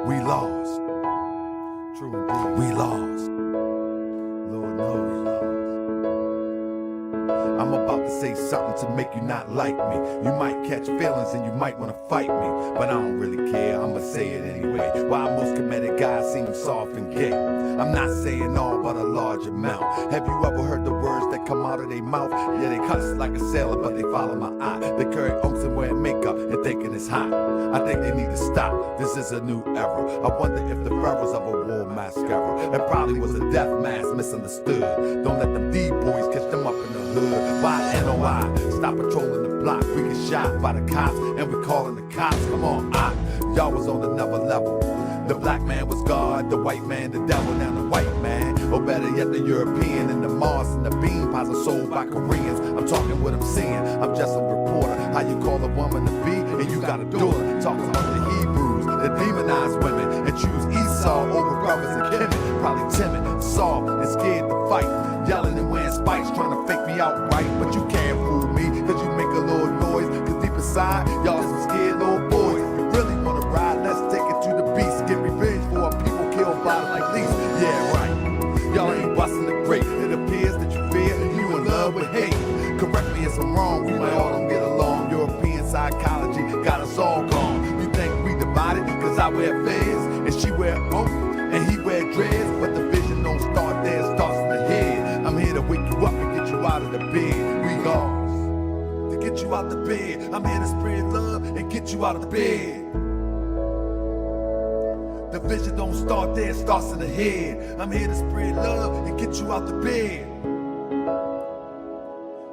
We lost. True indeed. We lost. Lord knows we lost. I'm about to say something to make you not like me. You might catch feelings and you might want to fight me, but I don't really care, I'ma say it anyway. Why most committed guys seem soft and gay. I'm not saying all, but a large amount. Have you ever heard the words that come out of their mouth? Yeah, they cuss like a sailor, but they follow my eye. They carry oaks and wear makeup and thinking it's hot. I think they need to stop, this is a new era. I wonder if the pharaohs of a war mascara. It probably was a death mask misunderstood. Don't let them D-boys catch them up in the hood. Why NOI? Stop patrolling the block. We get shot by the cops and we calling the cops. Come on, y'all was on another level. The black man was God, the white man the devil. Now the white man, or better yet the European, and the Mars and the bean pies are sold by Koreans. I'm talking what I'm seeing, I'm just a reporter. How you call a woman to be and you got a daughter. Talking about the Hebrews that demonize women and choose Esau over brothers and kin. Probably timid, soft, and scared to fight. Yelling and wearing spikes, trying to fake me out right. But you can't fool me, cause you make a little noise. Cause deep inside, y'all some scared little boys. You really wanna ride, let's take it to the beast. Get revenge for people killed by like these. Yeah, right. Y'all ain't busting the grape. It appears that you fear you in love with hate. Correct me if I'm wrong, we might all don't get along. European psychology got us all gone. You think we divided? Cause I wear fez and she wear oak and he wear dreads. But the vision don't start there, it starts in the head. I'm here to wake you up and get you out of the bed. We lost. To get you out the bed. I'm here to spread love and get you out of the bed. The vision don't start there, it starts in the head. I'm here to spread love and get you out the bed.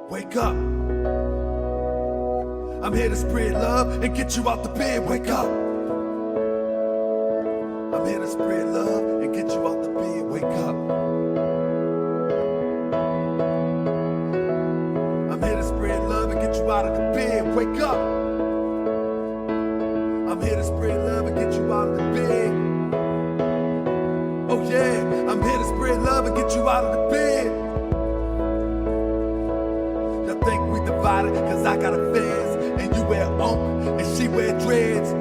Wake up. I'm here to spread love and get you out the bed. Wake up. I'm here to spread love and get you out the bed. Wake up. I'm here to spread love and get you out of the bed. Wake up. I'm here to spread love and get you out of the bed. Oh yeah, I'm here to spread love and get you out of the bed. Y'all think we divided cause I got a fez and you wear oak and she wear dreads.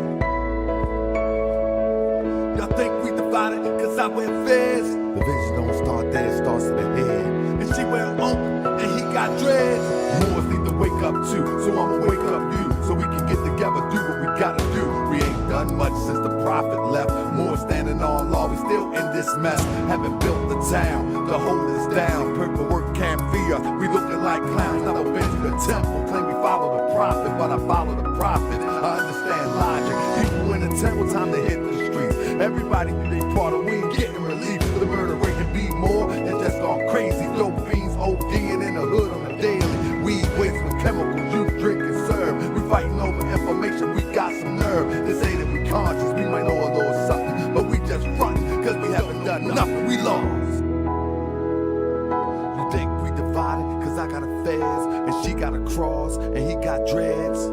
Y'all think we divided cause I wear fez. The vision don't start there, it starts in the head. And she wear oak and he got dreads. Moors need to wake up too, so I'ma wake up you. So we can get together, do what we gotta do. We ain't done much since the prophet left. More standing on law, we still in this mess. Haven't built the town to hold us down. Paperwork can't fear, we looking like clowns. Never been to the temple, claim we follow the prophet, but I follow the prophet. I understand logic. People in the temple, time to hit the streets. Everybody do their part, we ain't getting relief. The murder rate can be more than just gone crazy. Dope fiends ODing in the hood on the daily. Weed waste with chemicals, you drink and serve. We fighting over information, we got some nerve. They say that we conscious, we might know a little something, but we just frontin' cause we haven't done nothing, we lost. You think we divided cause I got a fez and she got a cross and he got dreads.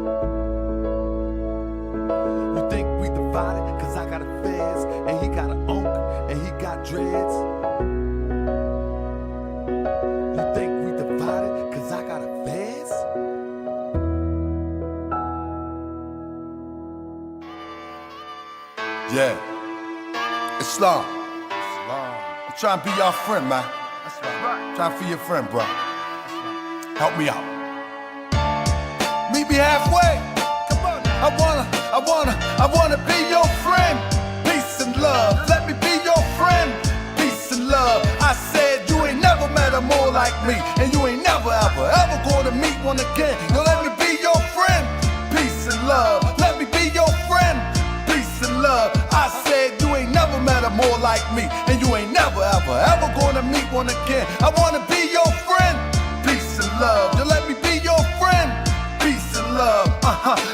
You think we divided cause I got a fez and he got an onk and he got dreads. You think we divided cause I got a fez? Yeah. Islam. I'm trying to be your friend, man. That's right. Trying to be your friend, bro. Help me out. Meet me halfway. Come on. I wanna be your friend. Peace and love. Let me be your friend. Peace and love. I said you ain't never met a more like me, and you ain't never ever gonna meet one again. Now let me be your friend. Peace and love. Let me be your friend. Peace and love. I said you ain't never met a more like me, and you ain't never ever gonna meet one again. I wanna be your friend. Peace and love. You let me be your friend. Peace and love.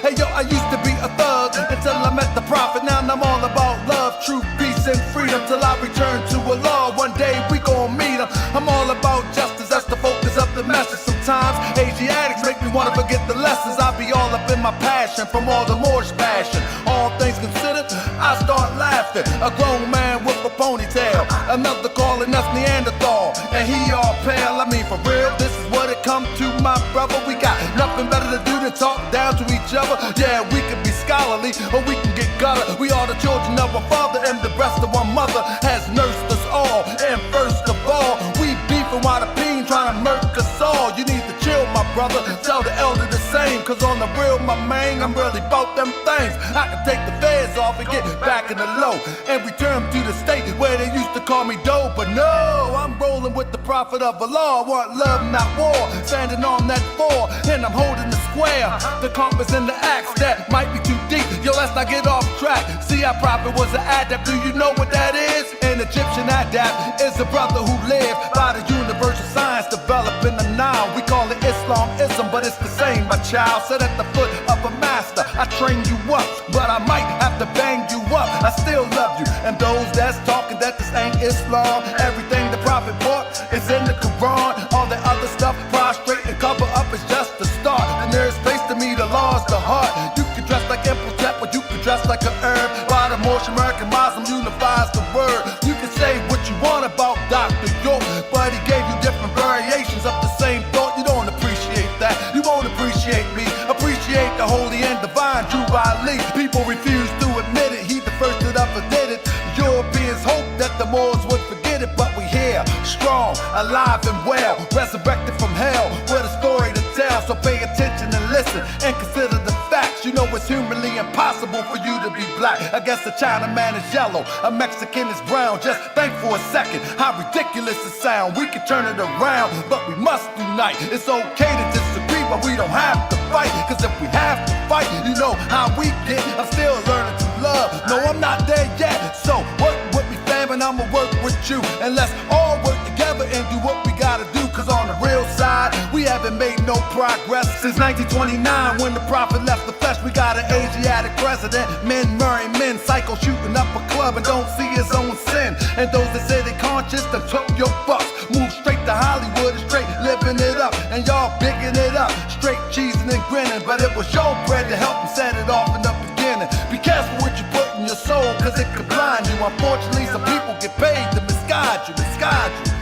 Hey yo, I used to be a thug until I met the prophet. Now I'm all about love, truth, peace, and freedom till I return to Allah. One day we gon' meet him. I'm all about justice, that's the focus of the message. Sometimes Asiatics make me wanna forget the lessons. I be all up in my passion from all the Moorish passion. All things considered, I start laughing. A grown man with a ponytail Another calling us Neanderthal, and he all pale. I mean, for real, this is what it come to, my brother. We got nothing better to do than talk down to each other. Yeah, we can be scholarly, or we can get gutter. We are the children of our father, and the breast of our mother has nursed us all. And first of all, we beefing while the peen trying to murk us all. You need to chill, my brother, tell the elder the same. Cause on the real, my man, I'm really bout them things. I can take the feds off and get back in the low, and return to the state where they used to call me dope. But no, I'm rolling with the prophet of the law. I want love, not war, standing on that floor, and I'm holding the square. The compass and the axe that might be too deep. Yo, let's not get off track. See, our prophet was an adept. Do you know what that is? An Egyptian adept is a brother who lived by the universal science developed in the Nile. We call it Islamism, but it's the same, my child. Sit at the foot of a master. I train you up, but I might have to bang you up. I still love you, and those that's talking that this ain't Islam. Everything the prophet brought is in the Quran. All the other stuff, prostrate and cover up, is just the start. The nearest place to me, the law is the heart. You can dress like Imhotep, but you can dress like a herb. By the Moorish American Muslim unifies the word. You can say what you want about Dr. York, but he gave you different variations of the same thought. You don't appreciate that. You won't appreciate me. Appreciate the holy and divine Jubilee. People refuse to admit it. He the first that ever did it. Europeans hope that the Moors would forget it, but we here, strong, alive and well, resurrected from hell, with a story to tell. So pay attention and listen, and consider the facts. You know it's humanly impossible for you to be black. I guess a Chinaman is yellow, a Mexican is brown. Just think for a second how ridiculous it sounds. We can turn it around, but we must unite. It's okay to disagree, but we don't have to fight. Cause if we have to fight, you know how we get. I'm still learning to love. No, I'm not there yet. So work with me, fam, and I'ma work with you. And let's all work together and do what we gotta do. Cause on the real side, we haven't made no progress since 1929, when the prophet left the flesh. We got an Asiatic president, men marrying men, psycho shooting up a club and don't see his own sin. And those that say they conscious, that took your bucks, move straight to Hollywood and straight living it up. And y'all bigging it up, straight cheesing and grinning. But it was your bread to help them set it off in the beginning. Be careful what you put in your soul, cause it could blind you. Unfortunately, some people get paid to misguide you, misguide you.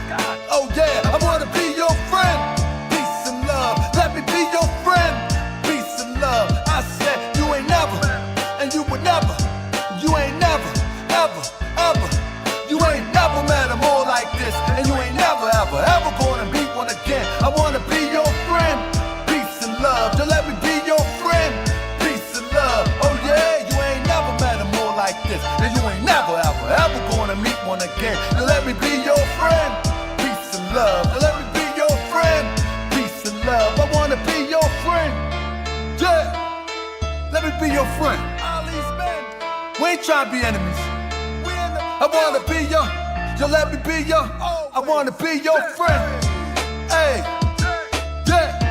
Oh yeah, I wanna be your friend. Peace and love, let me be your friend. Peace and love, I said you ain't never, and you would never. You ain't never, ever, ever. You ain't never met a more like this, and you ain't never, ever, ever gonna meet one again. I wanna be your friend. Peace and love, just let me be your friend. Peace and love, oh yeah, you ain't never met a more like this, and you ain't never, ever, ever gonna meet one again. Now let me be your friend. Peace and love, now let me be your friend. Peace and love, I wanna be your friend. Yeah, let me be your friend. We ain't trying to be enemies. I wanna be your, you let me be your, I wanna be your friend. Hey, yeah.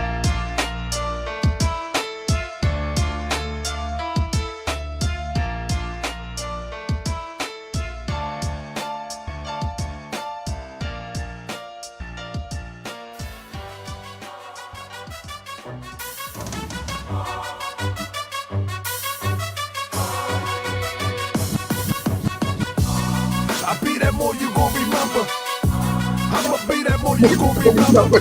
I be that more you gon' remember. I'ma be that more you gon' remember.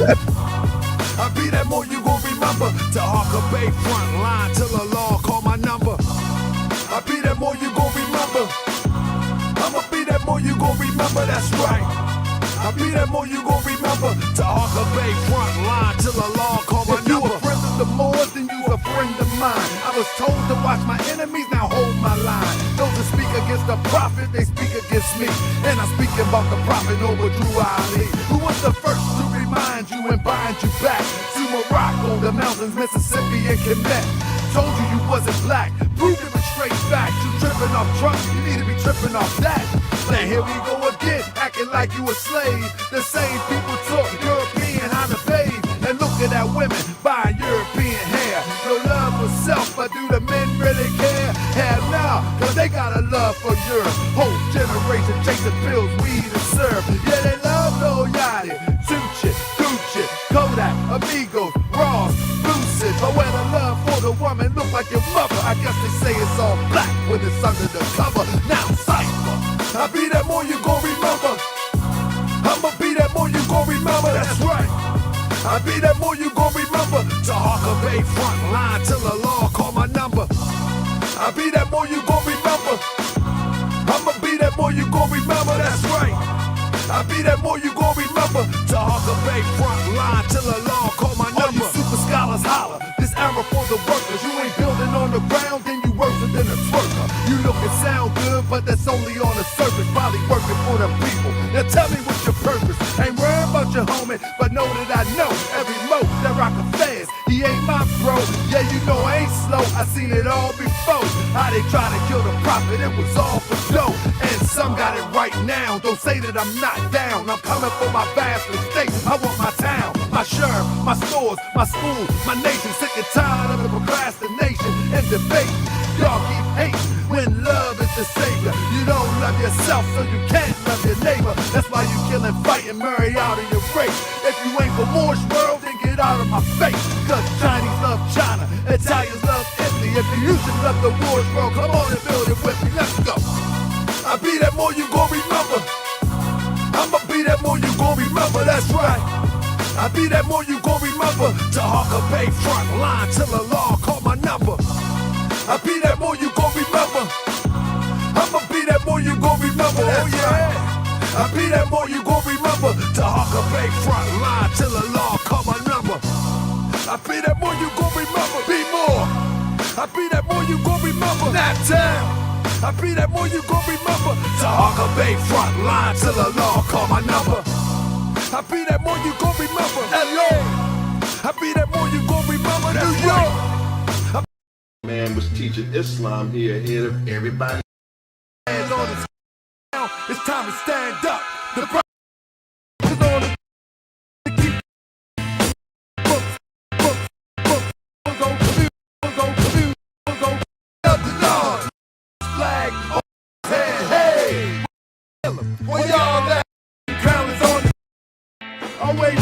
I be that more you gon' remember. To Harker Bay front line till the law call my number. I be that more you gon' remember. I'ma be that more you gon' remember, that's right. I be that more you gon' remember. To Harker Bay front line till the law call my number. If you a friend of the Moors, then you a friend of mine. I was told to watch my enemies, now hold my line. Those that speak against the prophet, they speak against me. And I'm speaking about the prophet over Drew Ali, who was the first to remind you and bind you back to Morocco, the mountains, Mississippi, and Quebec. Told you you wasn't black, proved it with straight facts. You tripping off trucks, you need to be tripping off that. Now here we go again, acting like you a slave. The same people taught European how to bathe. And looking at women buying European hair. No love for self, but do the men really care? Hell no, cause they got a love for Europe. Whole generation chasing pills, weed and syrup. Yeah, they love Lil Yachty, Tucci, Gucci, Kodak, Amigos, Ross, Lucid. But where the love for the woman look like your mother, I guess they say it's all black when it's under the cover. Now cypher, I be that more you gon' remember. I be that more you gon' remember. To Harker Bay front line till the law call my number. I be that more you gon' remember. I'ma be that more you gon' remember, that's right. I be that more you gon' remember. To Harker Bay front line till the law call my number. All you super scholars holler, this era for the workers. You ain't building on the ground, then you worse than a twerker. You look and sound good, but that's only on the surface. Probably working for the people. Now tell me what's your purpose. Ain't worried about your homie, but know that I know every mo that rock a fast. He ain't my bro, yeah you know I ain't slow. I seen it all before. How they try to kill the prophet, it was all for dough. And some got it right now, don't say that I'm not down. I'm coming for my vast estate, I want my town, my sheriff, my stores, my school, my nation. Sick and tired of the procrastination and debate. Y'all keep hating when love is the savior. You don't love yourself, so you can't love your neighbor. That's why you kill and fight and marry out of your race. If you ain't for Moore's world, then get out of my face. Cause Chinese love China, Italians love Italy. If you used to love the Moore's world, come on and build it with me, let's go. I be that more you gon' remember. I'ma be that more you gon' remember, that's right. I be that more you gon' remember. To Harker Bay front line till the law call my number. I be that more you gon' remember. I'ma be that more you gon' remember, oh yeah. I be that more you gon' remember. To Harker Bay front line till the law call my number. I be that more you gon' remember. Be more. I be that more you gon' remember. That town. I be that more you gon' remember. To Harker Bay front line till the law call my number. I be that more you gon' remember. LA. I be that more you gon' remember. New York. Man was teaching Islam here ahead of everybody. Hands on the ground. It's time to stand up. The price is on the keep books, flag on head, hey. Where y'all at? Crown is on the always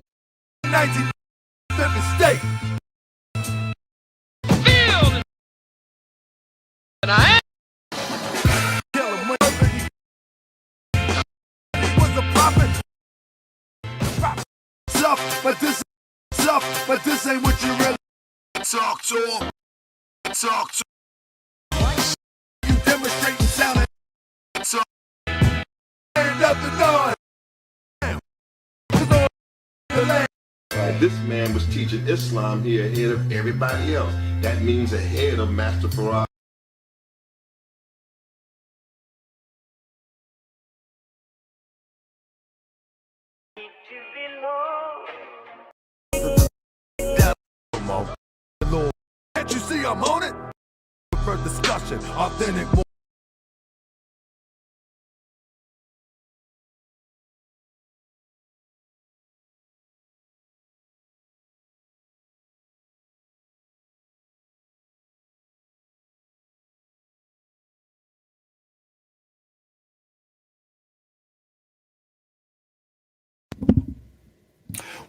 1950 state. And I kill him whenever he was a prophet. Tough, but this ain't what you really talk to him. Talk to him. You demonstrating sounding. So stand up and on. This man was teaching Islam here ahead of everybody else. That means ahead of Master Farad. Can't you see I'm on it? For discussion, authentic.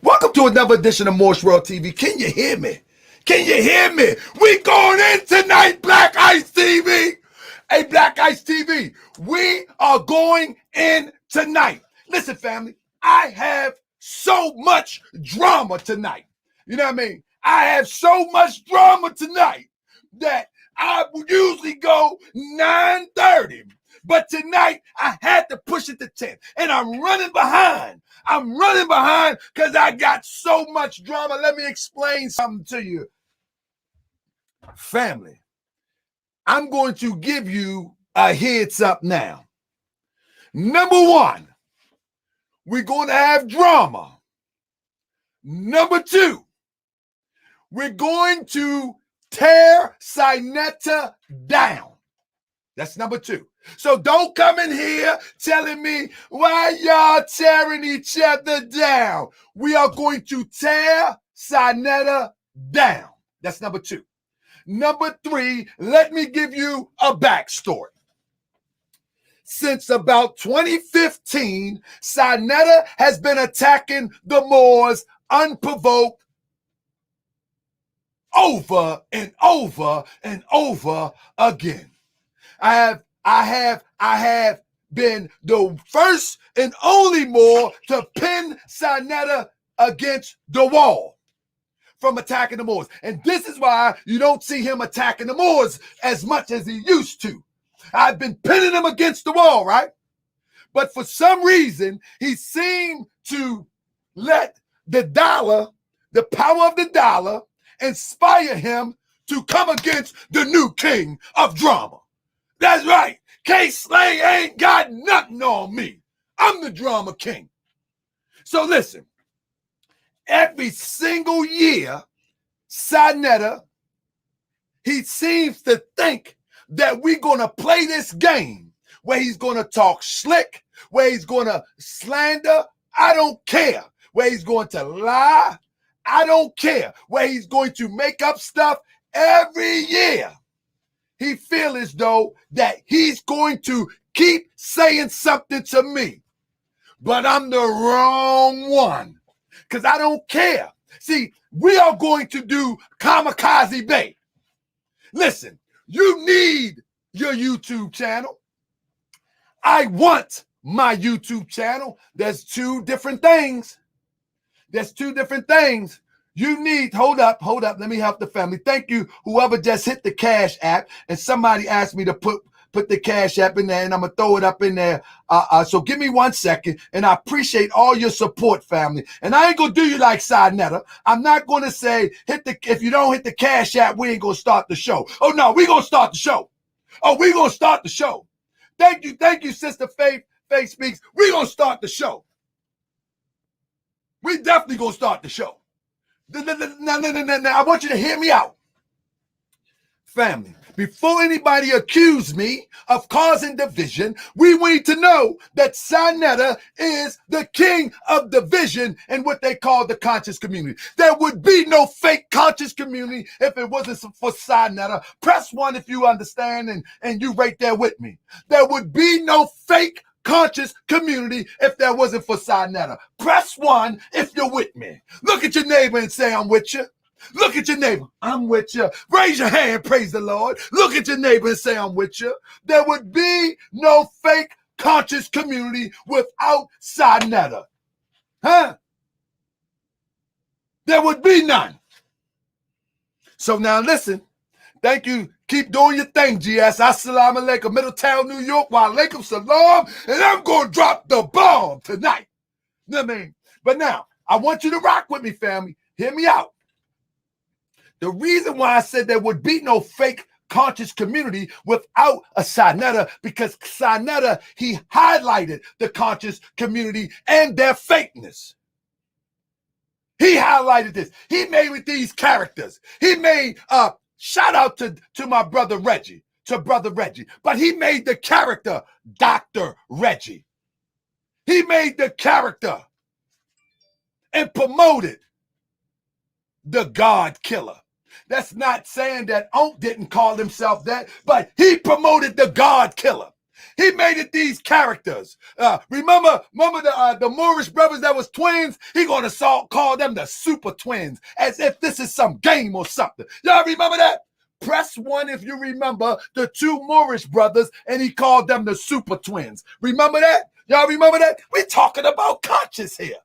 Welcome to another edition of Moore's World TV. Can you hear me? Can you hear me? We going in tonight, Black Ice TV. Hey, Black Ice TV, we are going in tonight. Listen, family, I have so much drama tonight. You know what I mean? I have so much drama tonight that I would usually go 9:30. But tonight, I had to push it to 10. And I'm running behind. I'm running behind because I got so much drama. Let me explain something to you. Family, I'm going to give you a heads up now. Number one, we're going to have drama. Number two, we're going to tear Saneter down. That's number two. So don't come in here telling me why y'all tearing each other down. We are going to tear Saneter down. That's number two. Number three, let me give you a backstory. Since about 2015, Saneter has been attacking the Moors unprovoked over and over and over again. I have been the first and only Moor to pin Saneter against the wall from attacking the Moors. And this is why you don't see him attacking the Moors as much as he used to. I've been pinning him against the wall, right? But for some reason, he seemed to let the dollar, the power of the dollar, inspire him to come against the new king of drama. That's right. K-Slay ain't got nothing on me. I'm the drama king. So listen, every single year, Saneter, he seems to think that we're going to play this game where he's going to talk slick, where he's going to slander. I don't care. Where he's going to lie. I don't care. Where he's going to make up stuff every year. He feels as though that he's going to keep saying something to me. But I'm the wrong one. Because I don't care. See, we are going to do Kamikaze Bay. Listen, you need your YouTube channel. I want my YouTube channel. There's two different things. You need, hold up. Let me help the family. Thank you, whoever just hit the Cash App. And somebody asked me to put the Cash App in there, and I'm going to throw it up in there. So give me 1 second, and I appreciate all your support, family. And I ain't going to do you like Saneter. I'm not going to say, if you don't hit the Cash App, we ain't going to start the show. Oh, no, we're going to start the show. We're going to start the show. Thank you, Sister Faith Speaks. We're going to start the show. We definitely going to start the show. Now, I want you to hear me out. Family, before anybody accuse me of causing division, we need to know that Saneter is the king of division in what they call the conscious community. There would be no fake conscious community if it wasn't for Saneter. Press 1 if you understand, and you right there with me. There would be no fake conscious community if that wasn't for Saneter. Press 1 if you're with me. Look at your neighbor and say, I'm with you. Look at your neighbor. I'm with you. Raise your hand. Praise the Lord. Look at your neighbor and say, I'm with you. There would be no fake conscious community without Saneter. Huh? There would be none. So now listen. Thank you. Keep doing your thing, GS. Assalamu alaikum. Middletown, New York. Wa alaikum salam. And I'm going to drop the bomb tonight. You know what I mean? But now, I want you to rock with me, family. Hear me out. The reason why I said there would be no fake conscious community without a Saneter, because Saneter, he highlighted the conscious community and their fakeness. He highlighted this. He made with these characters. He made shout out to my brother Reggie, but he made the character Dr. Reggie. He made the character and promoted the God Killer. That's not saying that Onk didn't call himself that, but he promoted the God Killer. He made it these characters. Remember the Moorish brothers that was twins? He gonna call them the super twins, as if this is some game or something. Y'all remember that? Press 1 if you remember the 2 Moorish brothers, and he called them the super twins. Remember that? Y'all remember that? We're talking about conscious here.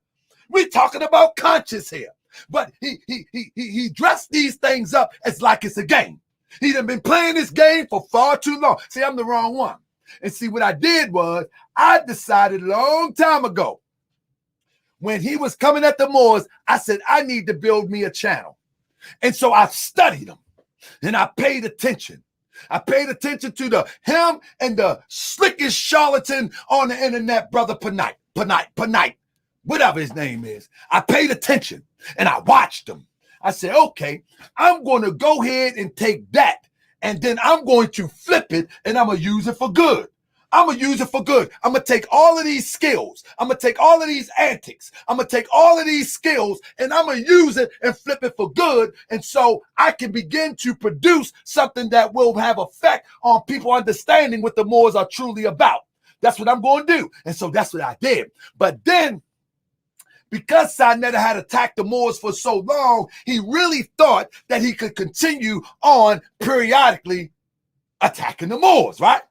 But he dressed these things up as like it's a game. He done been playing this game for far too long. See, I'm the wrong one. And see, what I did was I decided a long time ago, when he was coming at the Moors, I said, I need to build me a channel. And so I studied him and I paid attention. I paid attention to him and the slickest charlatan on the internet, Brother Panite, whatever his name is. I paid attention and I watched him. I said, okay, I'm going to go ahead and take that, and then I'm going to flip it, and I'm going to use it for good. I'm going to take all of these skills. I'm going to take all of these antics. I'm going to take all of these skills, and I'm going to use it and flip it for good. And so I can begin to produce something that will have effect on people understanding what the Moors are truly about. That's what I'm going to do. And so that's what I did. But then, because Saneter had attacked the Moors for so long, he really thought that he could continue on periodically attacking the Moors, right?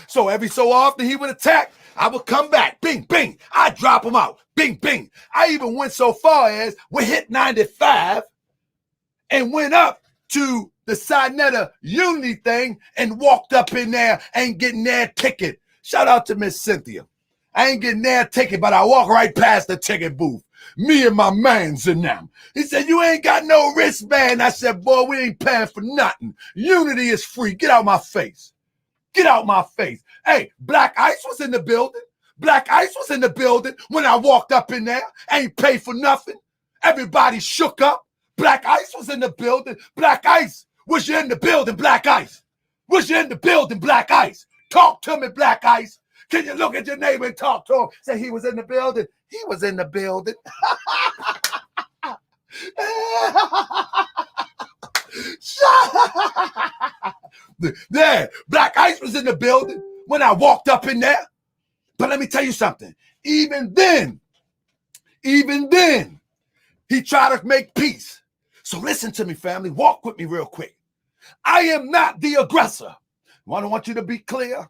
So every so often he would attack I would come back, bing, bing. I drop them out, bing, bing. I even went so far as we hit 95 and went up to the Saneter Unity thing and walked up in there, ain't getting their ticket. Shout out to Miss Cynthia. I ain't getting their ticket, but I walk right past the ticket booth. Me and my mans in them. He said, you ain't got no wristband. I said, boy, we ain't paying for nothing. Unity is free. Get out my face. Get out my face. Hey, Black Ice was in the building. Black Ice was in the building when I walked up in there. Ain't paid for nothing. Everybody shook up. Black Ice was in the building. Black Ice, was you in the building, Black Ice? Was you in the building, Black Ice? Talk to me, Black Ice. Can you look at your neighbor and talk to him? Say he was in the building. He was in the building. There, Black Ice was in the building when I walked up in there. But let me tell you something. Even then, he tried to make peace. So listen to me, family. Walk with me real quick. I am not the aggressor. I want you to be clear.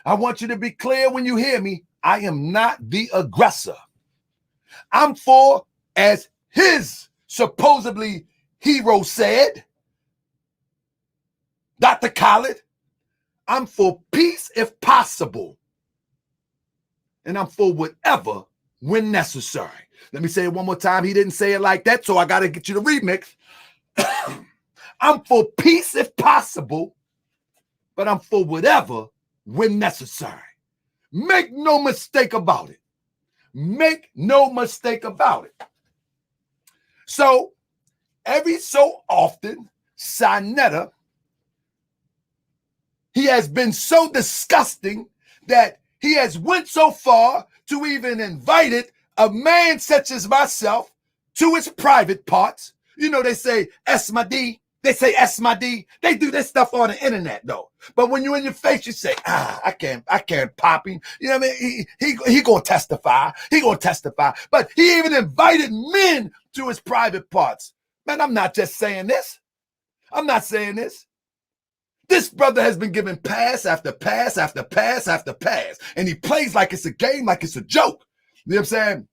I want you to be clear when you hear me. I am not the aggressor. I'm for, as his supposedly hero said, Dr. Khaled, I'm for peace if possible. And I'm for whatever when necessary. Let me say it one more time. He didn't say it like that, so I got to get you the remix. I'm for peace if possible, but I'm for whatever when necessary. Make no mistake about it. Make no mistake about it. So, every so often, Saneter, he has been so disgusting that he has went so far to even invited a man such as myself to his private parts. You know, they say, S my D. They say, S my D. They do this stuff on the internet, though. But when you're in your face, you say, I can't pop him. You know what I mean? He gonna testify. He gonna testify. But he even invited men to his private parts. Man, I'm not just saying this. I'm not saying this. This brother has been given pass after pass after pass after pass. And he plays like it's a game, like it's a joke. You know what I'm saying?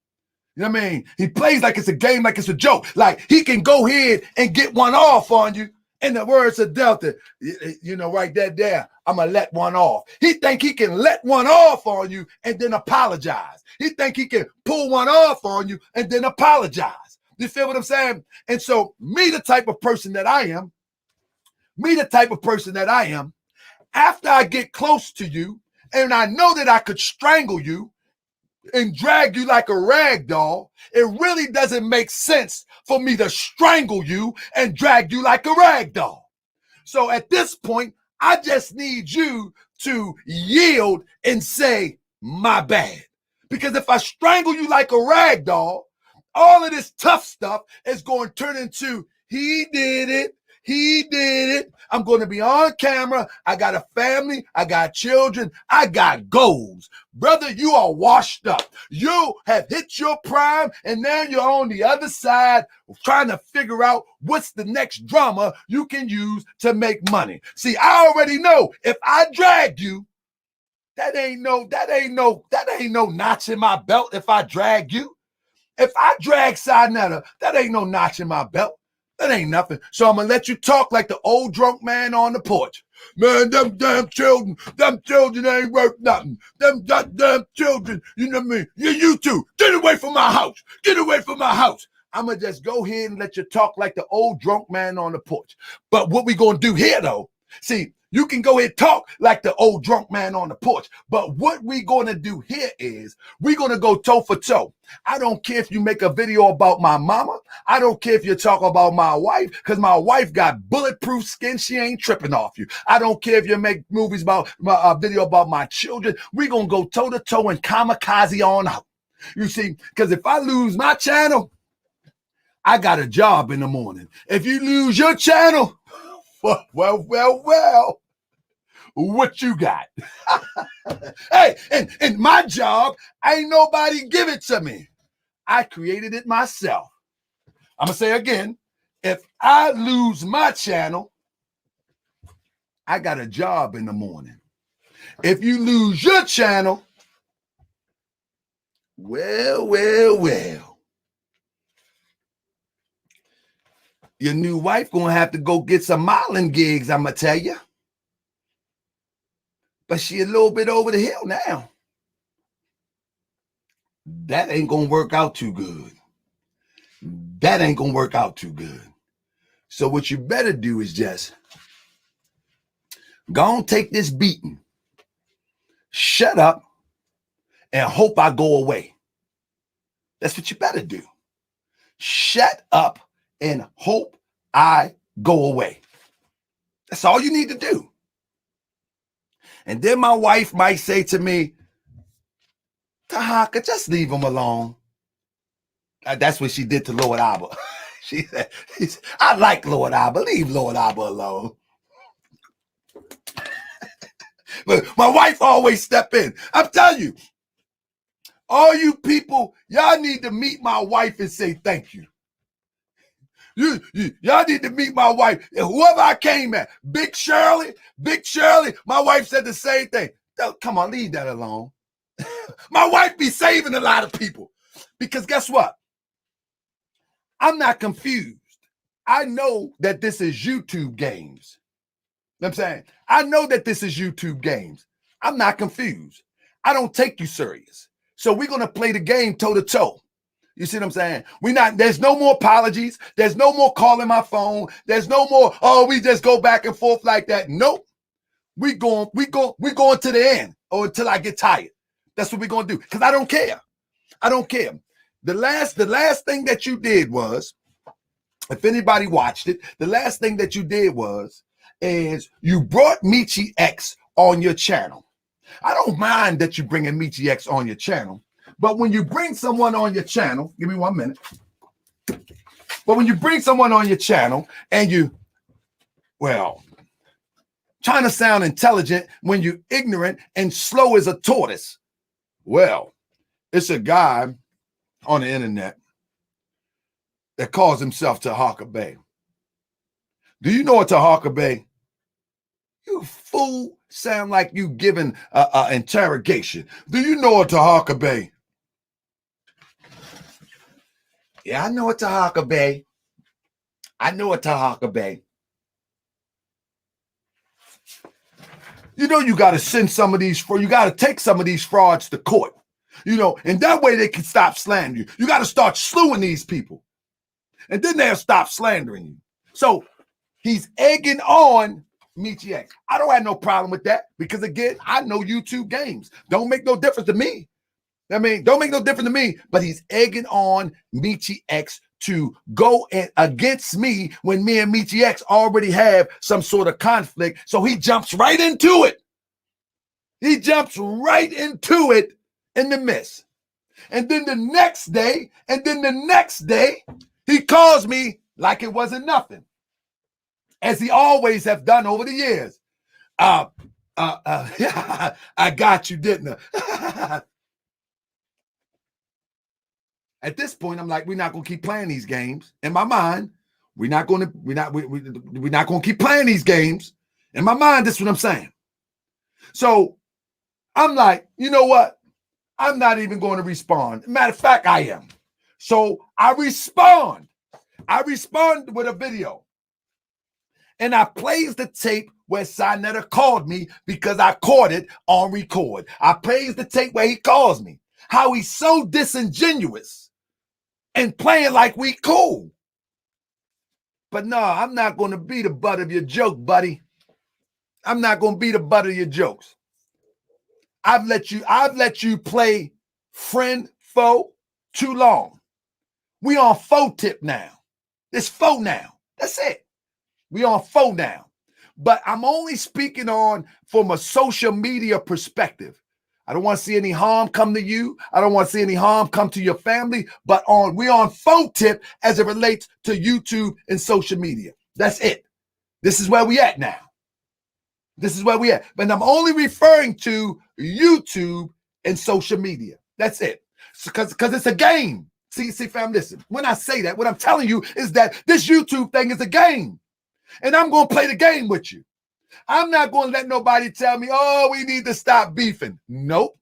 You know what I mean? He plays like it's a game, like it's a joke. Like he can go ahead and get one off on you. In the words of Delta, you know, right there, I'm going to let one off. He think he can let one off on you and then apologize. He think he can pull one off on you and then apologize. You feel what I'm saying? And so me, the type of person that I am, after I get close to you and I know that I could strangle you and drag you like a rag doll, it really doesn't make sense for me to strangle you and drag you like a rag doll. So at this point, I just need you to yield and say, my bad. Because if I strangle you like a rag doll, all of this tough stuff is going to turn into, he did it. He did it. I'm going to be on camera. I got a family. I got children. I got goals. Brother, you are washed up. You have hit your prime, and now you're on the other side trying to figure out what's the next drama you can use to make money. See, I already know if I drag you, that ain't no notch in my belt if I drag you. If I drag Saneter, that ain't no notch in my belt. That ain't nothing. So I'm going to let you talk like the old drunk man on the porch. Man, them damn children ain't worth nothing. Them goddamn children, you know what I mean? You two, get away from my house. Get away from my house. I'm going to just go ahead and let you talk like the old drunk man on the porch. But what we going to do here, though, see, you can go ahead and talk like the old drunk man on the porch. But what we going to do here is we're going to go toe for toe. I don't care if you make a video about my mama. I don't care if you talk about my wife, because my wife got bulletproof skin. She ain't tripping off you. I don't care if you make movies about my video about my children. We're going to go toe to toe and kamikaze on out. You see, because if I lose my channel, I got a job in the morning. If you lose your channel, well, what you got? Hey, and my job, ain't nobody give it to me. I created it myself. I'm going to say again, if I lose my channel, I got a job in the morning. If you lose your channel, Well, well, well. Your new wife gonna have to go get some modeling gigs, I'ma tell you. But she a little bit over the hill now. That ain't gonna work out too good. That ain't gonna work out too good. So what you better do is just go on, take this beating, shut up, and hope I go away. That's what you better do. Shut up and hope I go away. That's all you need to do. And then my wife might say to me, Tahaka, just leave him alone. That's what she did to Lord Abba. She said, I like Lord Abba. Leave Lord Abba alone. But my wife always step in. I'm telling you, all you people, y'all need to meet my wife and say thank you. Y'all need to meet my wife. And whoever I came at, Big Shirley, my wife said the same thing. Come on, leave that alone. My wife be saving a lot of people. Because guess what? I'm not confused. I know that this is YouTube games. You know what I'm saying? I know that this is YouTube games. I'm not confused. I don't take you serious. So we're going to play the game toe to toe. You see what I'm saying? There's no more apologies. There's no more calling my phone. There's no more, oh, we just go back and forth like that. Nope. We going to the end or until I get tired. That's what we're going to do. Because I don't care. I don't care. The last thing that you did was, if anybody watched it, the last thing that you did is you brought Michi X on your channel. I don't mind that you bringing Michi X on your channel, but when you bring someone on your channel, give me 1 minute. But when you bring someone on your channel and trying to sound intelligent when you're ignorant and slow as a tortoise. Well, it's a guy on the internet that calls himself Tahaka Bay. Do you know what Tahaka Bay? You fool, sound like you giving an interrogation. Do you know what Tahaka Bay? Yeah, I know what Tahaka Bay. I know what Tahaka Bay. You know you got to send some of these, you got to take some of these frauds to court. You know, and that way they can stop slandering you. You got to start slewing these people. And then they'll stop slandering you. So he's egging on Michi X. I don't have no problem with that because, again, I know YouTube games. Don't make no difference to me. I mean, don't make no difference to me, but he's egging on Michi X to go against me when me and Michi X already have some sort of conflict. So he jumps right into it. He jumps right into it in the midst. And then the next day, he calls me like it wasn't nothing, as he always have done over the years. I got you, didn't I? At this point, I'm like, we're not gonna keep playing these games. In my mind, we're not gonna keep playing these games. In my mind, this is what I'm saying. So I'm like, you know what? I'm not even going to respond. Matter of fact, I am. So I respond. I respond with a video. And I plays the tape where Saneter called me because I caught it on record. I plays the tape where he calls me. How he's so disingenuous and playing like we cool. But no, I'm not going to be the butt of your joke, buddy. I'm not going to be the butt of your jokes. I've let you play friend, foe too long. We on foe tip now. It's foe now. That's it. We on foe now. But I'm only speaking on from a social media perspective. I don't want to see any harm come to you. I don't want to see any harm come to your family. But we on foe tip as it relates to YouTube and social media. That's it. This is where we at now. This is where we at. But I'm only referring to YouTube and social media. That's it. Because it's a game. See, fam, listen. When I say that, what I'm telling you is that this YouTube thing is a game. And I'm going to play the game with you. I'm not going to let nobody tell me, oh, we need to stop beefing. Nope.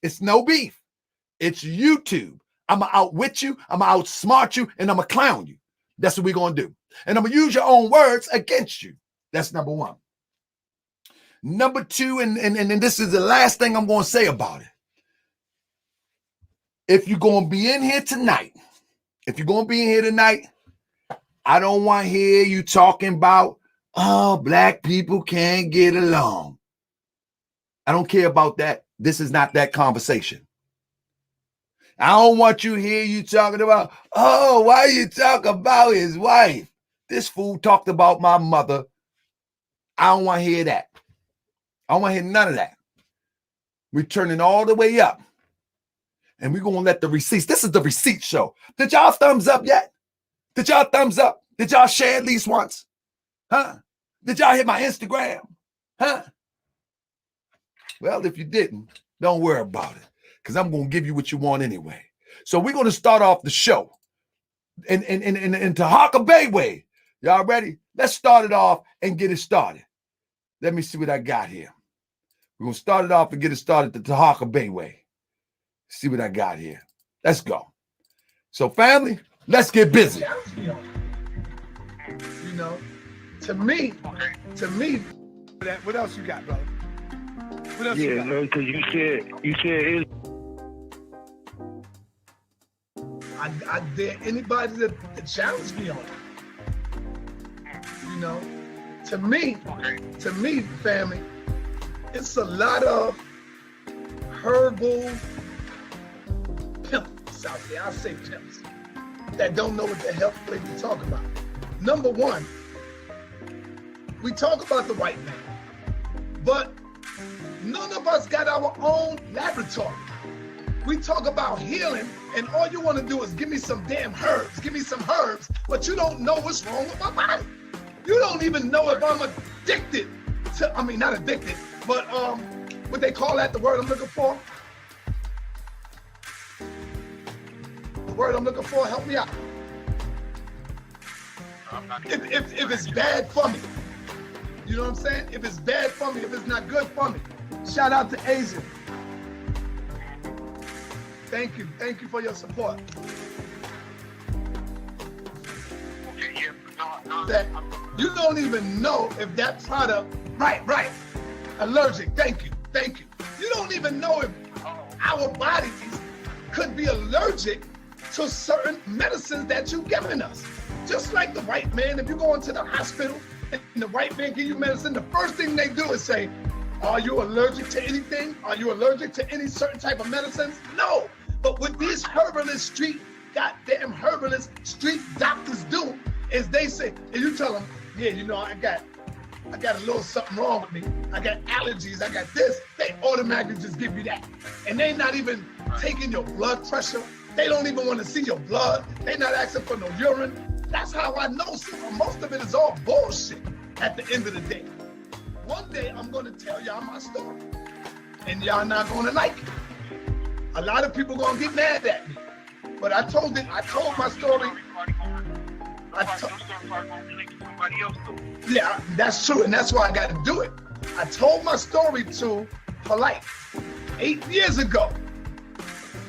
It's no beef. It's YouTube. I'm going to outwit you, I'm going to outsmart you, and I'm going to clown you. That's what we're going to do. And I'm going to use your own words against you. That's number one. Number two, and this is the last thing I'm going to say about it. If you're going to be in here tonight, I don't want to hear you talking about, oh, black people can't get along. I don't care about that. This is not that conversation. I don't want you to hear you talking about, oh, why you talk about his wife? This fool talked about my mother. I don't want to hear that. I don't want to hear none of that. We're turning all the way up. And we're going to let the receipts. This is the receipt show. Did y'all thumbs up yet? Did y'all thumbs up? Did y'all share at least once? Huh? Did y'all hit my Instagram? Huh? Well, if you didn't, don't worry about it, because I'm going to give you what you want anyway. So we're going to start off the show in Tahaka Bay way. Y'all ready? Let's start it off and get it started. Let me see what I got here. We're going to start it off and get it started the Tahaka Bay way. See what I got here. Let's go. So, family, let's get busy. You know, to me, what else you got, brother? What else you got? No, because you said I dare anybody to challenge me on it. You know, to me, family, it's a lot of herbal pimps out there. I say pimps that don't know what the hell they be talking about. Number one, we talk about the white man, but none of us got our own laboratory. We talk about healing, and all you want to do is give me some damn herbs. Give me some herbs, but you don't know what's wrong with my body. You don't even know if I'm addicted to, I mean, not addicted, but what they call that, the word I'm looking for? The word I'm looking for, help me out. If it's bad for me. You know what I'm saying? If it's bad for me, if it's not good for me. Shout out to Asian. Thank you for your support. That you don't even know if that product, right, allergic, thank you. You don't even know if our bodies could be allergic to certain medicines that you've given us. Just like the white man, if you go into the hospital and the white man give you medicine, the first thing they do is say, are you allergic to anything? Are you allergic to any certain type of medicines? No. But what these goddamn herbalist street doctors do is they say, and you tell them, yeah, you know, I got a little something wrong with me. I got allergies, I got this. They automatically just give you that. And they not even taking your blood pressure. They don't even want to see your blood. They not asking for no urine. That's how I know most of it is all bullshit at the end of the day. One day I'm going to tell y'all my story, and y'all not going to like it. A lot of people going to get mad at me, but I told my story. Yeah, that's true, and that's why I got to do it. I told my story to Polite 8 years ago.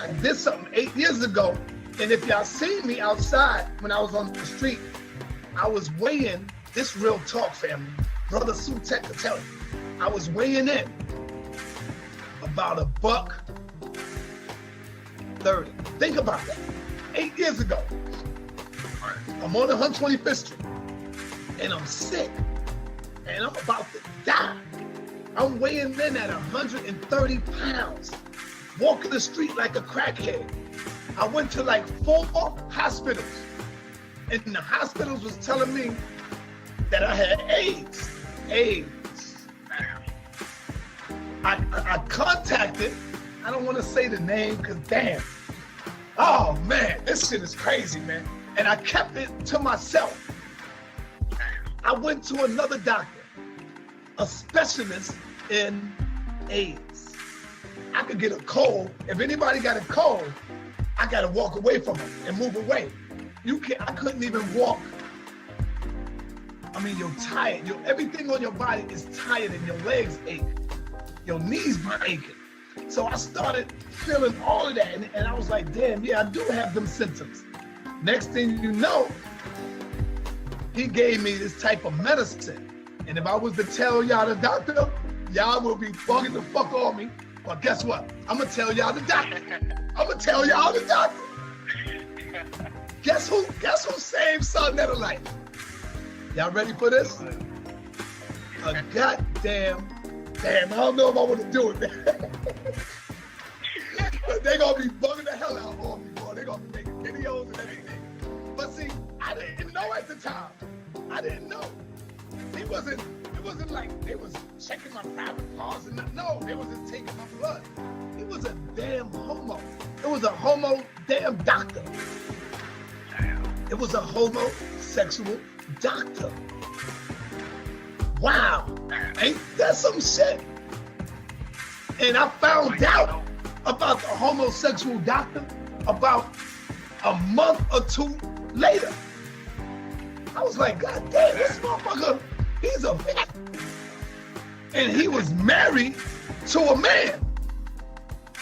I did something 8 years ago, and if y'all seen me outside when I was on the street, I was weighing, this real talk, family. Brother Sutek could tell you. I was weighing in about $130. Think about that. 8 years ago. I'm on 125th Street, and I'm sick, and I'm about to die. I'm weighing in at 130 pounds, walking the street like a crackhead. I went to like 4 hospitals, and the hospitals was telling me that I had AIDS. I contacted, I don't want to say the name because damn. Oh man, this shit is crazy, man. And I kept it to myself. I went to another doctor, a specialist in AIDS. I could get a cold. If anybody got a cold, I gotta walk away from them and move away. I couldn't even walk. I mean, you're tired. Everything on your body is tired and your legs ache. Your knees be aching. So I started feeling all of that, and I was like, damn, yeah, I do have them symptoms. Next thing you know, he gave me this type of medicine. And if I was to tell y'all the doctor, y'all will be bugging the fuck on me. But guess what? I'm gonna tell y'all the doctor. I'm gonna tell y'all the doctor. Guess who saved Saneter life? Y'all ready for this? A goddamn, I don't know if I want to do it, man. But they gonna be bugging the hell out on me, boy. They gonna be making videos and everything. But see, I didn't know at the time. I didn't know. It wasn't like they was checking my private parts and no, they was just taking my blood. He was a damn homo. It was a homo damn doctor. It was a homosexual doctor. Wow, ain't that some shit? And I found out about the homosexual doctor about a month or two later. I was like, God damn, this motherfucker, he's a bitch. And he was married to a man.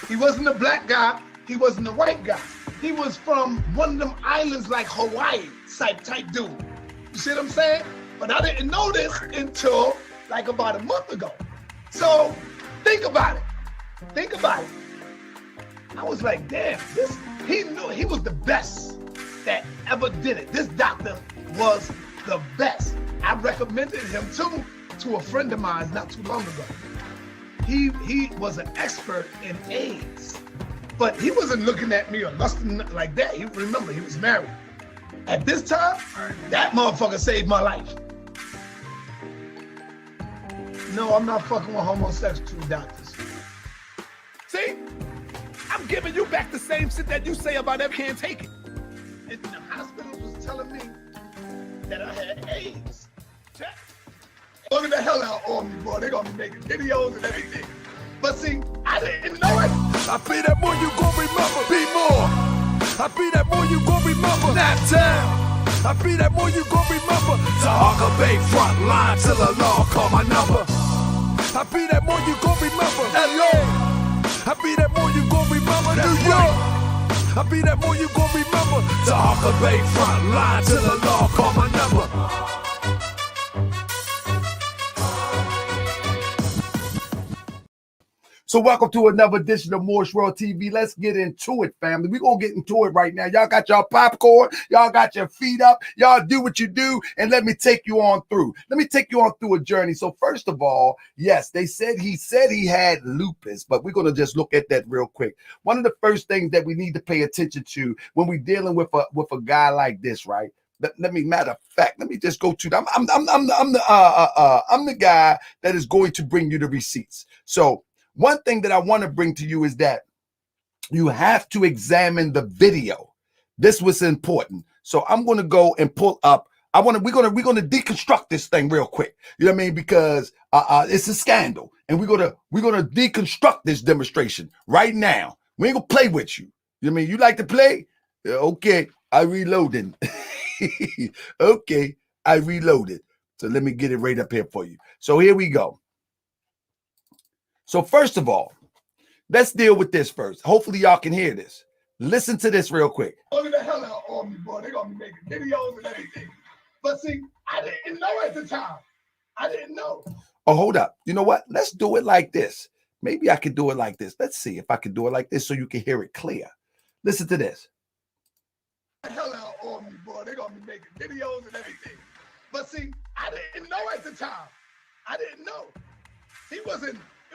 He wasn't a black guy, he wasn't a white guy. He was from one of them islands like Hawaii type dude. You see what I'm saying? But I didn't know this until like about a month ago. So think about it. Think about it. I was like, damn, he knew he was the best that ever did it. This doctor was the best. I recommended him to a friend of mine not too long ago. He was an expert in AIDS, but he wasn't looking at me or lusting like that. Remember, he was married. At this time, that motherfucker saved my life. No, I'm not fucking with homosexual doctors. See? I'm giving you back the same shit that you say about them can't take it. And the hospital was telling me that I had AIDS. Bugging the hell out on me, boy. They gonna be making videos and everything. But see, I didn't know it. I be that more you gon' remember. Be more. I be that more you gon' remember. Nap town. I be that more you gon' remember. Tahaka Bay front line till the law call my number. I be that more you gon' remember. LA. I be that more you gon' remember. New York. I be that more you gon' remember. Tahaka Bay front line till the law call my number. So welcome to another edition of Morris World TV. Let's get into it, family. We're going to get into it right now. Y'all got your popcorn. Y'all got your feet up. Y'all do what you do, and let me take you on through. Let me take you on through a journey. So first of all, yes, he said he had lupus, but we're going to just look at that real quick. One of the first things that we need to pay attention to when we're dealing with a guy like this, right? Let me, matter of fact, let me just go to them. I'm the guy that is going to bring you the receipts. So one thing that I want to bring to you is that you have to examine the video. This was important. So I'm going to go and pull up. We're going to deconstruct this thing real quick. You know what I mean? Because it's a scandal, and we're going to deconstruct this demonstration right now. We ain't going to play with you. You know what I mean? You like to play? Okay, I reloaded. Okay, I reloaded. So let me get it right up here for you. So here we go. So first of all, let's deal with this first. Hopefully y'all can hear this. Listen to this real quick. Bugging the hell out on me, boy. They gonna be making videos and everything. But see, I didn't know at the time. I didn't know. Oh, hold up. You know what? Let's do it like this. Maybe I could do it like this. Let's see if I can do it like this so you can hear it clear. Listen to this. The hell out on me, boy. They gonna be making videos and everything. But see, I didn't know at the time. I didn't know. It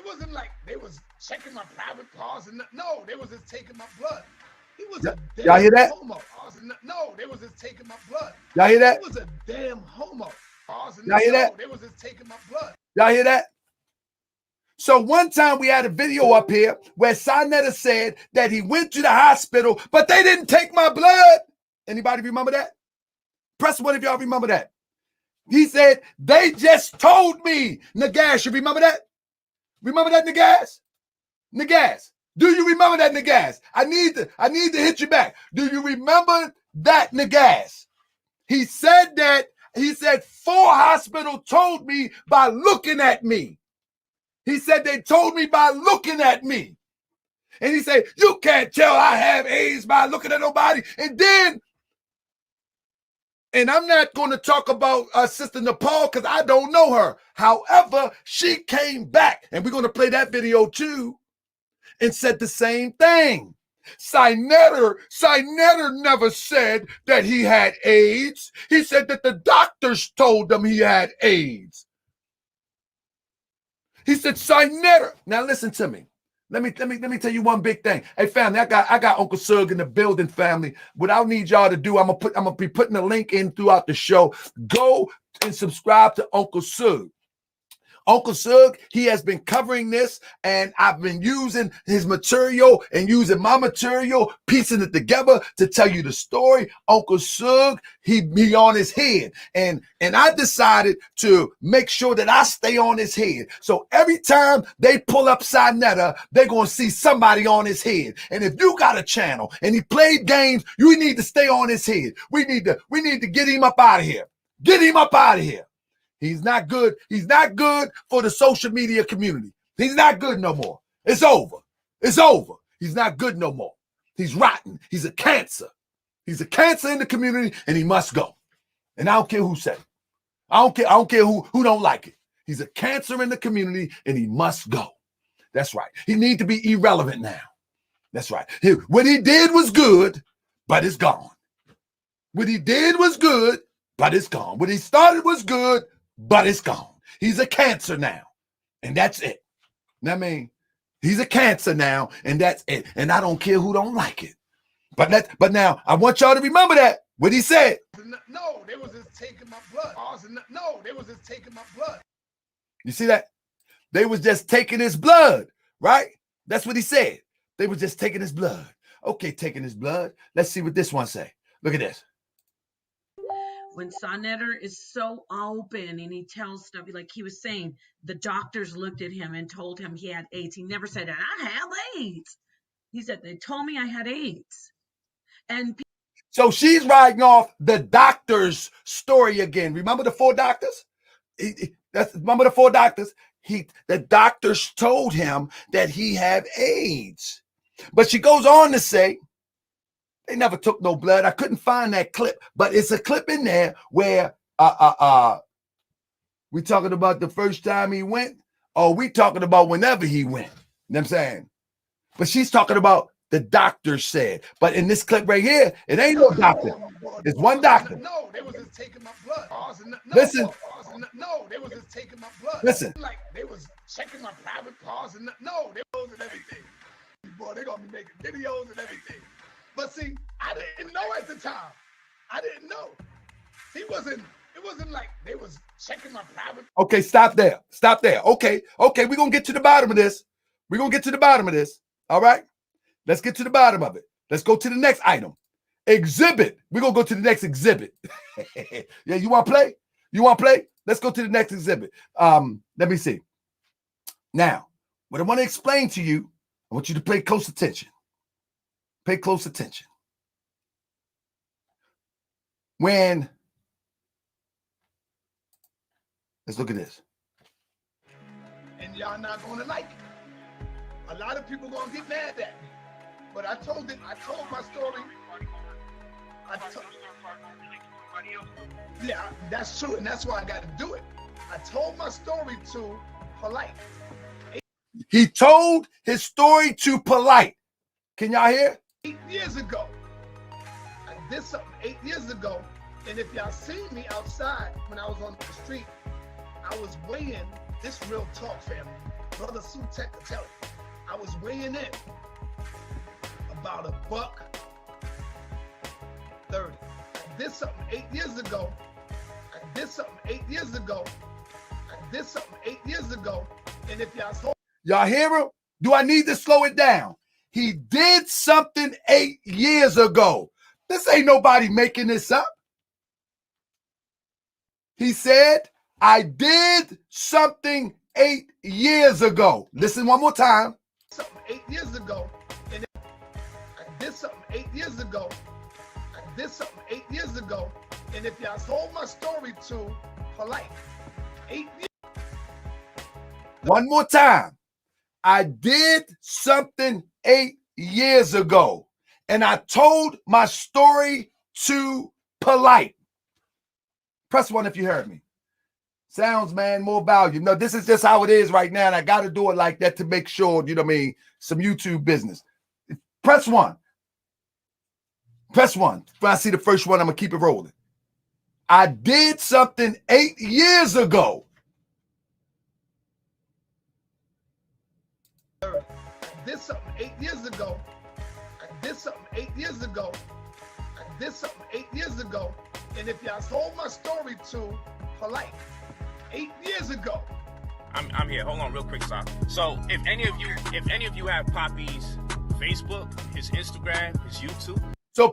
wasn't like they was checking my private parts and no, they was just taking my blood. He was a damn y'all hear that? Homo. No, they was just taking my blood. Y'all hear that? He was a damn homo. Y'all hear that? They was just taking my blood. Y'all hear that? So one time we had a video up here where Saneter said that he went to the hospital, but they didn't take my blood. Anybody remember that? Press one if y'all remember that. He said, they just told me. Nagash, you remember that? Remember that, Nagash? Nagash, do you remember that, Nagash? I need to hit you back. Do you remember that, Nagash? He said 4 hospitals told me by looking at me. He said they told me by looking at me. And he said, you can't tell I have AIDS by looking at nobody. And then, and I'm not going to talk about Sister Nepal because I don't know her. However, she came back, and we're going to play that video too, and said the same thing. Saneter never said that he had AIDS. He said that the doctors told him he had AIDS. He said Saneter. Now listen to me. Let me tell you one big thing. Hey family, I got Uncle Sug in the building, family. What I need y'all to do, I'm gonna be putting a link in throughout the show. Go and subscribe to Uncle Sug. Uncle Sug, he has been covering this, and I've been using his material and using my material, piecing it together to tell you the story. Uncle Sug, he on his head, and I decided to make sure that I stay on his head. So every time they pull up Saneter, they're gonna see somebody on his head. And if you got a channel and he played games, you need to stay on his head. We need to get him up out of here. Get him up out of here. He's not good. He's not good for the social media community. He's not good no more. It's over. It's over. He's not good no more. He's rotten. He's a cancer. He's a cancer in the community, and he must go. And I don't care who said it. I don't care who don't like it. He's a cancer in the community, and he must go. That's right. He needs to be irrelevant now. That's right. What he did was good, but it's gone. What he did was good, but it's gone. What he started was good, but it's gone. He's a cancer now, and that's it. I mean, he's a cancer now, and that's it. And I don't care who don't like it. But now I want y'all to remember that what he said. No, they was just taking my blood. No, they was just taking my blood. You see that? They was just taking his blood, right? That's what he said. They was just taking his blood. Okay, taking his blood. Let's see what this one say. Look at this. When Saneter is so open and he tells stuff, like he was saying, the doctors looked at him and told him he had AIDS. He never said, I have AIDS. He said, they told me I had AIDS. And so she's riding off the doctor's story again. Remember the 4 doctors? Remember the 4 doctors? The doctors told him that he had AIDS. But she goes on to say, they never took no blood. I couldn't find that clip, but it's a clip in there where we talking about the first time he went, or we talking about whenever he went. You know what I'm saying? But she's talking about the doctor said. But in this clip right here, it ain't no doctor. It's one doctor. No, they was just taking my blood. Listen. No, they was just taking my blood. Listen. Like they was checking my private parts and no, they was and everything. Boy, they gonna be making videos and everything. But see, I didn't know at the time. I didn't know. It wasn't like they was checking my private. Okay, stop there. Stop there. Okay, we're gonna get to the bottom of this. We're gonna get to the bottom of this. All right. Let's get to the bottom of it. Let's go to the next item. Exhibit. We're gonna go to the next exhibit. Yeah, you wanna play? You wanna play? Let's go to the next exhibit. Let me see. Now, what I want to explain to you, I want you to pay close attention. Pay close attention. Let's look at this. And y'all not gonna like it. A lot of people gonna get mad at me. But I told my story. Yeah, that's true, and that's why I got to do it. I told my story to Polite. He told his story to Polite. Can y'all hear? 8 years ago. I did something 8 years ago, and if y'all seen me outside when I was on the street, I was weighing, this real talk, family. Brother Sutek will tell you. I was weighing in about $130. I did something 8 years ago. And if y'all hear him? Do I need to slow it down? He did something 8 years ago. This ain't nobody making this up. He said, I did something 8 years ago. Listen one more time. Something 8 years ago. And I did something 8 years ago. And if y'all told my story to Polite, 8 years. One more time. I did something 8 years ago, and I told my story to Polite. Press 1 if you heard me. Sounds, man, more value. No, this is just how it is right now, and I got to do it like that to make sure, you know what I mean, some YouTube business. Press 1. Press 1. When I see the first one, I'm going to keep it rolling. I did something 8 years ago. I did something 8 years ago. I did something 8 years ago. I did something 8 years ago. And if y'all told my story to Polite 8 years ago. I'm here. Hold on real quick, Sock. So if any of you have Poppy's Facebook, his Instagram, his YouTube. So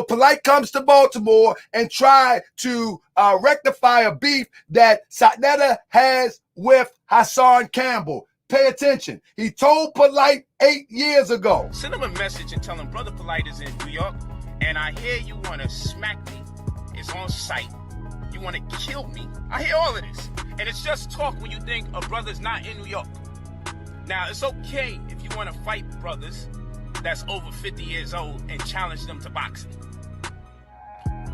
Polite comes to Baltimore and try to rectify a beef that Saneter has with Hassan Campbell. Pay attention. He told Polite 8 years ago. Send him a message and tell him Brother Polite is in New York, and I hear you want to smack me. It's on site. You want to kill me. I hear all of this. And it's just talk when you think a brother's not in New York. Now, it's okay if you want to fight brothers that's over 50 years old and challenge them to boxing.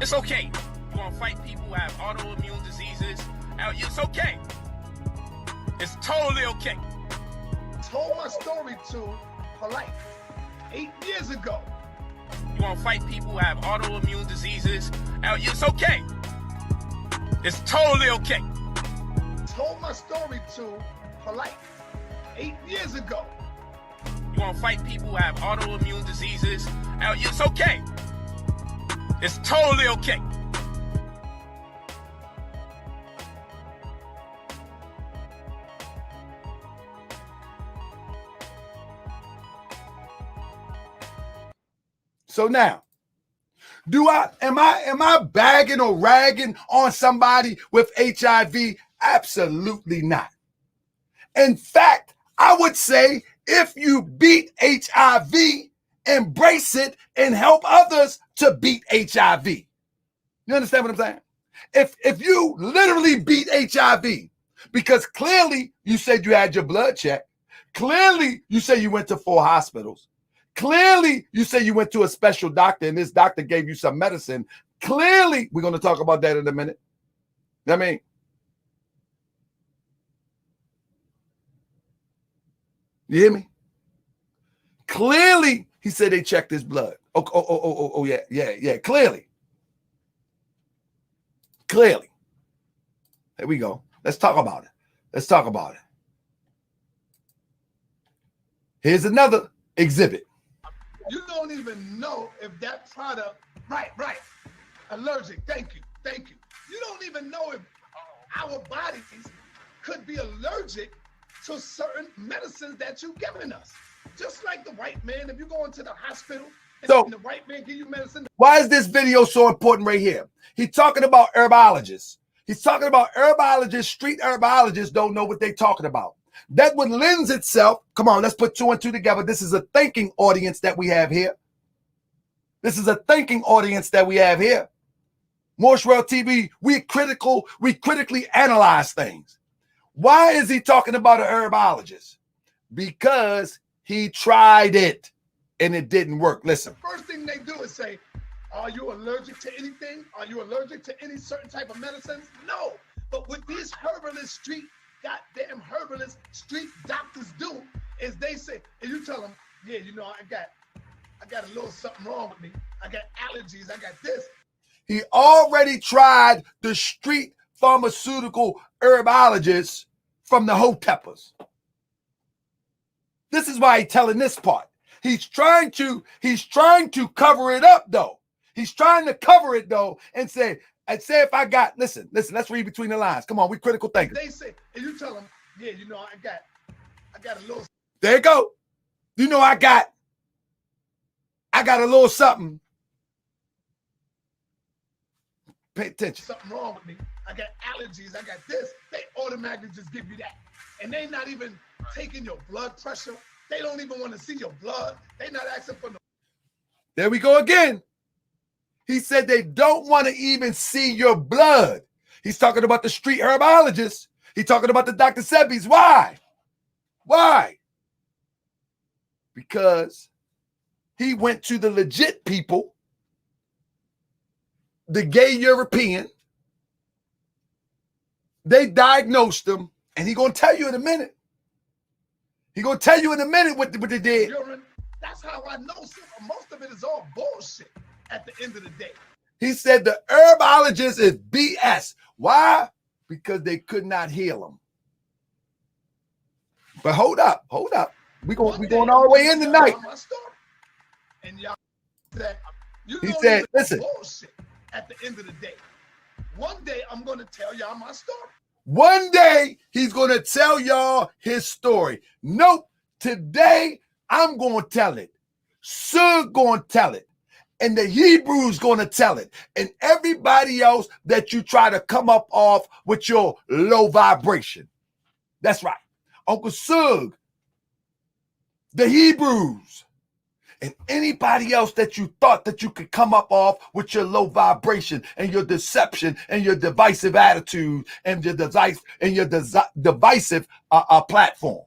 It's okay. You want to fight people who have autoimmune diseases. It's okay. It's totally okay. Told my story to Polite 8 years ago. You want to fight people who have autoimmune diseases. It's okay. It's totally okay. Told my story to Polite 8 years ago. You want to fight people who have autoimmune diseases. It's okay. It's totally okay. So now, am I bagging or ragging on somebody with HIV? Absolutely not. In fact, I would say if you beat HIV, embrace it and help others to beat HIV. You understand what I'm saying? If you literally beat HIV, because clearly you said you had your blood checked, clearly you say you went to 4 hospitals, clearly you say you went to a special doctor and this doctor gave you some medicine, clearly, we're going to talk about that in a minute. I mean, you hear me? Clearly, he said they checked his blood. Oh, yeah. Clearly. There we go. Let's talk about it. Here's another exhibit. You don't even know if that product, right, allergic, thank you. You don't even know if our bodies could be allergic to certain medicines that you've given us. Just like the white man, if you go into the hospital and the white man give you medicine. Why is this video so important right here? He's talking about herbologists. He's talking about herbologists. Street herbologists don't know what they're talking about. That would lends itself. Come on, let's put 2 and 2 together. This is a thinking audience that we have here. Morshwell TV, we critically analyze things. Why is he talking about a herbologist? Because he tried it and it didn't work. Listen. The first thing they do is say, are you allergic to anything? Are you allergic to any certain type of medicines? No. But what these goddamn herbalist street doctors do is they say, and you tell them, yeah, you know, I got a little something wrong with me. I got allergies. I got this. He already tried the street pharmaceutical herbologists from the Hoteppers. This is why he's telling this part. He's trying to cover it up though. He's trying to cover it though and say if I got, listen, let's read between the lines. Come on, we critical thinkers. They say, and you tell them, yeah, you know, I got a little. There you go. You know, I got a little something. Pay attention. Something wrong with me. I got allergies. I got this. They automatically just give you that. And they not even taking your blood pressure. They don't even want to see your blood. They not asking for no. There we go again. He said they don't want to even see your blood. He's talking about the street herbologist. He's talking about the Dr. Sebbies. Why? because he went to the legit people, the gay European. They diagnosed him, and he gonna tell you in a minute. He gonna tell you in a minute what they did. Urine. That's how I know. Most of it is all bullshit at the end of the day. He said the herbologist is BS. Why? Because they could not heal him. But hold up. We going all the way in tonight. And y'all said, he said, listen. Bullshit at the end of the day. One day I'm going to tell y'all my story. One day he's going to tell y'all his story. Nope. Today I'm going to tell it. Sug going to tell it. And the Hebrews going to tell it. And everybody else that you try to come up off with your low vibration. That's right. Uncle Sug, the Hebrews, and anybody else that you thought that you could come up off with your low vibration and your deception and your divisive attitude and your divisive platform.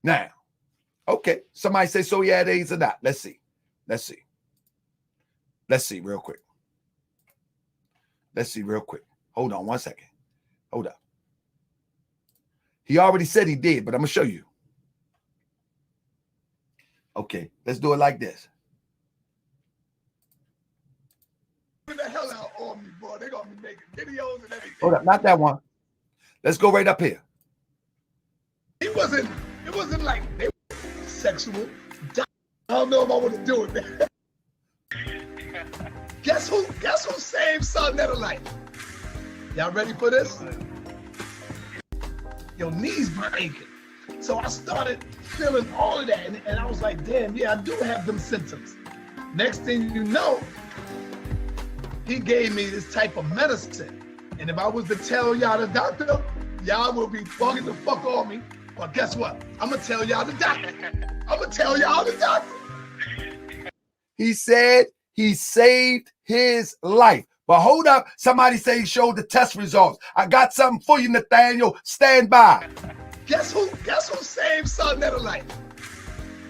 Now, okay, somebody say so he had AIDS or not. Let's see real quick. Hold on 1 second. Hold up. He already said he did, but I'm gonna show you. Okay, let's do it like this. Get the hell out on me, boy. They're gonna be making videos and everything. Hold up, not that one. Let's go right up here. It wasn't like they were sexual. I don't know if I want to do it, man. Guess who saved Saneter life? Y'all ready for this? Your knees be aching. So I started feeling all of that, and I was like, damn, yeah, I do have them symptoms. Next thing you know, he gave me this type of medicine. And if I was to tell y'all the doctor, y'all will be bugging the fuck on me. But guess what? I'm gonna tell y'all the doctor. He said he saved his life. But hold up, somebody say he showed the test results. I got something for you, Nathaniel. Stand by. Guess who saved Saneter life?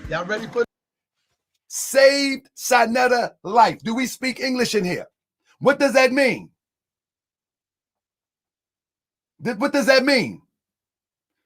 Y'all ready for saved Saneter life? Do we speak English in here? What does that mean? What does that mean?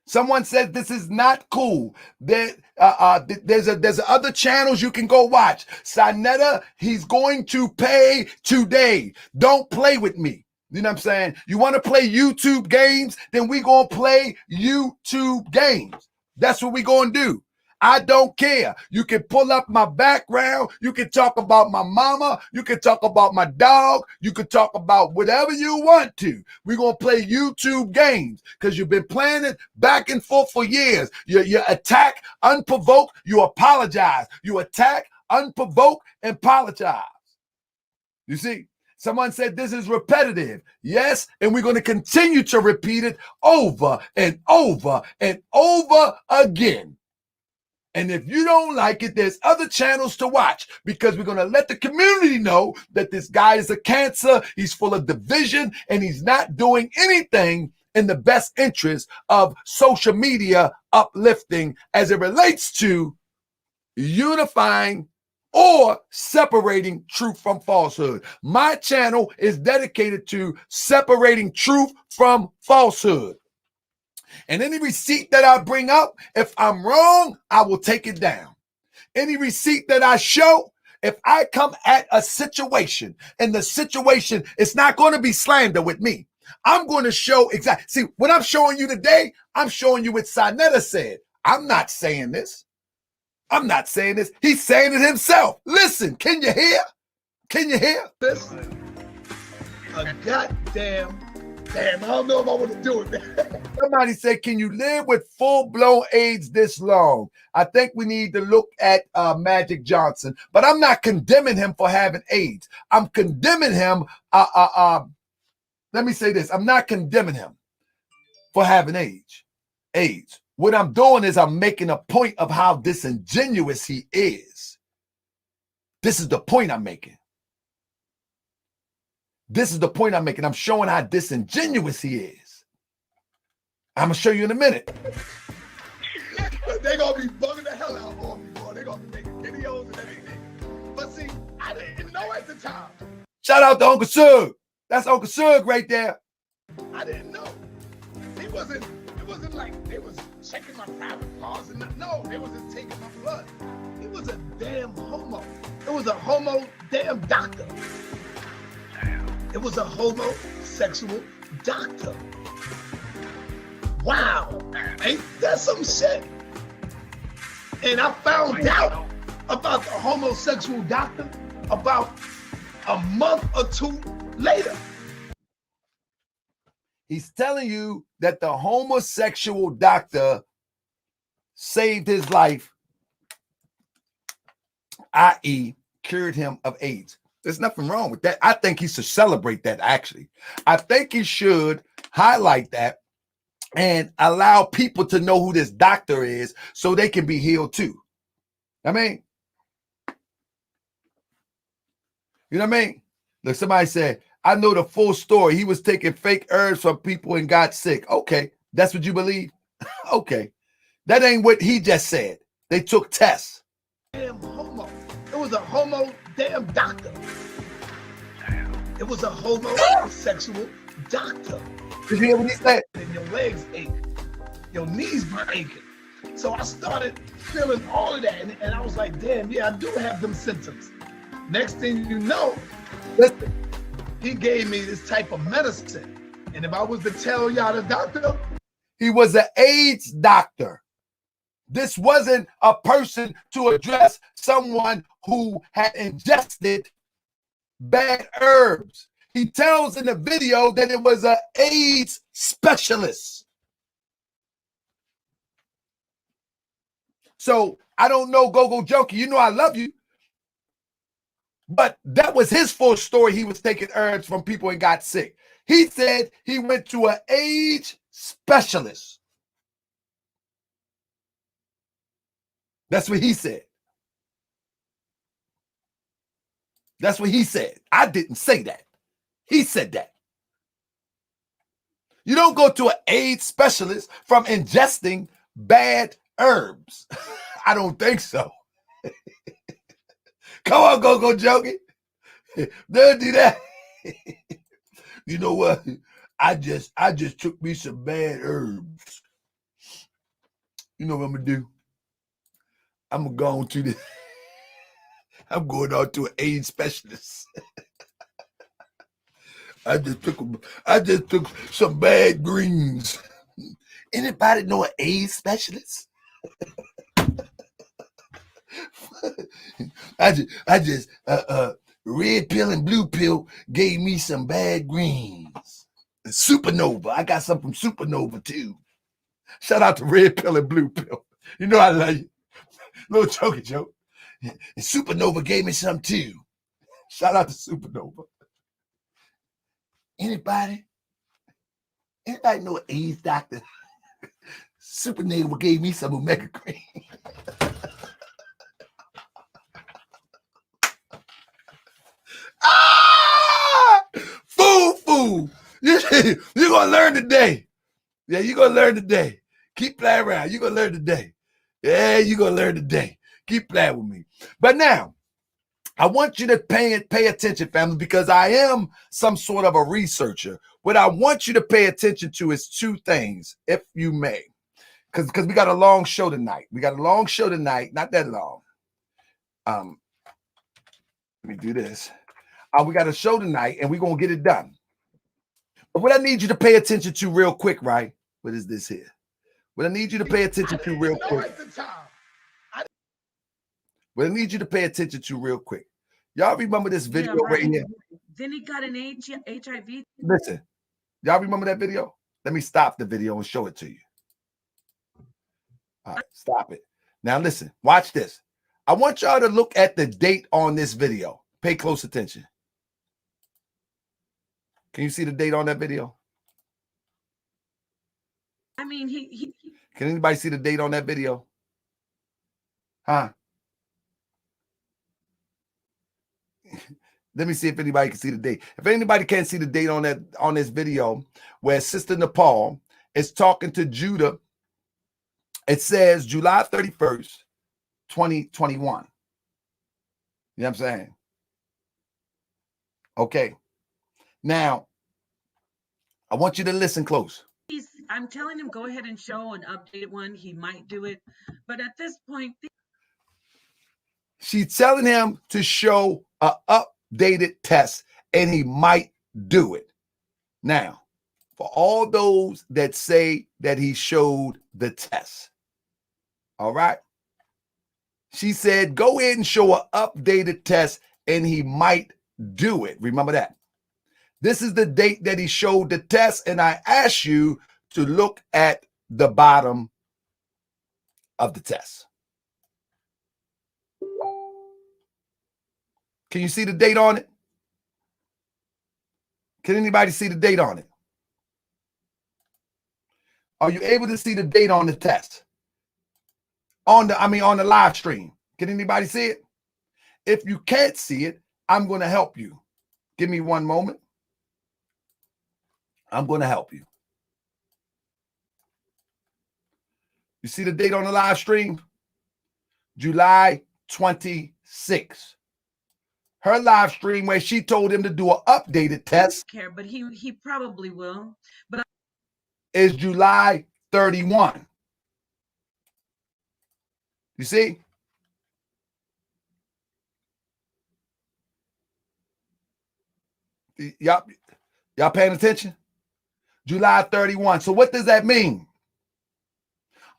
Someone said this is not cool. There's other channels you can go watch. Saneter, he's going to pay today. Don't play with me. You know what I'm saying? You want to play YouTube games? Then we going to play YouTube games. That's what we going to do. I don't care. You can pull up my background. You can talk about my mama. You can talk about my dog. You can talk about whatever you want to. We're going to play YouTube games because you've been playing it back and forth for years. You attack unprovoked. You apologize. You attack unprovoked and apologize. You see? Someone said this is repetitive. Yes, and we're going to continue to repeat it over and over and over again. And if you don't like it, there's other channels to watch because we're going to let the community know that this guy is a cancer. He's full of division and he's not doing anything in the best interest of social media uplifting as it relates to unifying or separating truth from falsehood. My channel is dedicated to separating truth from falsehood. And any receipt that I bring up, if I'm wrong, I will take it down. Any receipt that I show, if I come at a situation and the situation is not going to be slander with me, I'm going to show exactly. See, what I'm showing you today, I'm showing you what Saneter said. I'm not saying this. He's saying it himself. Listen, can you hear? this? A goddamn, I don't know if I want to do it, man. Somebody said, can you live with full-blown AIDS this long? I think we need to look at Magic Johnson, but I'm not condemning him for having AIDS. I'm condemning him. Let me say this. I'm not condemning him for having AIDS. What I'm doing is I'm making a point of how disingenuous he is. This is the point I'm making. I'm showing how disingenuous he is. I'm going to show you in a minute. They gonna be bugging the hell out of me, boy. They gonna be making videos and everything. But see, I didn't know at the time. Shout out to Uncle Sug. That's Uncle Sug right there. I didn't know. It wasn't like they was checking my private parts and no, they wasn't taking my blood. It was a damn homo. It was a homo damn doctor. It was a homosexual doctor. Wow, ain't that some shit? And I found out about the homosexual doctor about a month or two later. He's telling you that the homosexual doctor saved his life, i.e., cured him of AIDS. There's nothing wrong with that. I think he should celebrate that, actually. I think he should highlight that and allow people to know who this doctor is so they can be healed too. I mean, you know what I mean? Look, somebody said, I know the full story. He was taking fake herbs from people and got sick. Okay, that's what you believe? Okay. That ain't what he just said. They took tests. Damn homo. It was a homo damn doctor. It was a homosexual doctor. Did you hear what he said? And your legs ache. Your knees be aching. So I started feeling all of that. And I was like, damn, yeah, I do have them symptoms. Next thing you know, Listen, he gave me this type of medicine. And if I was to tell y'all the doctor, he was an AIDS doctor. This wasn't a person to address someone who had ingested bad herbs. He tells in the video that it was an AIDS specialist. So I don't know, Go-Go Junkie. You know I love you. But that was his full story. He was taking herbs from people and got sick. He said he went to an AIDS specialist. That's what he said. That's what he said. I didn't say that. He said that. You don't go to an AIDS specialist from ingesting bad herbs. I don't think so. Come on, Go-Go Junkie. Don't do that. You know what? I just took me some bad herbs. You know what I'm gonna do? I'm gonna go on to the I'm going on to an AIDS specialist. I just took some bad greens. Anybody know an AIDS specialist? I just red pill and blue pill gave me some bad greens. Supernova. I got some from Supernova too. Shout out to red pill and blue pill. You know I love you. Little jokey joke. And Supernova gave me some too. Shout out to Supernova. Anybody know an AIDS doctor? Supernova gave me some omega cream. Fool. You're gonna learn today. Yeah, you're gonna learn today. Keep playing around. You're gonna learn today. Yeah, you're gonna learn today. Keep playing with me. But now, I want you to pay attention, family, because I am some sort of a researcher. What I want you to pay attention to is two things, if you may. Because we got a long show tonight. Not that long. Let me do this. We got a show tonight, and we're going to get it done. But what I need you to pay attention to real quick, right? What is this here? What I need you to pay attention to real quick. What I need you to pay attention to real quick. Y'all remember this video right here? Then he got an HIV. Listen, y'all remember that video? Let me stop the video and show it to you. All right, stop it. Now listen, watch this. I want y'all to look at the date on this video. Pay close attention. Can you see the date on that video? I mean, he Can anybody see the date on that video? Huh? Let me see if anybody can see the date. If anybody can't see the date on this video, where Sister NAPAH is talking to Judah It says July 31st, 2021. You know what I'm saying? Okay. Now, I want you to listen close. I'm telling him, go ahead and show an updated one. He might do it. But at this point, She's telling him to show an updated test, and he might do it. Now, for all those that say that he showed the test, all right? She said, go ahead and show an updated test, and he might do it. Remember that. This is the date that he showed the test, and I asked you to look at the bottom of the test. Can you see the date on it? Can anybody see the date on it? Are you able to see the date on the test? On the live stream. Can anybody see it? If you can't see it, I'm going to help you. Give me one moment. I'm going to help you. You see the date on the live stream? July 26th. Her live stream where she told him to do an updated test care, but he probably will. But is July 31. You see? Y'all paying attention? July 31. So what does that mean?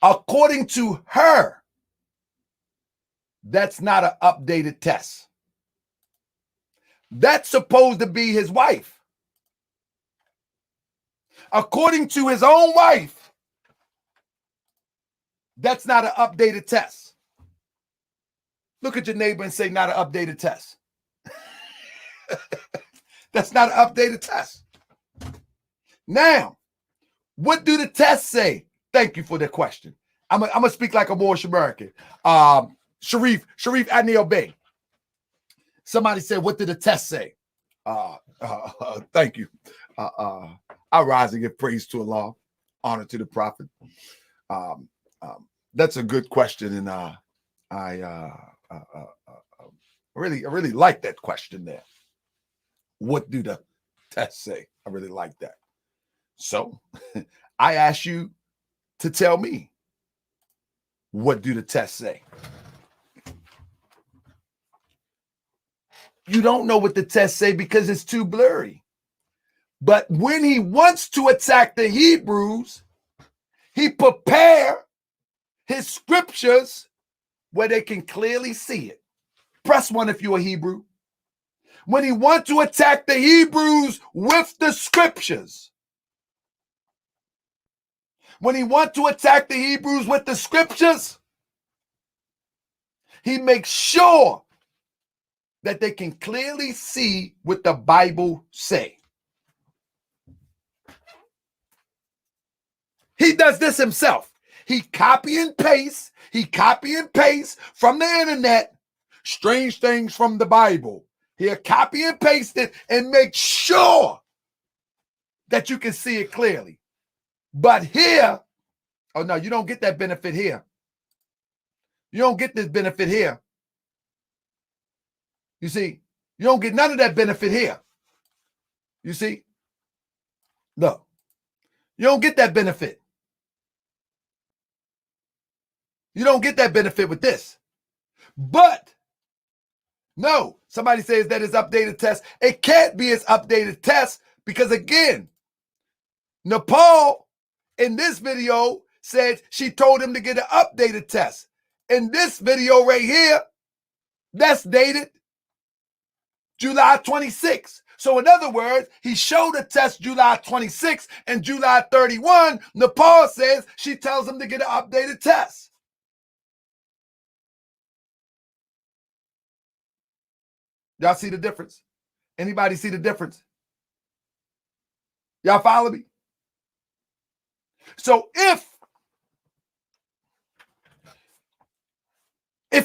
According to her, that's not an updated test. That's supposed to be his wife. According to his own wife, that's not an updated test. Look at your neighbor and say, not an updated test. That's not an updated test. Now, what do the tests say? Thank you for the question. I'm gonna speak like a Moorish American. Sharif Anil Bey. Somebody said, what did the test say? Thank you. I rise and give praise to Allah, honor to the Prophet. That's a good question, and I really like that question there. What do the tests say? I really like that. So I ask you to tell me, what do the tests say? You don't know what the tests say because it's too blurry. But when he wants to attack the Hebrews, he prepare his scriptures where they can clearly see it. Press 1 if you're a Hebrew. When he wants to attack the Hebrews with the scriptures, when he wants to attack the Hebrews with the scriptures, he makes sure that they can clearly see what the Bible say. He does this himself. He copy and paste from the internet strange things from the Bible. He'll copy and paste it and make sure that you can see it clearly. But here, oh no, you don't get that benefit here. You don't get this benefit here. You see, you don't get none of that benefit here. You see? No. You don't get that benefit. You don't get that benefit with this. But, no, somebody says that is updated test. It can't be his updated test because, again, Nepal in this video said she told him to get an updated test. In this video right here, that's dated July 26th. So in other words, he showed a test July 26th and July 31. Nepal says she tells him to get an updated test. Y'all see the difference? Anybody see the difference? Y'all follow me? So if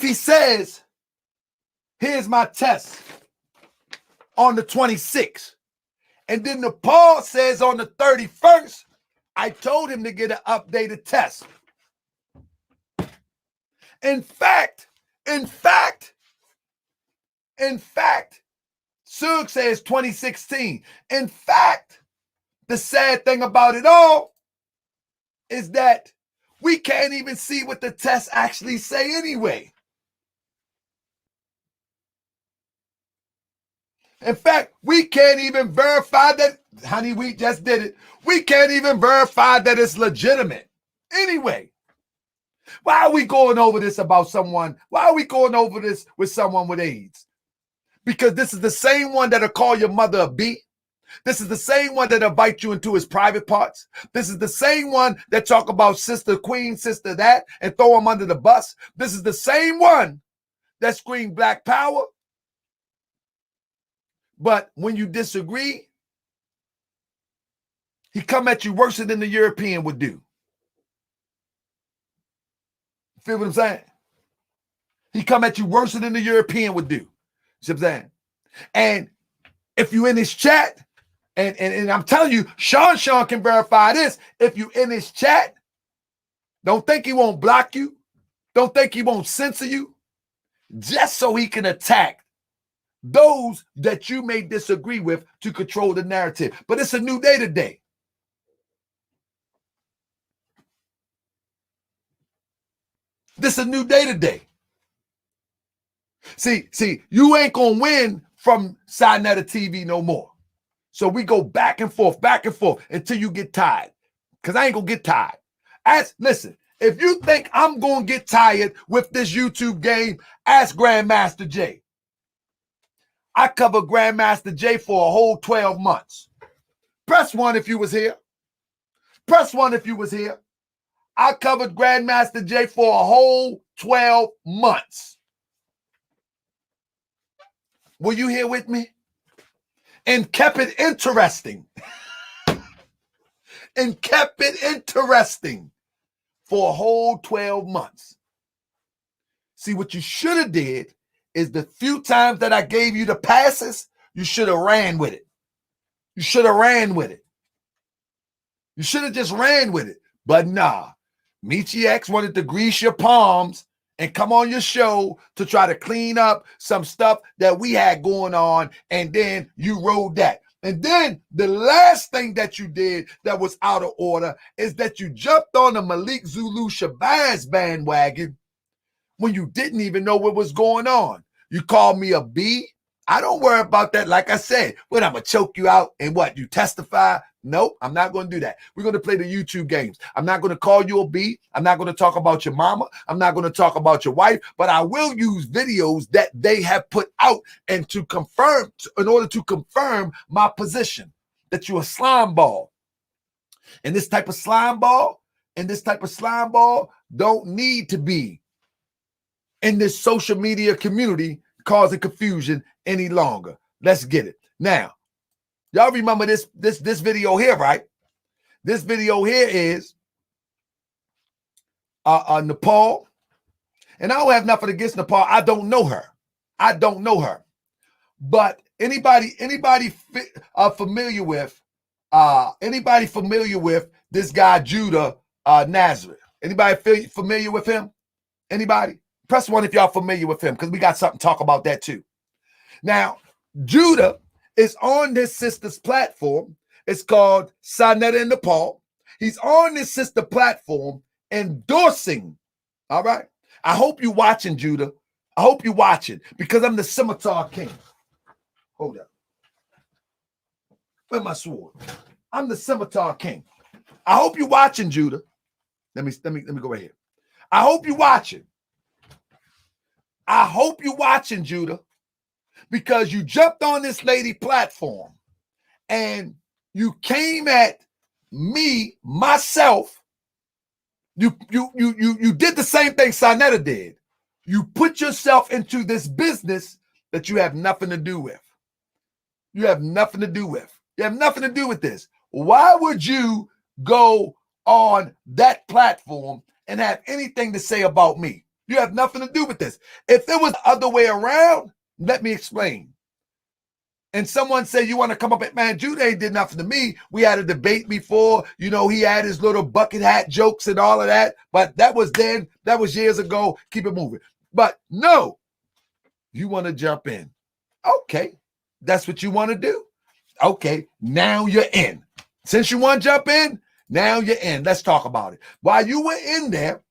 he says, here's my test on the 26th, and then Nepal says on the 31st, I told him to get an updated test. In fact, Suge says 2016. In fact, the sad thing about it all is that we can't even see what the tests actually say anyway. In fact, we can't even verify that, honey, we just did it. We can't even verify that it's legitimate. Anyway, why are we going over this about someone? Why are we going over this with someone with AIDS? Because this is the same one that'll call your mother a B. This is the same one that invite you into his private parts. This is the same one that talk about sister queen, sister that, and throw them under the bus. This is the same one that scream black power. But when you disagree, he come at you worse than the European would do. Feel what I'm saying? He come at you worse than the European would do. See what I'm saying? And if you in his chat, and I'm telling you, Sean can verify this. If you in his chat, don't think he won't block you. Don't think he won't censor you. Just so he can attack those that you may disagree with to control the narrative. But it's a new day today. This is a new day today. See, you ain't gonna win from Saneter TV no more. So we go back and forth until you get tired. Because I ain't gonna get tired. Listen, if you think I'm gonna get tired with this YouTube game, ask Grandmaster J. I covered Grandmaster J for a whole 12 months. Press 1 if you was here. Press 1 if you was here. I covered Grandmaster J for a whole 12 months. Were you here with me? And kept it interesting. And kept it interesting for a whole 12 months. See, what you should have did is the few times that I gave you the passes, you should have ran with it. You should have ran with it. You should have just ran with it. But nah, Michi X wanted to grease your palms and come on your show to try to clean up some stuff that we had going on, and then you rode that. And then the last thing that you did that was out of order is that you jumped on the Malik Zulu Shabazz bandwagon when you didn't even know what was going on. You called me a B. I don't worry about that. Like I said, when I'm going to choke you out and what, you testify? Nope, I'm not going to do that. We're going to play the YouTube games. I'm not going to call you a B. I'm not going to talk about your mama. I'm not going to talk about your wife, but I will use videos that they have put out and to confirm, in order to confirm my position that you're a slime ball. And this type of slime ball don't need to be in this social media community causing confusion any longer. Let's get it. Now, y'all remember this video here, right? This video here is NAPAH. And I don't have nothing against NAPAH. I don't know her. But anybody familiar with this guy Judah Nazareth? Anybody familiar with him? Anybody? Press 1 if y'all familiar with him, because we got something to talk about that too. Now, Judah is on this sister's platform. It's called Saneter and NAPAH. He's on this sister platform endorsing. All right. I hope you're watching, Judah. I hope you're watching, because I'm the Scimitar King. Hold up. Where's my sword? I'm the Scimitar King. I hope you're watching, Judah. Let me go right here. I hope you're watching. I hope you're watching, Judah, because you jumped on this lady platform and you came at me, myself. You did the same thing Saneter did. You put yourself into this business that you have nothing to do with. You have nothing to do with. You have nothing to do with this. Why would you go on that platform and have anything to say about me? You have nothing to do with this. If it was the other way around, let me explain. and someone said, you want to come up at, man, Judah ain't did nothing to me. We had a debate before. You know, he had his little bucket hat jokes and all of that. But that was then. That was years ago. Keep it moving. But no, you want to jump in. Okay, that's what you want to do. Okay, now you're in. Since you want to jump in, now you're in. Let's talk about it. While you were in there,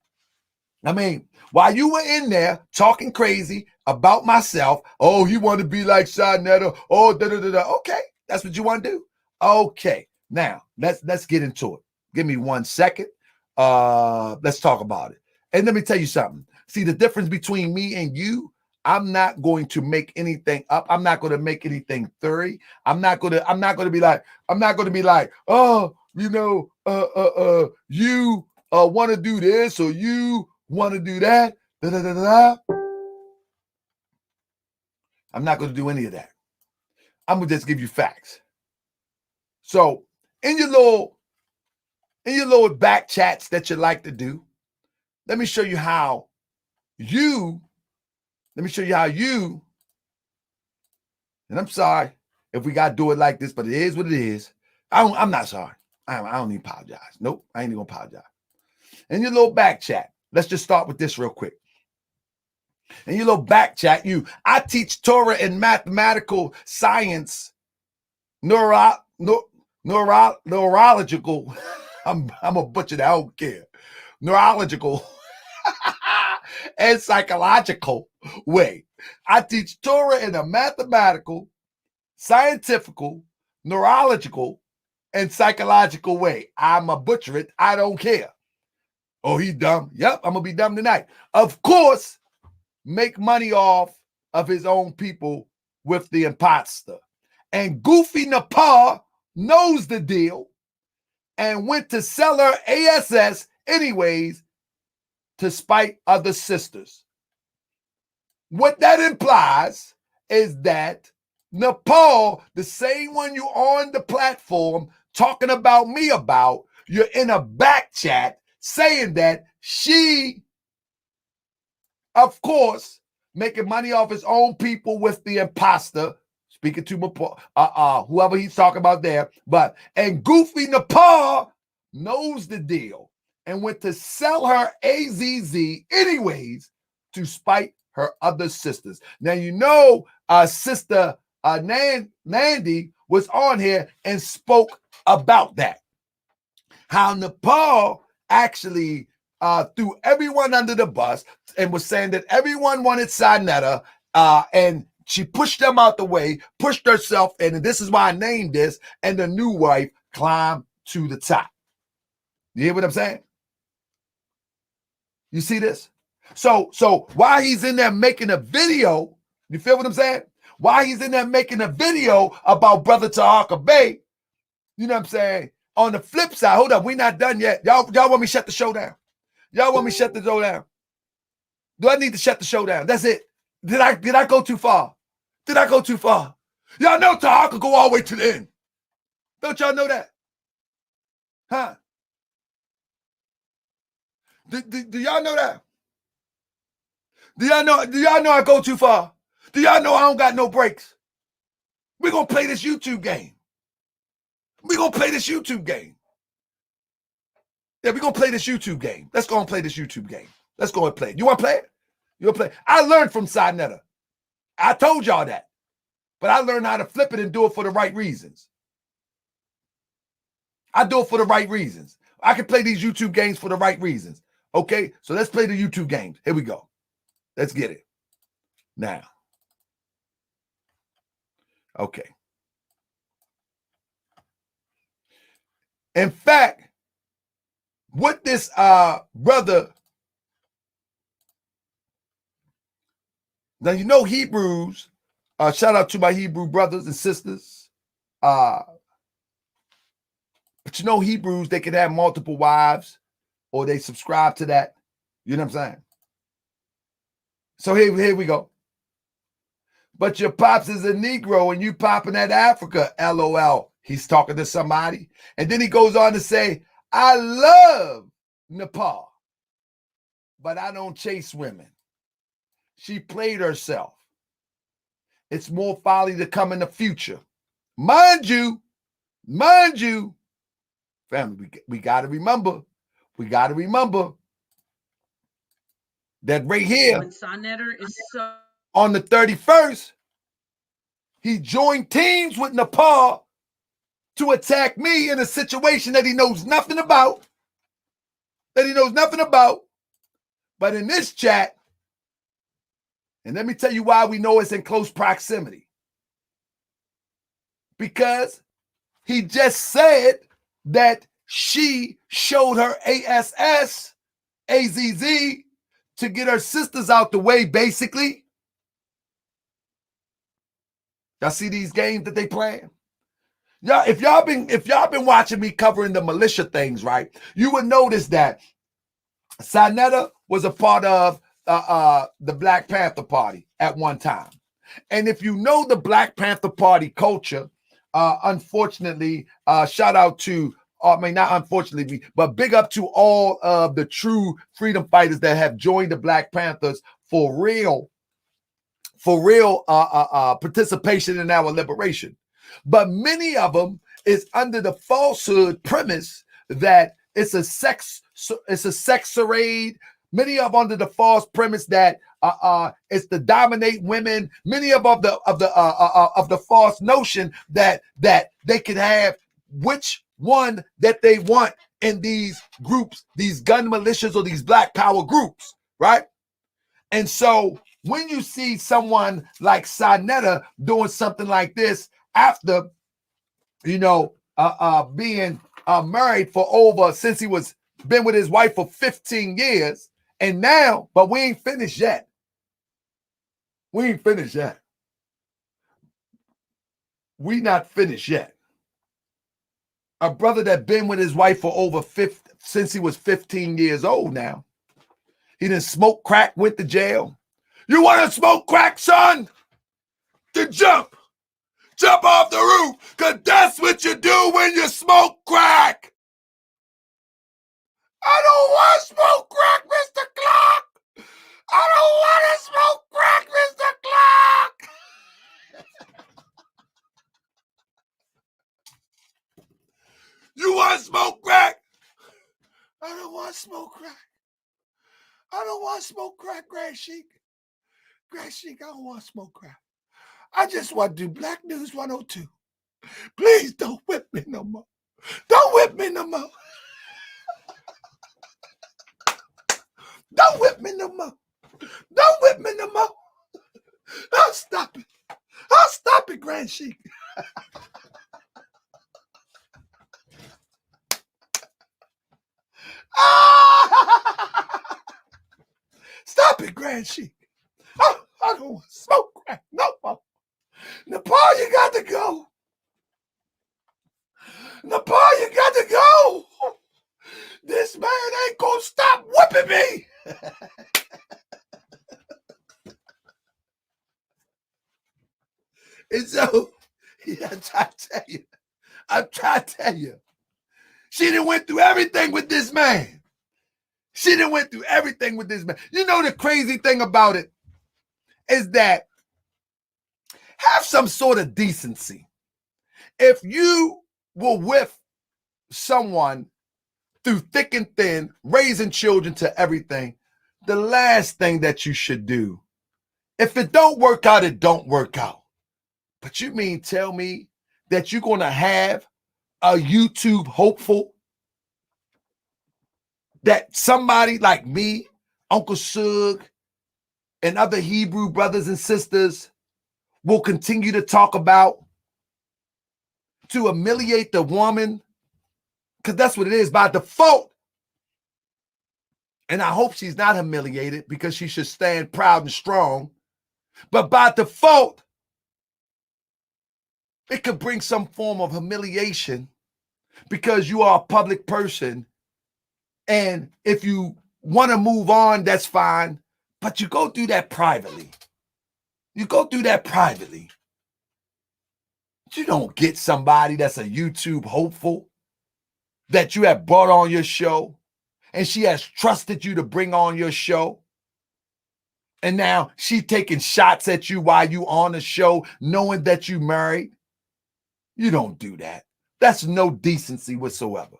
talking crazy about myself, oh, you want to be like Saneter, oh, da-da-da-da. Okay, that's what you want to do. Okay, now let's get into it. Give me 1 second. Let's talk about it. And let me tell you something. See, the difference between me and you, I'm not going to make anything up. I'm not going to make anything theory. I'm not going to be like, oh, you know, you want to do this or you want to do that. Da, da, da, da. I'm not going to do any of that. I'm going to just give you facts. So in your little back chats that you like to do, let me show you how you, and I'm sorry if we got to do it like this, but it is what it is. I'm not sorry. I don't even apologize. Nope, I ain't even gonna apologize. In your little back chat, let's just start with this real quick. In your little back chat, I teach Torah and mathematical science, neurological. I'm a butcher that, I don't care. Neurological and psychological way. I teach Torah in a mathematical, scientific, neurological, and psychological way. I'm a butcher it. I don't care. Oh, he dumb. Yep, I'm going to be dumb tonight. Of course, make money off of his own people with the imposter. And Goofy NAPAH knows the deal and went to sell her ASS anyways to spite other sisters. What that implies is that NAPAH, the same one you on the platform talking about me about, you're in a back chat saying that she, of course, making money off his own people with the imposter, speaking to whoever he's talking about there, and Goofy NAPAH knows the deal and went to sell her AZZ anyways to spite her other sisters. Now, you know, Sister Nandy was on here and spoke about that. How NAPAH actually threw everyone under the bus and was saying that everyone wanted Saneter, and she pushed them out the way, pushed herself in, and this is why I named this, and the new wife climbed to the top. You hear what I'm saying? You see this? So while he's in there making a video, you feel what I'm saying? While he's in there making a video about Brother Tahaka Bay, you know what I'm saying? On the flip side, hold up, we not done yet. Y'all want me to shut the show down? Y'all want me to shut the show down? Do I need to shut the show down? That's it. Did I go too far? Did I go too far? Y'all know Tahaka go all the way to the end. Don't y'all know that? Huh? Do y'all know that? Do y'all know I go too far? Do y'all know I don't got no breaks? We're going to play this YouTube game. We're going to play this YouTube game. Yeah, we're going to play this YouTube game. Let's go and play this YouTube game. Let's go and play it. You want to play it? You want to play it? I learned from Saneter. I told y'all that. But I learned how to flip it and do it for the right reasons. I do it for the right reasons. I can play these YouTube games for the right reasons. Okay, so let's play the YouTube games. Here we go. Let's get it. Now. Okay. In fact, what this brother, now you know Hebrews, shout out to my Hebrew brothers and sisters. But you know Hebrews, they can have multiple wives or they subscribe to that. You know what I'm saying? So here we go. But your pops is a Negro and you popping at Africa, LOL. He's talking to somebody. And then he goes on to say, I love NAPAH, but I don't chase women. She played herself. It's more folly to come in the future. Mind you, family, we got to remember that right here When Saneter is so on the 31st, he joined teams with NAPAH to attack me in a situation that he knows nothing about. But in this chat, and let me tell you why we know it's in close proximity. Because he just said that she showed her AZZ to get her sisters out the way, basically. Y'all see these games that they playing? Y'all, if y'all been watching me covering the militia things, right, you would notice that Saneter was a part of the Black Panther Party at one time. And if you know the Black Panther Party culture, unfortunately, shout out to, not unfortunately, but big up to all of the true freedom fighters that have joined the Black Panthers for real participation in our liberation. But many of them is under the falsehood premise that it's a sex charade. Many of under the false premise that it's to dominate women. Many of the false notion that they can have which one that they want in these groups, these gun militias or these black power groups, right? And so when you see someone like Saneter doing something like this after, being married for since he was been with his wife for 15 years, and now, but we ain't finished yet. We not finished yet. A brother that been with his wife for since he was 15 years old now. He done smoked crack, went to jail. You want to smoke crack, son? Then jump off the roof, because that's what you do when you smoke crack. I don't want to smoke crack, Mr. Clark. I don't want to smoke crack, Mr. Clark. You want to smoke crack? I don't want to smoke crack. I don't want to smoke crack, Grand Sheik. Grand Sheik, I don't want to smoke crack. I just want to do Black News 102. Please don't whip me no more. Don't whip me no more. Don't whip me no more. Don't whip me no more. I'll stop it. I'll stop it, Grand Sheik. Stop it, Grand Sheik. I don't want to smoke crack no more. NAPAH, you got to go. NAPAH, you got to go. This man ain't gonna stop whipping me. And so, I'm trying to tell you. She done went through everything with this man. You know, the crazy thing about it is that have some sort of decency. If you were with someone through thick and thin, raising children to everything, the last thing that you should do, if it don't work out, it don't work out. But you mean tell me that you're going to have a YouTube hopeful that somebody like me, Uncle Sug, and other Hebrew brothers and sisters will continue to talk about to humiliate the woman? Because that's what it is by default. And I hope she's not humiliated, because she should stand proud and strong. But by default, it could bring some form of humiliation because you are a public person. And if you want to move on, that's fine. But you go do that privately. You don't get somebody that's a YouTube hopeful that you have brought on your show, and she has trusted you to bring on your show, And now she taking shots at you while you on the show, knowing that you married. You don't do that. That's no decency whatsoever.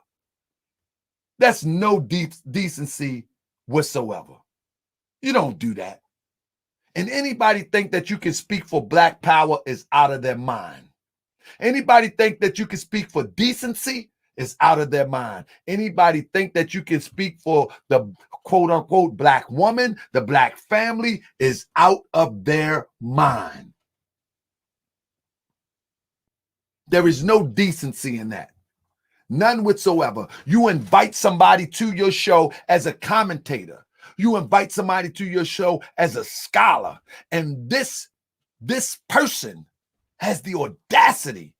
That's no decency whatsoever. You don't do that. And anybody think that you can speak for Black power is out of their mind. Anybody think that you can speak for decency is out of their mind. Anybody think that you can speak for the quote unquote Black woman, the Black family, is out of their mind. There is no decency in that. None whatsoever. You invite somebody to your show as a commentator. You invite somebody to your show as a scholar. And this person has the audacity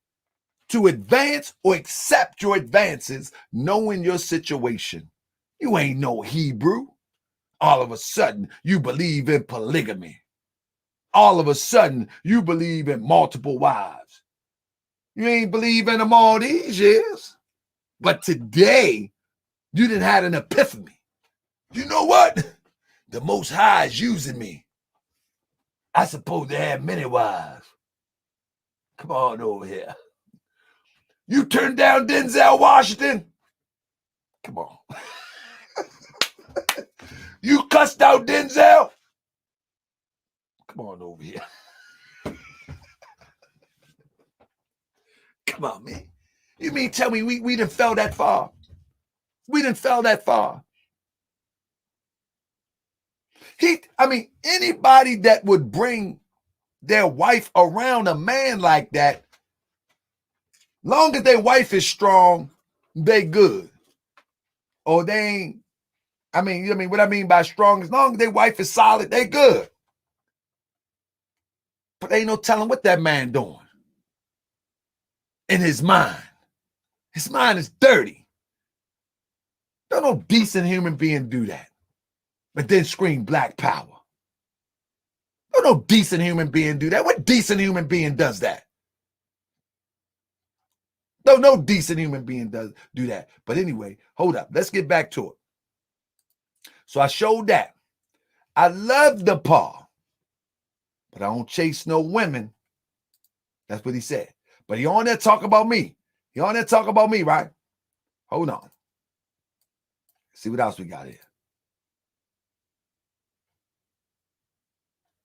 to advance or accept your advances, knowing your situation. You ain't no Hebrew. All of a sudden, you believe in polygamy. All of a sudden, you believe in multiple wives. You ain't believe in them all these years. But today, you done had an epiphany. You know what? The Most High is using me. I supposed to have many wives. Come on over here. You turned down Denzel Washington? Come on. You cussed out Denzel? Come on over here. Come on, man. You mean tell me we done fell that far? We done fell that far. Anybody that would bring their wife around a man like that, long as their wife is strong, they good. Or they ain't, what I mean by strong, as long as their wife is solid, they good. But ain't no telling what that man doing in his mind. His mind is dirty. Don't no decent human being do that. But then scream Black power. Don't no decent human being do that. What decent human being does that? No decent human being does do that. But anyway, hold up. Let's get back to it. So I showed that. I love NAPAH, but I don't chase no women. That's what he said. But he on there talk about me. He on there talk about me, right? Hold on. See what else we got here.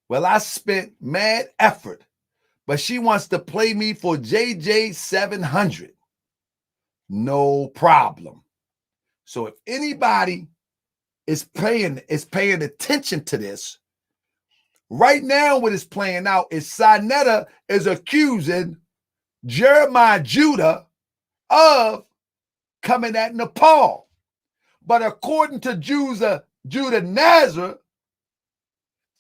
Well, I spent mad effort, but she wants to play me for JJ 700. No problem. So if anybody is paying attention to this, right now what is playing out is Saneter is accusing Jeremiah Judah of coming at NAPAH. But according to Judah Nazareth,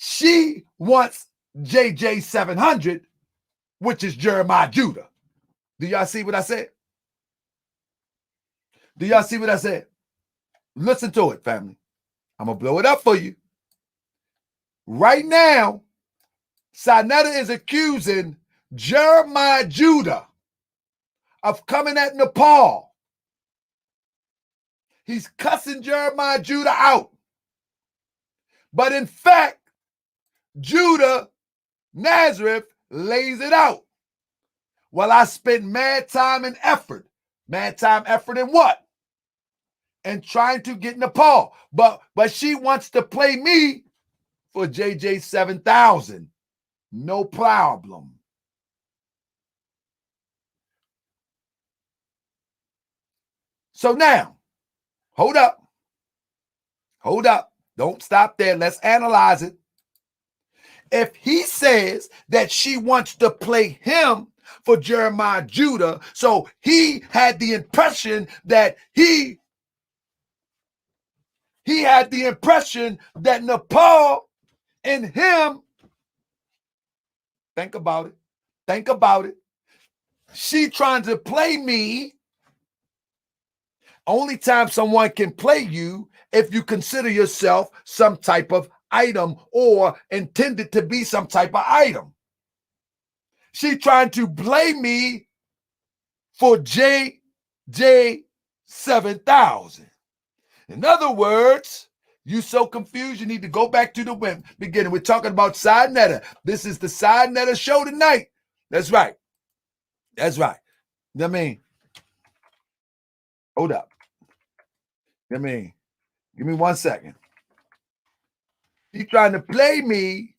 she wants JJ 700, which is Jeremiah Judah. Do y'all see what I said? Do y'all see what I said? Listen to it, family. I'm going to blow it up for you. Right now, Saneter is accusing Jeremiah Judah of coming at NAPAH. He's cussing Jeremiah Judah out. But in fact, Judah Nazareth lays it out. Well, I spent mad time and effort. Mad time, effort in what? And trying to get NAPAH. But she wants to play me for JJ 7000. No problem. So now, hold up. Hold up. Don't stop there. Let's analyze it. If he says that she wants to play him for Jeremiah Judah, so he had the impression that he had the impression that NAPAH and him, think about it. Think about it. She trying to play me. Only time someone can play you if you consider yourself some type of item or intended to be some type of item. She trying to play me for JJ 7000. In other words, You so confused, you need to go back to the beginning. We're talking about Saneter. This is the Saneter show tonight. That's right. That's right. I mean, hold up. I mean, give me 1 second. He's trying to play me.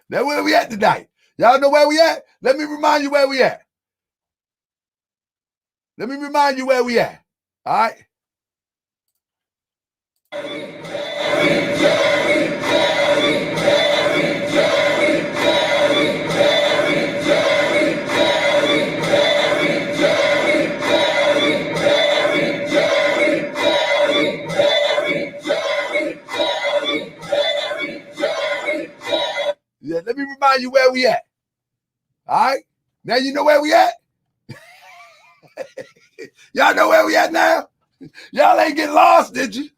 Now where we at tonight? Y'all know where we at? Let me remind you where we at. Let me remind you where we at. All right? Yeah, let me remind you where we at. All right? Now you know where we at? Y'all know where we at now? Y'all ain't get lost, did you?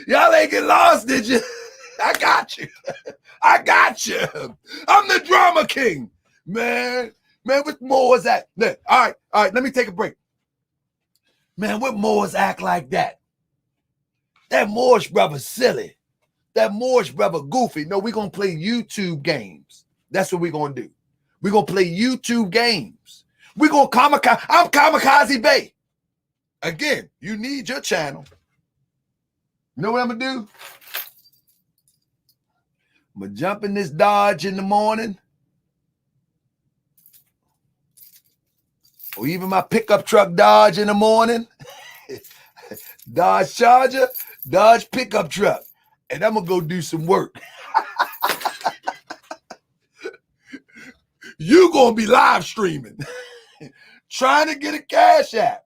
Y'all ain't get lost, did you? I got you. I got you. I'm the drama king. Man, what Moors act? All right, let me take a break. Man, what Moors act like that? That Moorish brother silly. That Moorish brother goofy. No, we're going to play YouTube games. That's what we're going to do. We're going to play YouTube games. We're going to kamikaze. I'm Kamikaze Bay. Again, you need your channel. You know what I'm going to do? I'm going to jump in this Dodge in the morning. Or even my pickup truck Dodge in the morning. Dodge Charger, Dodge pickup truck. And I'm going to go do some work. You going to be live streaming. Trying to get a cash app.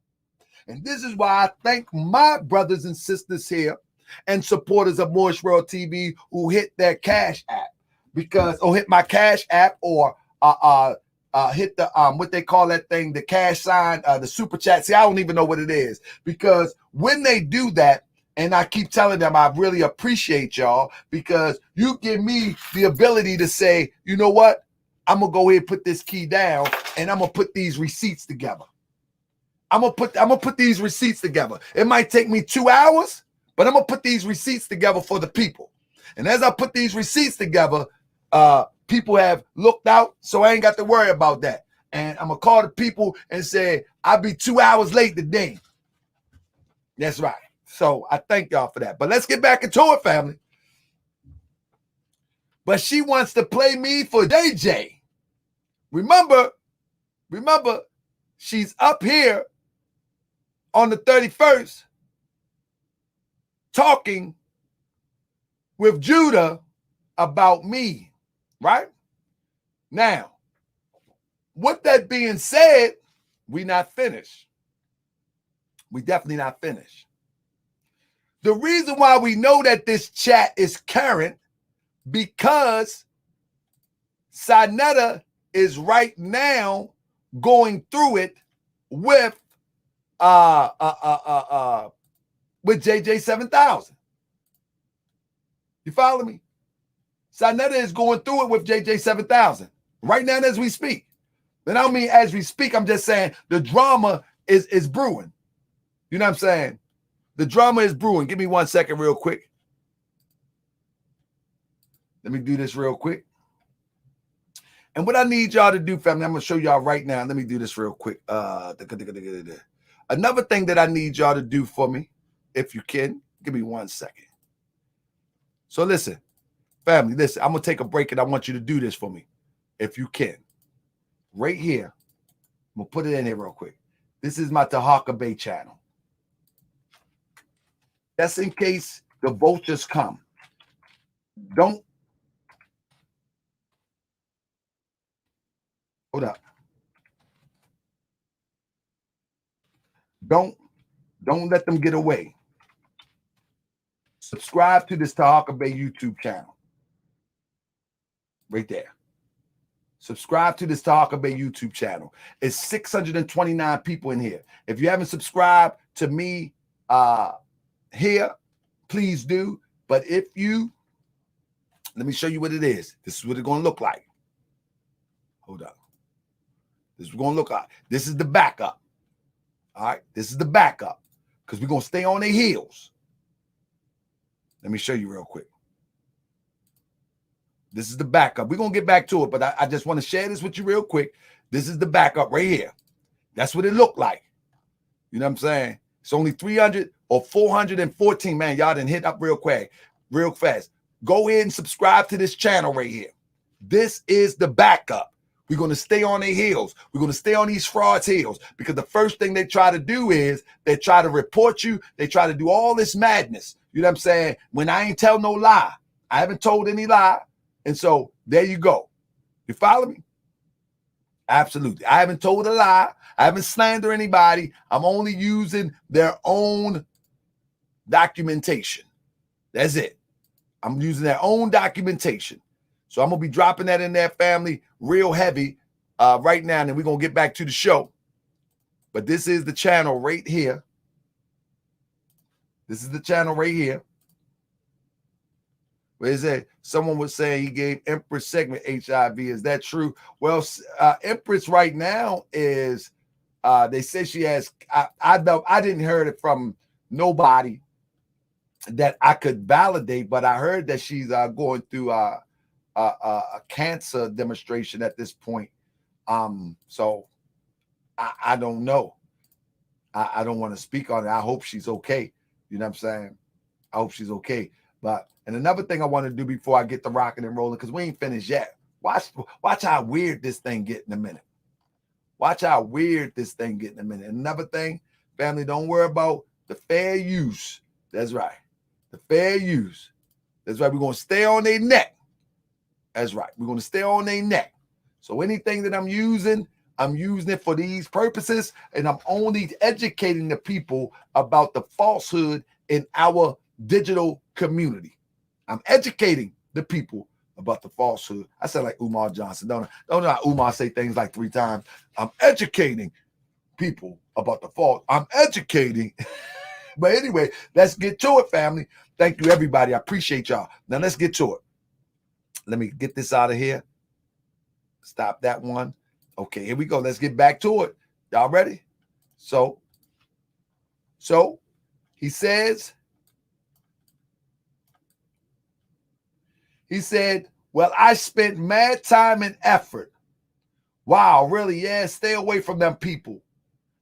And this is why I thank my brothers and sisters here and supporters of Moorish World TV who hit their cash app. Or hit my cash app or hit the what they call that thing, the cash sign, the super chat. See, I don't even know what it is. Because when they do that, and I keep telling them I really appreciate y'all because you give me the ability to say, you know what? I'm going to go ahead and put this key down and I'm going to put these receipts together. I'm going to put these receipts together. It might take me 2 hours, but I'm going to put these receipts together for the people. And as I put these receipts together, people have looked out, so I ain't got to worry about that. And I'm going to call the people and say, I'll be 2 hours late today. That's right. So I thank y'all for that. But let's get back into it, family. But she wants to play me for JJ. Remember, she's up here on the 31st talking with Judah about me, right? Now, with that being said, we not finished. We definitely not finished. The reason why we know that this chat is current because Saneter is right now going through it with JJ 7000. You follow me? Saneter is going through it with JJ 7000 right now as we speak. And I don't mean as we speak, I'm just saying the drama is brewing. You know what I'm saying? The drama is brewing. Give me 1 second real quick. Let me do this real quick. And what I need y'all to do, family, I'm going to show y'all right now. Let me do this real quick. Another thing that I need y'all to do for me, if you can, give me 1 second. So listen, family, listen, I'm going to take a break and I want you to do this for me, if you can. Right here. I'm going to put it in here real quick. This is my Tahaka Bay channel. Just in case the vultures come. Don't. Hold up. Don't let them get away. Subscribe to this Tahaka Bay YouTube channel. Right there. Subscribe to this Tahaka Bay YouTube channel. It's 629 people in here. If you haven't subscribed to me, here, please do. But if you, let me show you what it is. This is what it's going to look like. Hold up. This is going to look like. This is the backup. All right. This is the backup because we're going to stay on their heels. Let me show you real quick. This is the backup. We're going to get back to it, but I just want to share this with you real quick. This is the backup right here. That's what it looked like. You know what I'm saying? It's only 300 or 414, man. Y'all done hit up real quick, real fast. Go ahead and subscribe to this channel right here. This is the backup. We're going to stay on their heels. We're going to stay on these frauds' heels because the first thing they try to do is they try to report you. They try to do all this madness. You know what I'm saying? When I ain't tell no lie. I haven't told any lie. And so there you go. You follow me? Absolutely. I haven't told a lie. I haven't slandered anybody. I'm only using their own documentation. That's it. I'm using their own documentation. So I'm going to be dropping that in their family real heavy right now. And then we're going to get back to the show. But this is the channel right here. This is the channel right here. Where is it? Someone was saying he gave Empress segment HIV. Is that true? Well, Empress right now is, they say she has, I didn't hear it from nobody that I could validate, but I heard that she's going through a cancer demonstration at this point. So I don't know. I don't want to speak on it. I hope she's okay. You know what I'm saying? I hope she's okay. And another thing I want to do before I get the rocking and rolling, because we ain't finished yet. Watch how weird this thing get in a minute. Watch how weird this thing get in a minute. Another thing, family, don't worry about the fair use. That's right. The fair use. That's right. We're going to stay on their neck. That's right. We're going to stay on their neck. So anything that I'm using it for these purposes, and I'm only educating the people about the falsehood in our digital community. I'm educating the people about the falsehood. I sound like Umar Johnson. Don't know how Umar say things like 3 times. I'm educating people about the false. I'm educating. But anyway, let's get to it, family. Thank you, everybody. I appreciate y'all. Now let's get to it. Let me get this out of here. Stop that one. Okay, here we go. Let's get back to it. Y'all ready? So he says, he said, well, I spent mad time and effort. Wow, really? Yeah, stay away from them people.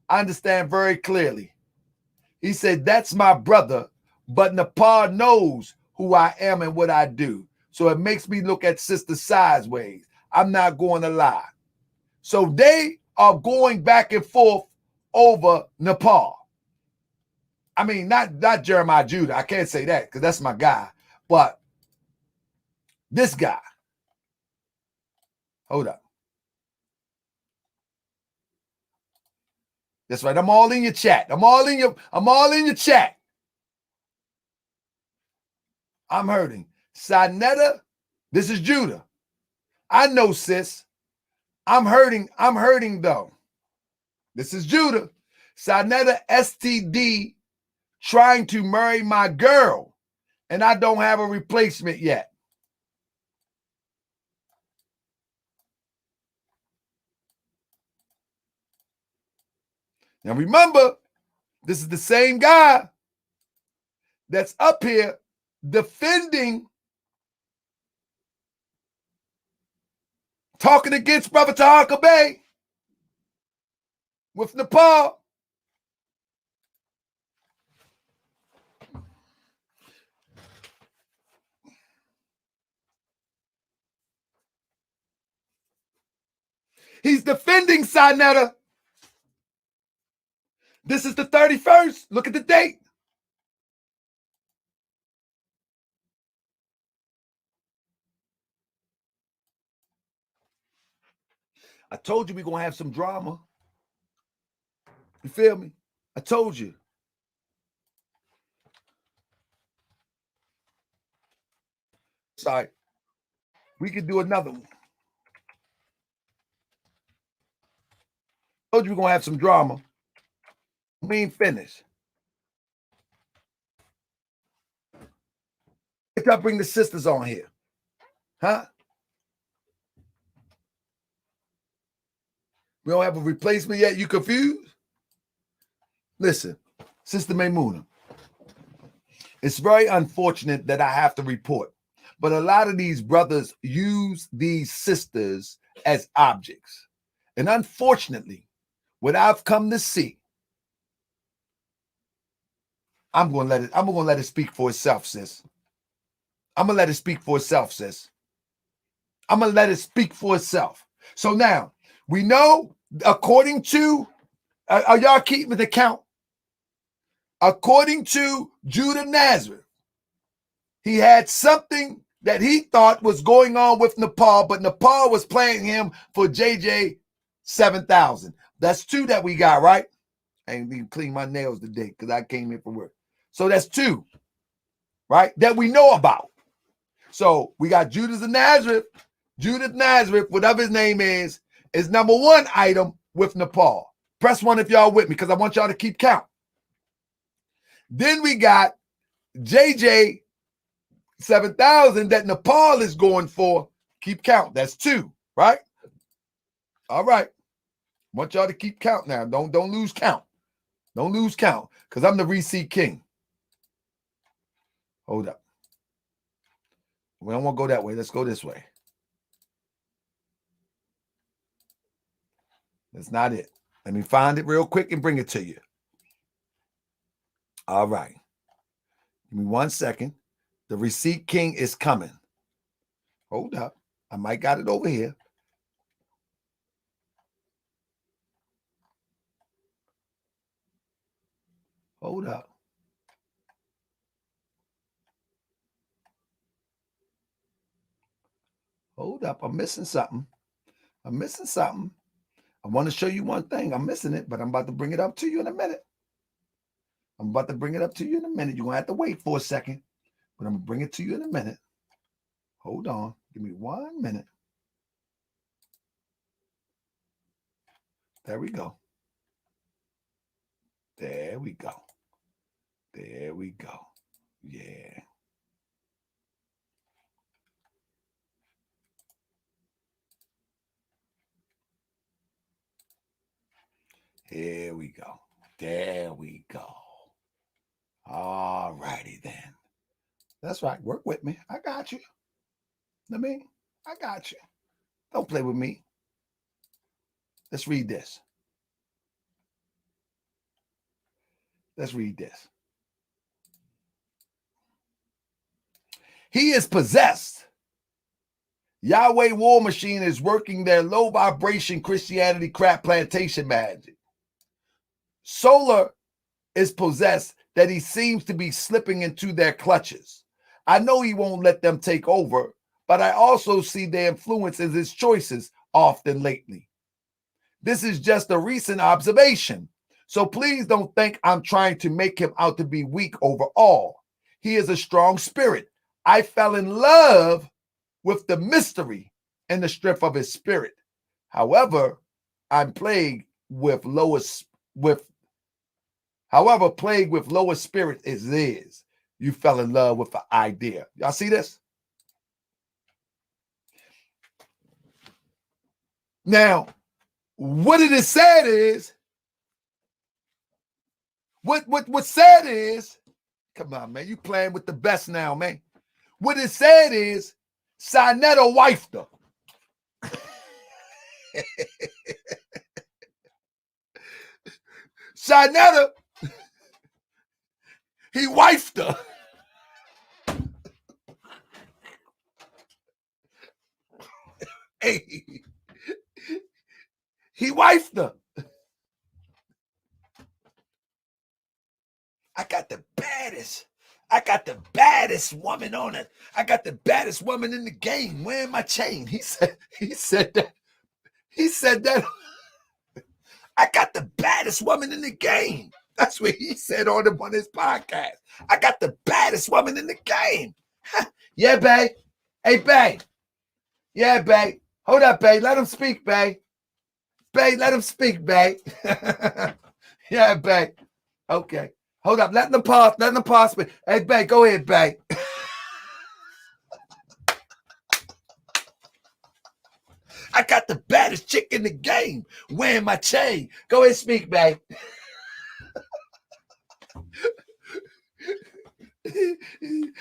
I understand very clearly. He said, that's my brother, but NAPAH knows who I am and what I do. So it makes me look at sister sideways. I'm not going to lie. So they are going back and forth over NAPAH. I mean, not Jeremiah Judah. I can't say that because that's my guy. But this guy. Hold up. That's right. I'm all in your chat. I'm all in your chat. I'm hurting. Saneter, this is Judah. I know, sis. I'm hurting though. This is Judah. Saneter STD trying to marry my girl, and I don't have a replacement yet. Now remember, this is the same guy that's up here defending, talking against Brother Tahaka Bey with NAPAH. He's defending Saneter. This is the 31st. Look at the date. I told you we're going to have some drama. You feel me? I told you. Sorry. We could do another one. I told you we're going to have some drama. We ain't finished. y'all bring the sisters on here? Huh? We don't have a replacement yet. You confused? Listen, Sister Maymuna, it's very unfortunate that I have to report, but a lot of these brothers use these sisters as objects. And unfortunately, what I've come to see, I'm gonna let it speak for itself, sis. I'm gonna let it speak for itself, sis. I'm gonna let it speak for itself. So now we know, according to, are y'all keeping the count? According to Judah Nazareth, he had something that he thought was going on with NAPAH, but NAPAH was playing him for JJ 7000. That's 2 that we got, right? I ain't even clean my nails today because I came here for work. So that's 2, right? That we know about. So we got Judah Nazareth. Judah Nazareth, whatever his name is number 1 item with NAPAH. Press 1 if y'all with me, because I want y'all to keep count. Then we got JJ 7000 that NAPAH is going for. Keep count. That's 2, right? All right. I want y'all to keep count now. Don't lose count. Don't lose count, because I'm the Reasserting king. Hold up. We don't want to go that way. Let's go this way. That's not it. Let me find it real quick and bring it to you. All right. Give me 1 second. The Reasserting king is coming. Hold up. I might got it over here. Hold up. Hold up. I'm missing something. I want to show you one thing. I'm missing it, but I'm about to bring it up to you in a minute. You're going to have to wait for a second, but I'm going to bring it to you in a minute. Hold on. Give me 1 minute. There we go. There we go. Yeah. Here we go. There we go. All righty then. That's right. Work with me. I got you. I got you. Don't play with me. Let's read this. He is possessed. Yahweh War Machine is working their low vibration Christianity crap plantation magic. Solar is possessed that he seems to be slipping into their clutches. I know he won't let them take over, but I also see their influence in his choices often lately. This is just a recent observation, so please don't think I'm trying to make him out to be weak overall. He is a strong spirit. I fell in love with the mystery and the strength of his spirit. However, I'm plagued with lower spirit is his. You fell in love with the idea. Y'all see this? Now, what it is said is, what's said is, come on, man, you playing with the best now, man. What it said is, Saneter wifed her. Saneter, he wifed her. Hey, he wifed her. I got the baddest woman on it. I got the baddest woman in the game. Wearing my chain. He said that. I got the baddest woman in the game. That's what he said on his podcast. I got the baddest woman in the game. Yeah, babe. Hey, babe. Yeah, babe. Hold up, babe. Let him speak, babe. Babe, let him speak, babe. Yeah, babe. Okay. Hold up. Let them pause speak. Hey, babe, go ahead, babe. I got the baddest chick in the game wearing my chain. Go ahead, speak, babe.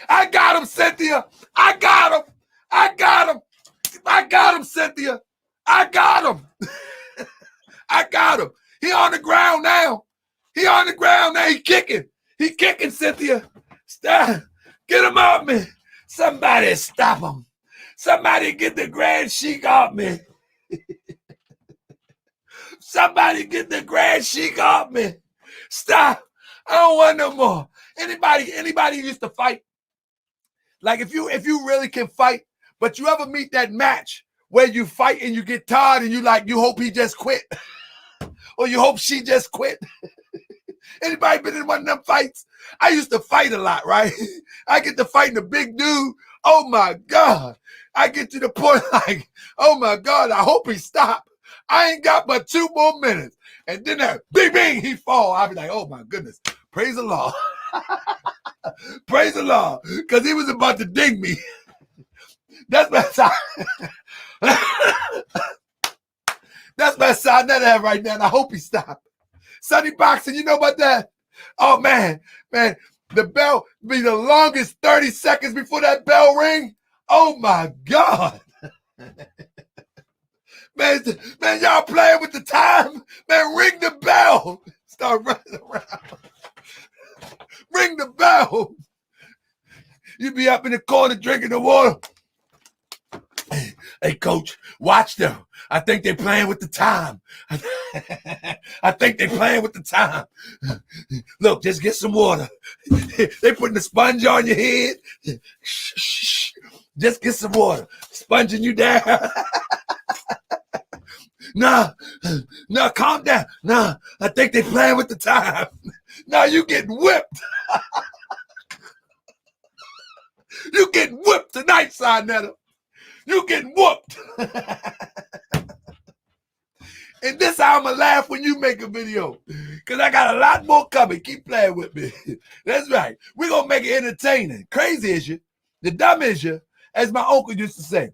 I got him, Cynthia. I got him. I got him. I got him, Cynthia. I got him. I got him. He on the ground now. He on the ground now. He kicking. He kicking, Cynthia. Stop. Get him off me. Somebody stop him. Somebody get the Grand Sheik off me. Somebody get the Grand Sheik off me. Stop. I don't want no more. Anybody used to fight? Like if you really can fight, but you ever meet that match where you fight and you get tired and you hope he just quit? Or you hope she just quit? Anybody been in one of them fights? I used to fight a lot, right? I get to fighting a big dude. Oh my God. I get to the point like, oh my God, I hope he stop. I ain't got but 2 more minutes. And then that bing, bing, he fall. I'll be like, oh my goodness. Praise the Lord. Praise the Lord. Because he was about to ding me. That's my side. That's my side that I have right now. And I hope he stop. Sunny boxing, you know about that? Oh man, the bell be the longest 30 seconds before that bell ring. Oh my God. Man, y'all playing with the time. Man, ring the bell. Start running around. Ring the bell. You be up in the corner drinking the water. Hey, coach, watch them. I think they're playing with the time. I think they're playing with the time. Look, just get some water. They putting a sponge on your head. Just get some water. Sponging you down. Nah, calm down. Nah, I think they're playing with the time. Nah, you getting whipped. You getting whipped tonight, Saneter. You getting whooped. And this how I'ma laugh when you make a video. Because I got a lot more coming. Keep playing with me. That's right. We're going to make it entertaining. Crazy is you. The dumb is you. As my uncle used to say.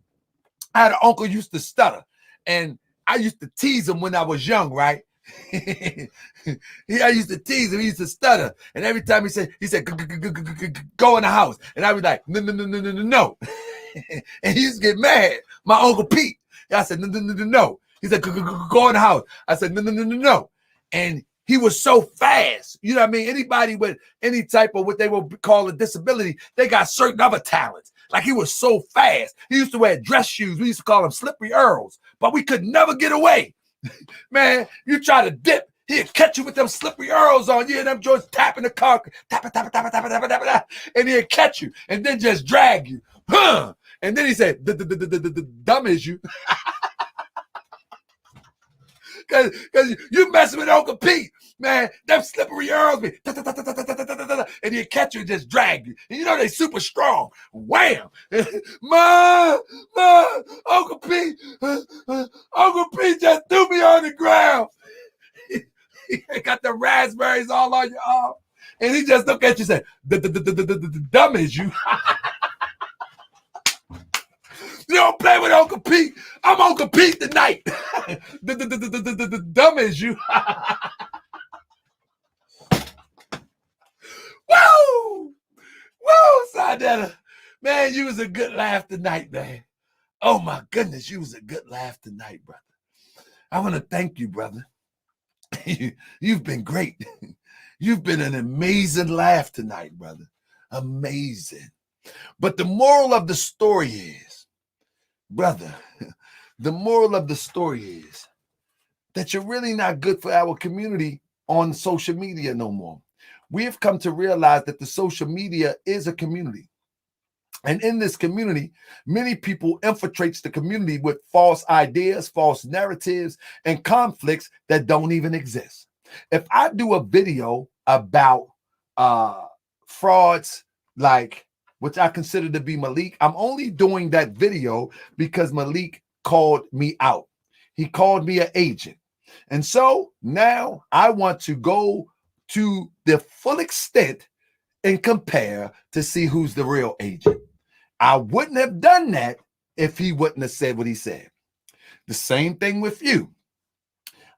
I had an uncle who used to stutter. And I used to tease him when I was young, right? I used to tease him. He used to stutter. And every time he said, go in the house. And I was like, no. And he used to get mad. My Uncle Pete. I said, no. He said, go in the house. I said, no. And he was so fast. You know what I mean? Anybody with any type of what they would call a disability, they got certain other talents. Like he was so fast. He used to wear dress shoes. We used to call them slippery earls. But we could never get away. Man, you try to dip, he'd catch you with them slippery earls on you and them joints tapping the car, tap, and he'd catch you and then just drag you. Huh? And then he said, dumb is you. Cause you messing with Uncle Pete, man. Them slippery earls be, and he'll catch you and just drag you. And you know they super strong. Wham! Ma, Uncle Pete just threw me on the ground. He got the raspberries all on your arm, and he just look at you and say, dumb is you. You don't play with Uncle Pete. I'm Uncle Pete tonight. Dumb as you. Woo! Woo, Saneter. Man, you was a good laugh tonight, man. Oh, my goodness, you was a good laugh tonight, brother. I want to thank you, brother. You've been great. You've been an amazing laugh tonight, brother. Amazing. But the moral of the story is, brother, the moral of the story is that you're really not good for our community on social media no more. We have come to realize that the social media is a community. And in this community, many people infiltrates the community with false ideas, false narratives, and conflicts that don't even exist. If I do a video about frauds like which I consider to be Malik, I'm only doing that video because Malik called me out. He called me an agent. And so now I want to go to the full extent and compare to see who's the real agent. I wouldn't have done that if he wouldn't have said what he said. The same thing with you.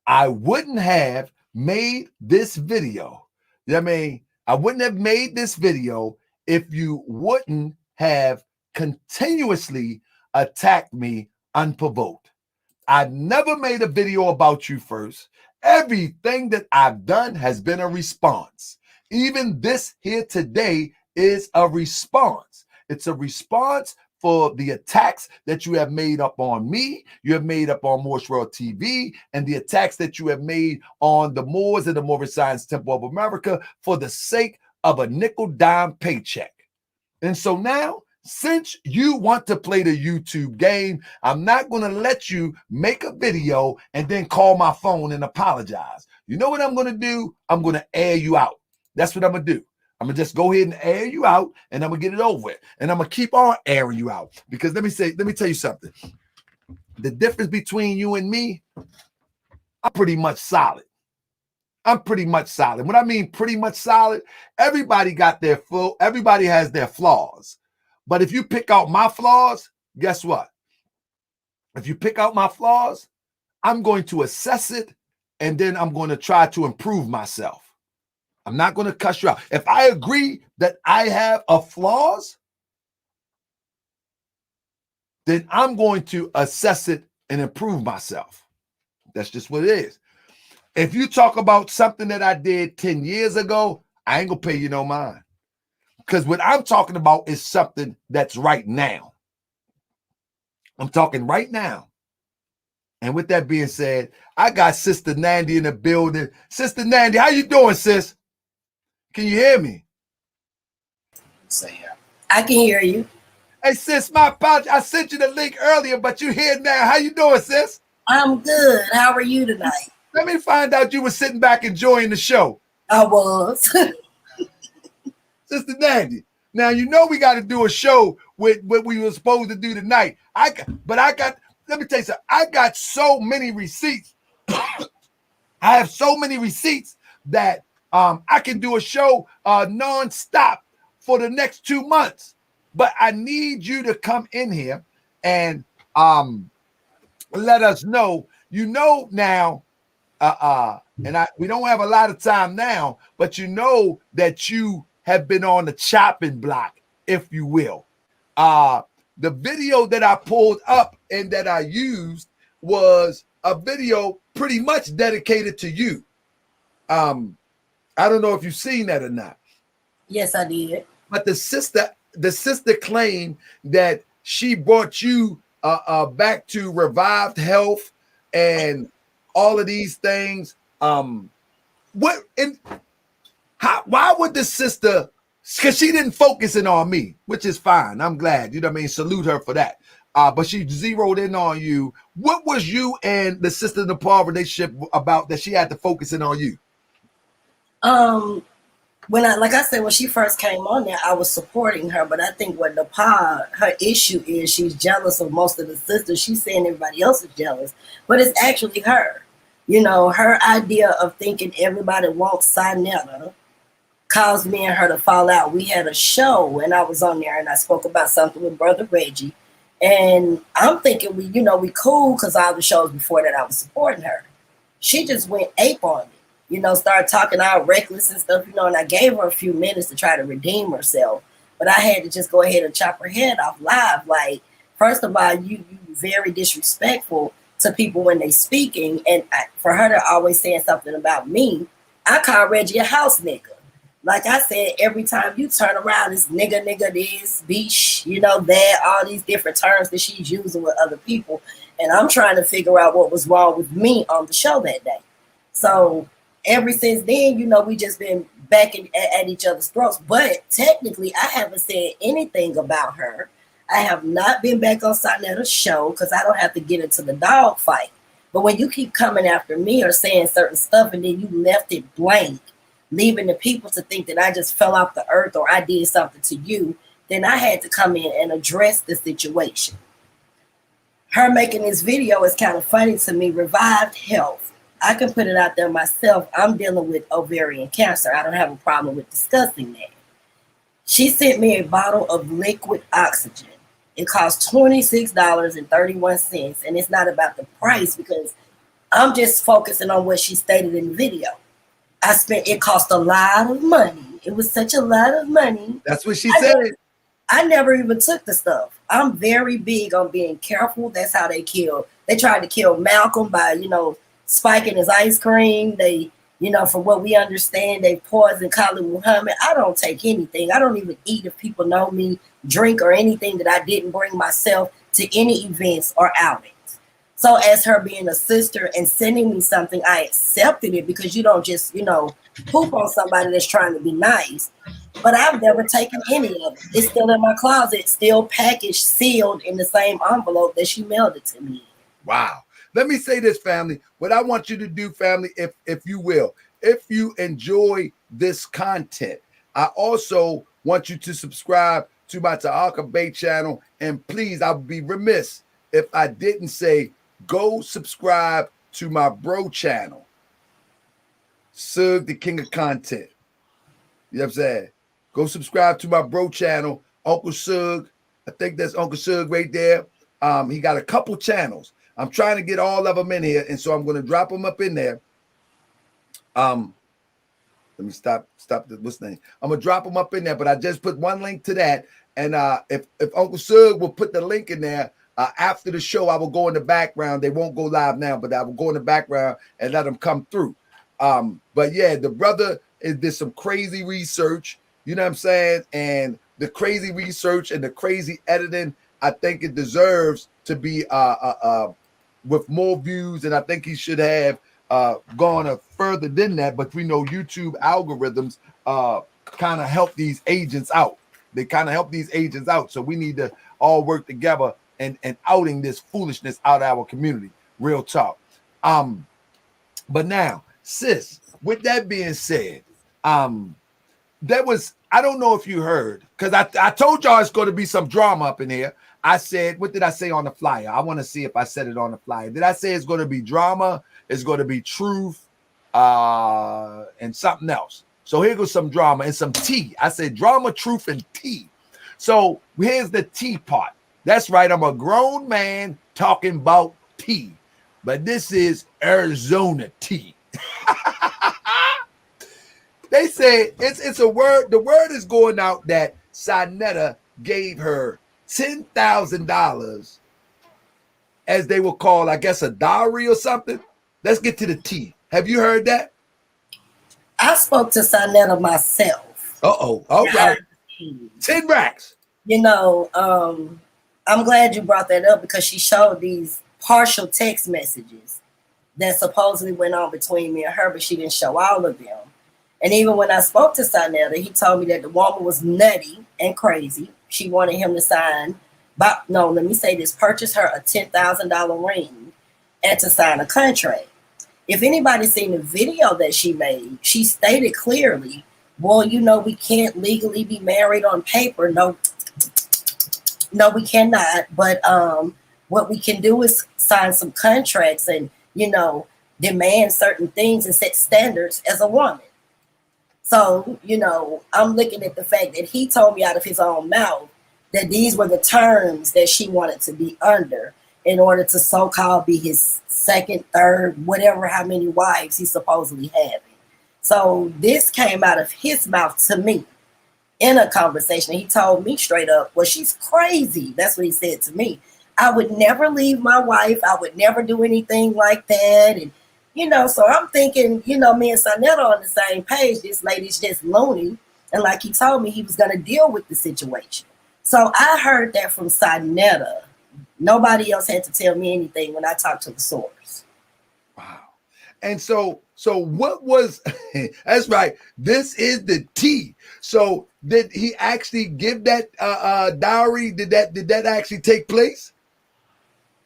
I wouldn't have made this video. You know what I mean? I wouldn't have made this video if you wouldn't have continuously attacked me unprovoked. I never made a video about you first. Everything that I've done has been a response. Even this here today is a response. It's a response for the attacks that you have made up on me, you have made up on Moorish World TV, and the attacks that you have made on the Moors and the Moorish Science Temple of America for the sake of a nickel-dime paycheck. And so now, since you want to play the YouTube game, I'm not going to let you make a video and then call my phone and apologize. You know what I'm going to do? I'm going to air you out. That's what I'm going to do. I'm going to just go ahead and air you out, and I'm going to get it over with. And I'm going to keep on airing you out. Because let me tell you something. The difference between you and me, I'm pretty much solid. I'm pretty much solid. What I mean pretty much solid, everybody has their flaws. But if you pick out my flaws, guess what? If you pick out my flaws, I'm going to assess it, and then I'm going to try to improve myself. I'm not going to cuss you out. If I agree that I have flaws, then I'm going to assess it and improve myself. That's just what it is. If you talk about something that I did 10 years ago, I ain't going to pay you no mind. Because what I'm talking about is something that's right now. I'm talking right now. And with that being said, I got Sister Nandy in the building. Sister Nandy, how you doing, sis? Can you hear me? I can hear you. Hey, sis, my apologies. I sent you the link earlier, but you're here now. How you doing, sis? I'm good. How are you tonight? Let me find out you were sitting back enjoying the show. I was. Sister Nandy, now you know we got to do a show with what we were supposed to do tonight. Let me tell you something. I got so many receipts. I have so many receipts that I can do a show non-stop for the next 2 months. But I need you to come in here and let us know. You know now, we don't have a lot of time now, but you know that you have been on the chopping block, if you will. The video that I pulled up and that I used was a video pretty much dedicated to you. I don't know if you've seen that or not. Yes, I did. But the sister claimed that she brought you back to revived health and all of these things. Why would the sister? Because she didn't focus in on me, which is fine. I'm glad. You know what I mean? Salute her for that. But she zeroed in on you. What was you and the sister NAPAH relationship about that she had to focus in on you? When she first came on there, I was supporting her, but I think what NAPAH, her issue is she's jealous of most of the sisters. She's saying everybody else is jealous, but it's actually her. You know, her idea of thinking everybody wants Saneter caused me and her to fall out. We had a show and I was on there and I spoke about something with Brother Reggie. And I'm thinking we cool because all the shows before that I was supporting her. She just went ape on me, started talking all reckless and stuff, and I gave her a few minutes to try to redeem herself. But I had to just go ahead and chop her head off live. Like, first of all, you very disrespectful to people when they speaking. And for her to always saying something about me, I call Reggie a house nigga. Like I said, every time you turn around, it's nigga, this, beach, that, all these different terms that she's using with other people. And I'm trying to figure out what was wrong with me on the show that day. So ever since then, we just been back at each other's throats. But technically, I haven't said anything about her. I have not been back on Saneter's show because I don't have to get into the dog fight. But when you keep coming after me or saying certain stuff and then you left it blank, leaving the people to think that I just fell off the earth or I did something to you, then I had to come in and address the situation. Her making this video is kind of funny to me. Revived health. I can put it out there myself. I'm dealing with ovarian cancer. I don't have a problem with discussing that. She sent me a bottle of liquid oxygen. It costs $26.31. And it's not about the price because I'm just focusing on what she stated in the video. It cost a lot of money. It was such a lot of money. That's what she said. I never even took the stuff. I'm very big on being careful. That's how they killed. They tried to kill Malcolm by, spiking his ice cream. They, from what we understand, they poisoned Khalid Muhammad. I don't take anything. I don't even eat if people know me, drink or anything that I didn't bring myself to any events or outings. So as her being a sister and sending me something, I accepted it because you don't just, poop on somebody that's trying to be nice. But I've never taken any of it. It's still in my closet, still packaged, sealed in the same envelope that she mailed it to me. Wow. Let me say this, family. What I want you to do, family, if you will, if you enjoy this content, I also want you to subscribe to my Ta'aka Bay channel. And please, I would be remiss if I didn't say, go subscribe to my bro channel, Sug, the king of content. You know what I'm saying? Go subscribe to my bro channel, Uncle Sug. I think that's Uncle Sug right there. He got a couple channels. I'm trying to get all of them in here, and so I'm going to drop them up in there. Let me stop what's the name? I'm going to drop them up in there, but I just put one link to that. And if Uncle Sug will put the link in there, after the show, I will go in the background. They won't go live now, but I will go in the background and let them come through. But yeah, the brother did some crazy research, you know what I'm saying? And the crazy research and the crazy editing, I think it deserves to be with more views, and I think he should have gone further than that. But we know YouTube algorithms kind of help these agents out. They kind of help these agents out. So we need to all work together and outing this foolishness out of our community. Real talk. But now, sis, with that being said, that was, I don't know if you heard, because I told y'all it's going to be some drama up in here. I said, what did I say on the flyer? I want to see if I said it on the flyer. Did I say it's going to be drama? It's going to be truth and something else. So here goes some drama and some tea. I said drama, truth, and tea. So here's the tea part. That's right. I'm a grown man talking about tea, but this is Arizona tea. They say it's a word. The word is going out that Saneter gave her $10,000, as they will call, I guess, a dowry or something. Let's get to the tea. Have you heard that? I spoke to Saneter myself. All right. 10 racks. I'm glad you brought that up because she showed these partial text messages that supposedly went on between me and her, but she didn't show all of them. And even when I spoke to Saneter, he told me that the woman was nutty and crazy. She wanted him to purchase her a $10,000 ring and to sign a contract. If anybody's seen the video that she made, she stated clearly, well, we can't legally be married on paper. No, we cannot. But what we can do is sign some contracts and, demand certain things and set standards as a woman. So, I'm looking at the fact that he told me out of his own mouth that these were the terms that she wanted to be under in order to so-called be his second, third, whatever, how many wives he's supposedly having. So this came out of his mouth to me in a conversation. He told me straight up, well, she's crazy. That's what he said to me. I would never leave my wife. I would never do anything like that. And, so I'm thinking, me and Saneter on the same page. This lady's just loony. And like he told me, he was going to deal with the situation. So I heard that from Saneter. Nobody else had to tell me anything when I talked to the source. Wow. And so what was, that's right. This is the tea. So did he actually give that dowry? Did that actually take place?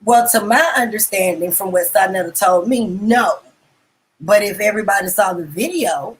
Well, to my understanding from what Saneter told me, no. But if everybody saw the video,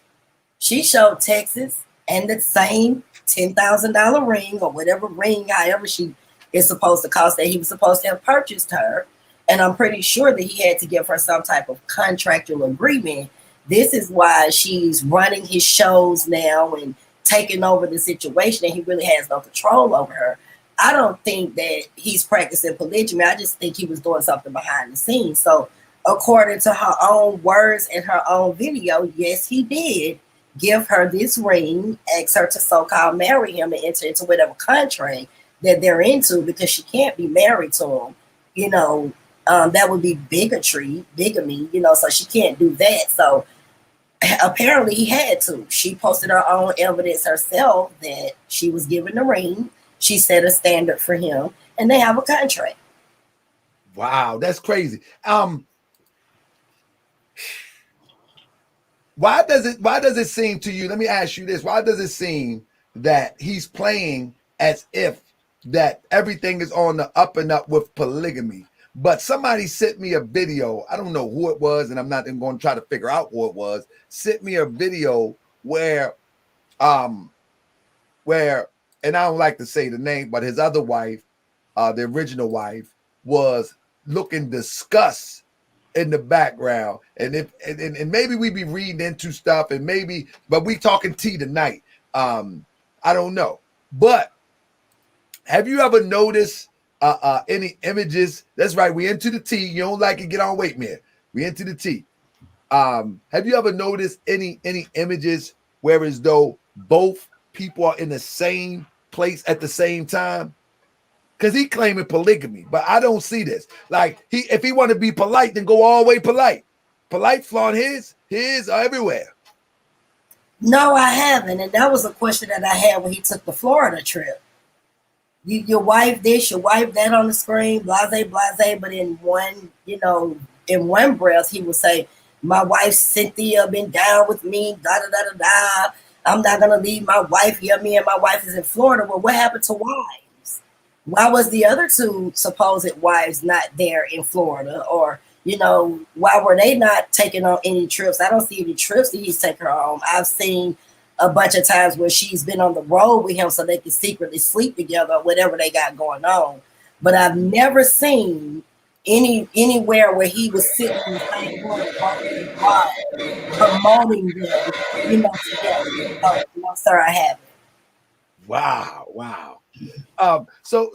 she showed Texas and the same $10,000 ring or whatever ring, however she is supposed to cost, that he was supposed to have purchased her. And I'm pretty sure that he had to give her some type of contractual agreement. This is why she's running his shows now and taking over the situation, and he really has no control over her. I don't think that he's practicing polygamy. I just think he was doing something behind the scenes. So according to her own words and her own video, yes, he did give her this ring, ask her to so-called marry him and enter into whatever contract that they're into, because she can't be married to him. You know, that would be bigamy, so she can't do that. So apparently he had to. She posted her own evidence herself that she was given the ring. She set a standard for him, and they have a contract. Wow, that's crazy. Why does it seem to you? Let me ask you this. Why does it seem that he's playing as if that everything is on the up and up with polygamy? But somebody sent me a video. I don't know who it was, and I'm not even going to try to figure out who it was. Sent me a video where, and I don't like to say the name, but his other wife, the original wife, was looking disgust in the background. And maybe we be reading into stuff, and maybe, but we talking tea tonight. I don't know. But have you ever noticed any images? That's right, we into the tea. You don't like it, get on, wait, man. We into the tea. Have you ever noticed any images where as though both people are in the same place at the same time? Because he claiming polygamy, but I don't see this. Like, if he want to be polite, then go all the way polite. Polite flaunt his are everywhere. No, I haven't. And that was a question that I had when he took the Florida trip. Your wife this, your wife that on the screen, blase, but in one breath, he would say, my wife Cynthia been down with me, da. I'm not gonna leave my wife here. Me and my wife is in Florida. Well, what happened to wives? Why was the other two supposed wives not there in Florida? Or, why were they not taking on any trips? I don't see any trips that he's taking her on. I've seen a bunch of times where she's been on the road with him so they can secretly sleep together or whatever they got going on. But I've never seen anywhere where he was sitting in the same room promoting them, together. No, sir, I haven't. Wow. So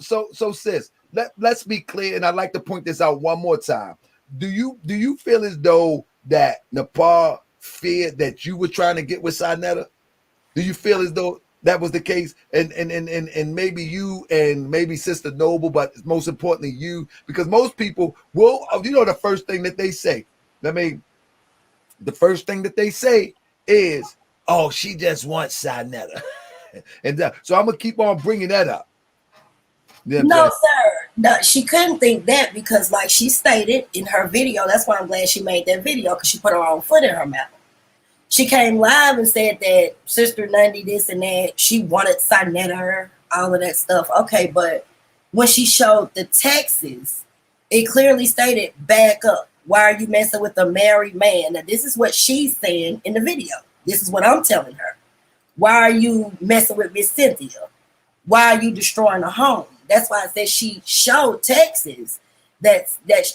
sis, let's be clear, and I'd like to point this out one more time. Do you feel as though that NAPAH feared that you were trying to get with Saneter? Do you feel as though that was the case? And maybe you and maybe Sister Noble, but most importantly you, because most people will, the first thing that they say. The first thing that they say is, "Oh, she just wants Saneter," and so I'm gonna keep on bringing that up. No, sir. No, she couldn't think that, because, like she stated in her video, that's why I'm glad she made that video, because she put her own foot in her mouth. She came live and said that Sister Nundy this and that, she wanted Saneter, all of that stuff. Okay, but when she showed the texts, it clearly stated, back up. Why are you messing with a married man? Now, this is what she's saying in the video. This is what I'm telling her. Why are you messing with Miss Cynthia? Why are you destroying a home? That's why I said she showed texts that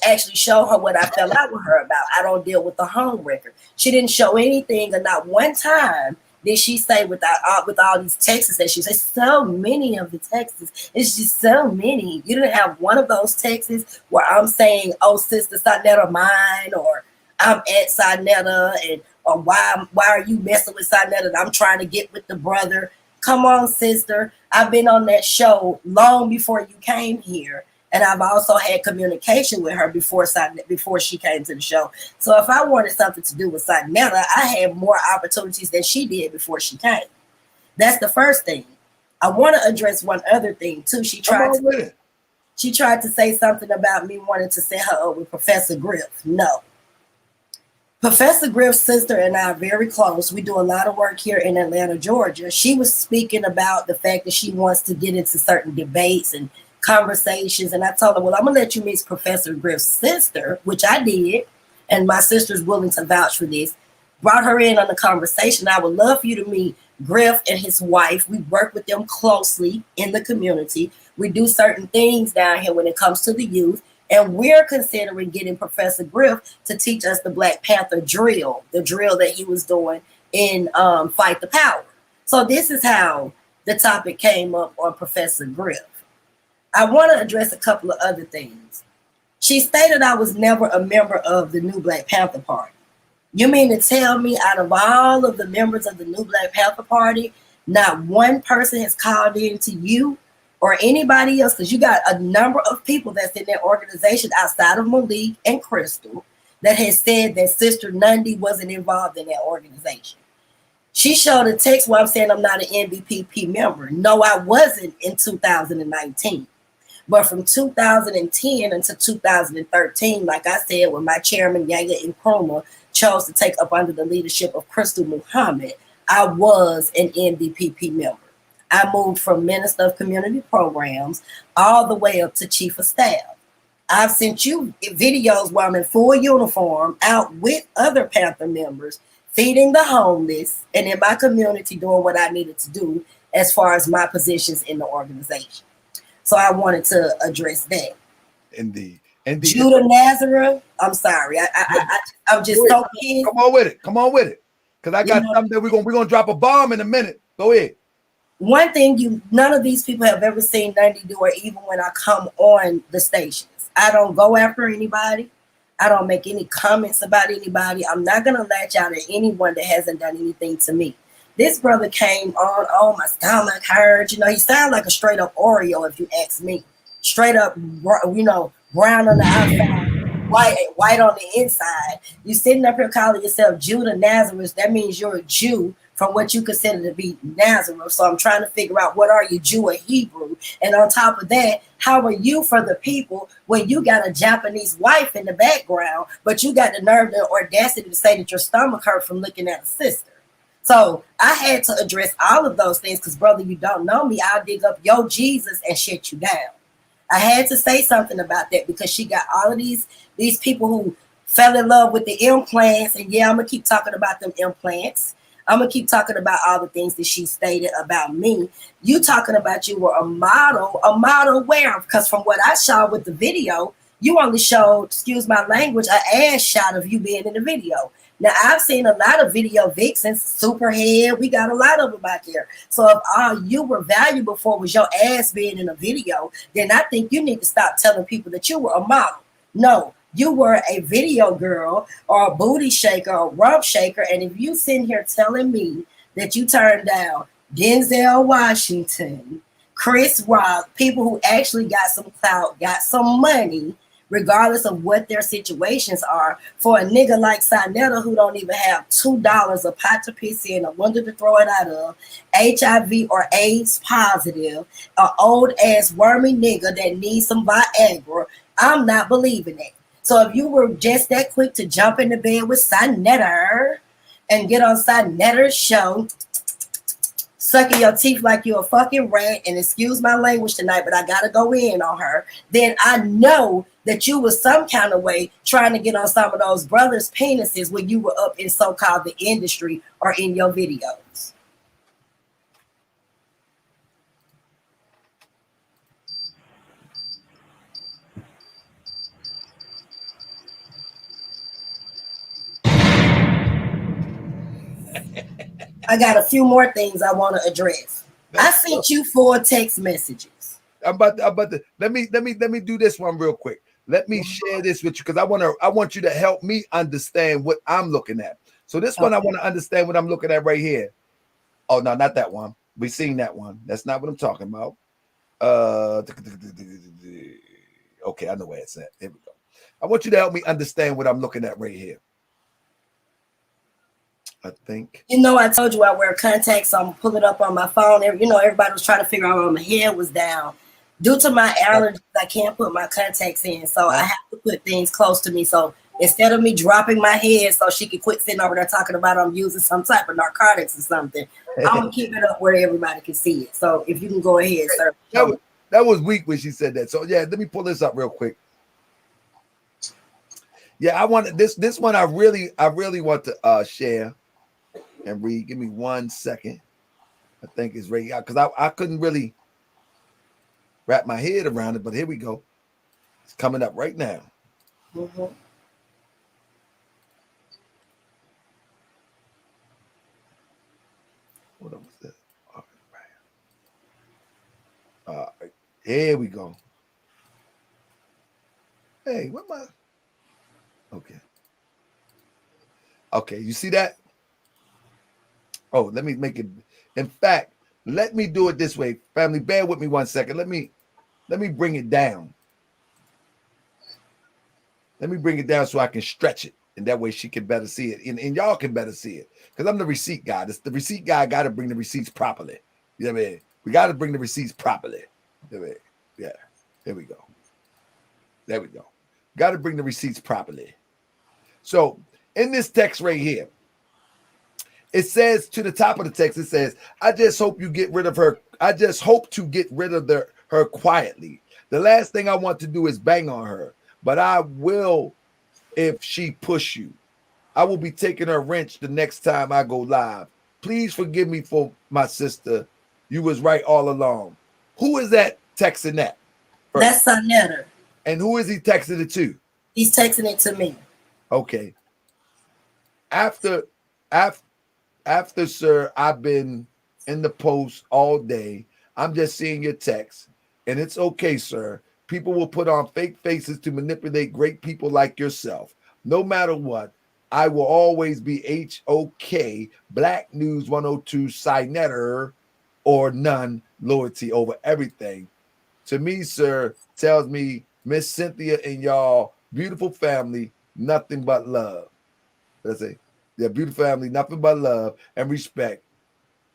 actually show her what I fell out with her about. I don't deal with the home record. She didn't show anything, and not one time did she say with all these texts that she said. So many of the texts, it's just so many. You didn't have one of those texts where I'm saying, "Oh, Sister Saneter mine," or "I'm at Saneter," or why are you messing with Saneter? I'm trying to get with the brother. Come on, sister. I've been on that show long before you came here. And I've also had communication with her before she came to the show. So if I wanted something to do with Saneter, I had more opportunities than she did before she came. That's the first thing. I want to address one other thing too. She tried to say something about me wanting to set her up with Professor Griff. No. Professor Griff's sister and I are very close. We do a lot of work here in Atlanta, Georgia. She was speaking about the fact that she wants to get into certain debates and conversations. And I told her, well, I'm going to let you meet Professor Griff's sister, which I did. And my sister's willing to vouch for this. Brought her in on the conversation. I would love for you to meet Griff and his wife. We work with them closely in the community. We do certain things down here when it comes to the youth. And we're considering getting Professor Griff to teach us the Black Panther drill, the drill that he was doing in Fight the Power. So this is how the topic came up on Professor Griff. I want to address a couple of other things. She stated I was never a member of the New Black Panther Party. You mean to tell me out of all of the members of the New Black Panther Party, not one person has called in to you or anybody else? Because you got a number of people that's in that organization outside of Malik and Crystal that has said that Sister Nundy wasn't involved in that organization. She showed a text where I'm saying I'm not an NBPP member. No, I wasn't in 2019. But from 2010 until 2013, like I said, when my chairman, Yaya Nkrumah, chose to take up under the leadership of Crystal Muhammad, I was an NBPP member. I moved from Minister of Community Programs all the way up to Chief of Staff. I've sent you videos where I'm in full uniform out with other Panther members, feeding the homeless, and in my community doing what I needed to do as far as my positions in the organization. So I wanted to address that. Indeed. Judah Nazareth, I'm sorry. I'm just so pissed. Come on with it. Come on with it. Because I got something that we're gonna drop a bomb in a minute. Go ahead. One thing none of these people have ever seen Nundy do, or even when I come on the stations. I don't go after anybody. I don't make any comments about anybody. I'm not gonna latch out at anyone that hasn't done anything to me. This brother came on, oh, my stomach hurt. You know, he sounded like a straight up Oreo, if you ask me. Straight up, you know, brown on the outside, white on the inside. You sitting up here calling yourself Judah Nazareth. That means you're a Jew from what you consider to be Nazareth. So I'm trying to figure out, what are you, Jew or Hebrew? And on top of that, how are you for the people when you got a Japanese wife in the background, but you got the nerve and audacity to say that your stomach hurt from looking at a sister? So I had to address all of those things because, brother, you don't know me. I'll dig up your Jesus and shut you down. I had to say something about that because she got all of these people who fell in love with the implants. And yeah, I'm going to keep talking about them implants. I'm going to keep talking about all the things that she stated about me. You talking about you were a model where? Because from what I saw with the video, you only showed, excuse my language, an ass shot of you being in the video. Now, I've seen a lot of video vixens, Superhead. We got a lot of them out there. So if all you were valuable for was your ass being in a video, then I think you need to stop telling people that you were a model. No, you were a video girl or a booty shaker or rump shaker. And if you sitting here telling me that you turned down Denzel Washington, Chris Rock, people who actually got some clout, got some money, regardless of what their situations are, for a nigga like Saneter who don't even have $2 a pot to piss in, a window to throw it out of, HIV or AIDS positive, an old ass wormy nigga that needs some Viagra, I'm not believing it. So if you were just that quick to jump in the bed with Saneter and get on Saneter's show, sucking your teeth like you're a fucking rat, and excuse my language tonight, but I gotta go in on her, then I know that you was some kind of way trying to get on some of those brothers' penises when you were up in so-called the industry or in your videos. I got a few more things I want to address. I sent you 4 text messages. I'm about to let me do this one real quick. Let me share this with you because I want you to help me understand what I'm looking at. So this one, I want to understand what I'm looking at right here. Oh no, not that one. We seen that one. That's not what I'm talking about. Okay, I know where it's at. Here we go. I want you to help me understand what I'm looking at right here. I think. You know, I told you I wear contacts, so I'm pulling it up on my phone. You know, everybody was trying to figure out why my head was down. Due to my allergies, I can't put my contacts in, so I have to put things close to me. So instead of me dropping my head so she could quit sitting over there talking about I'm using some type of narcotics or something, I'm going to keep it up where everybody can see it. So if you can go ahead, sir. That was weak when she said that. So yeah, let me pull this up real quick. Yeah, I want this one. I really want to share and read. Give me 1 second. I think it's ready because I couldn't really wrap my head around it, but here we go. It's coming up right now. Mm-hmm. What was that? Here we go. Hey, what my? Okay. Okay, you see that? Oh, let me make it. In fact, let me do it this way. Family, bear with me 1 second. Let me bring it down. Let me bring it down so I can stretch it. And that way she can better see it. And y'all can better see it. Because I'm the receipt guy. The receipt guy got to bring the receipts properly. You know what I mean? We got to bring the receipts properly. You know what I mean? Yeah. There we go. There we go. Got to bring the receipts properly. So in this text right here, it says to the top of the text, it says, I just hope you get rid of her. I just hope to get rid of her quietly. The last thing I want to do is bang on her, but I will if she push you. I will be taking her wrench the next time I go live. Please forgive me for my sister. You was right all along. Who is that texting that? That's Saneter. And who is he texting it to? He's texting it to me. Okay. After, sir, I've been in the post all day. I'm just seeing your text. And it's okay, sir. People will put on fake faces to manipulate great people like yourself. No matter what, I will always be HOK, Black News 102, Saneter, or none, loyalty over everything. To me, sir, tells me Miss Cynthia and y'all beautiful family, nothing but love. Let's say, their beautiful family, nothing but love and respect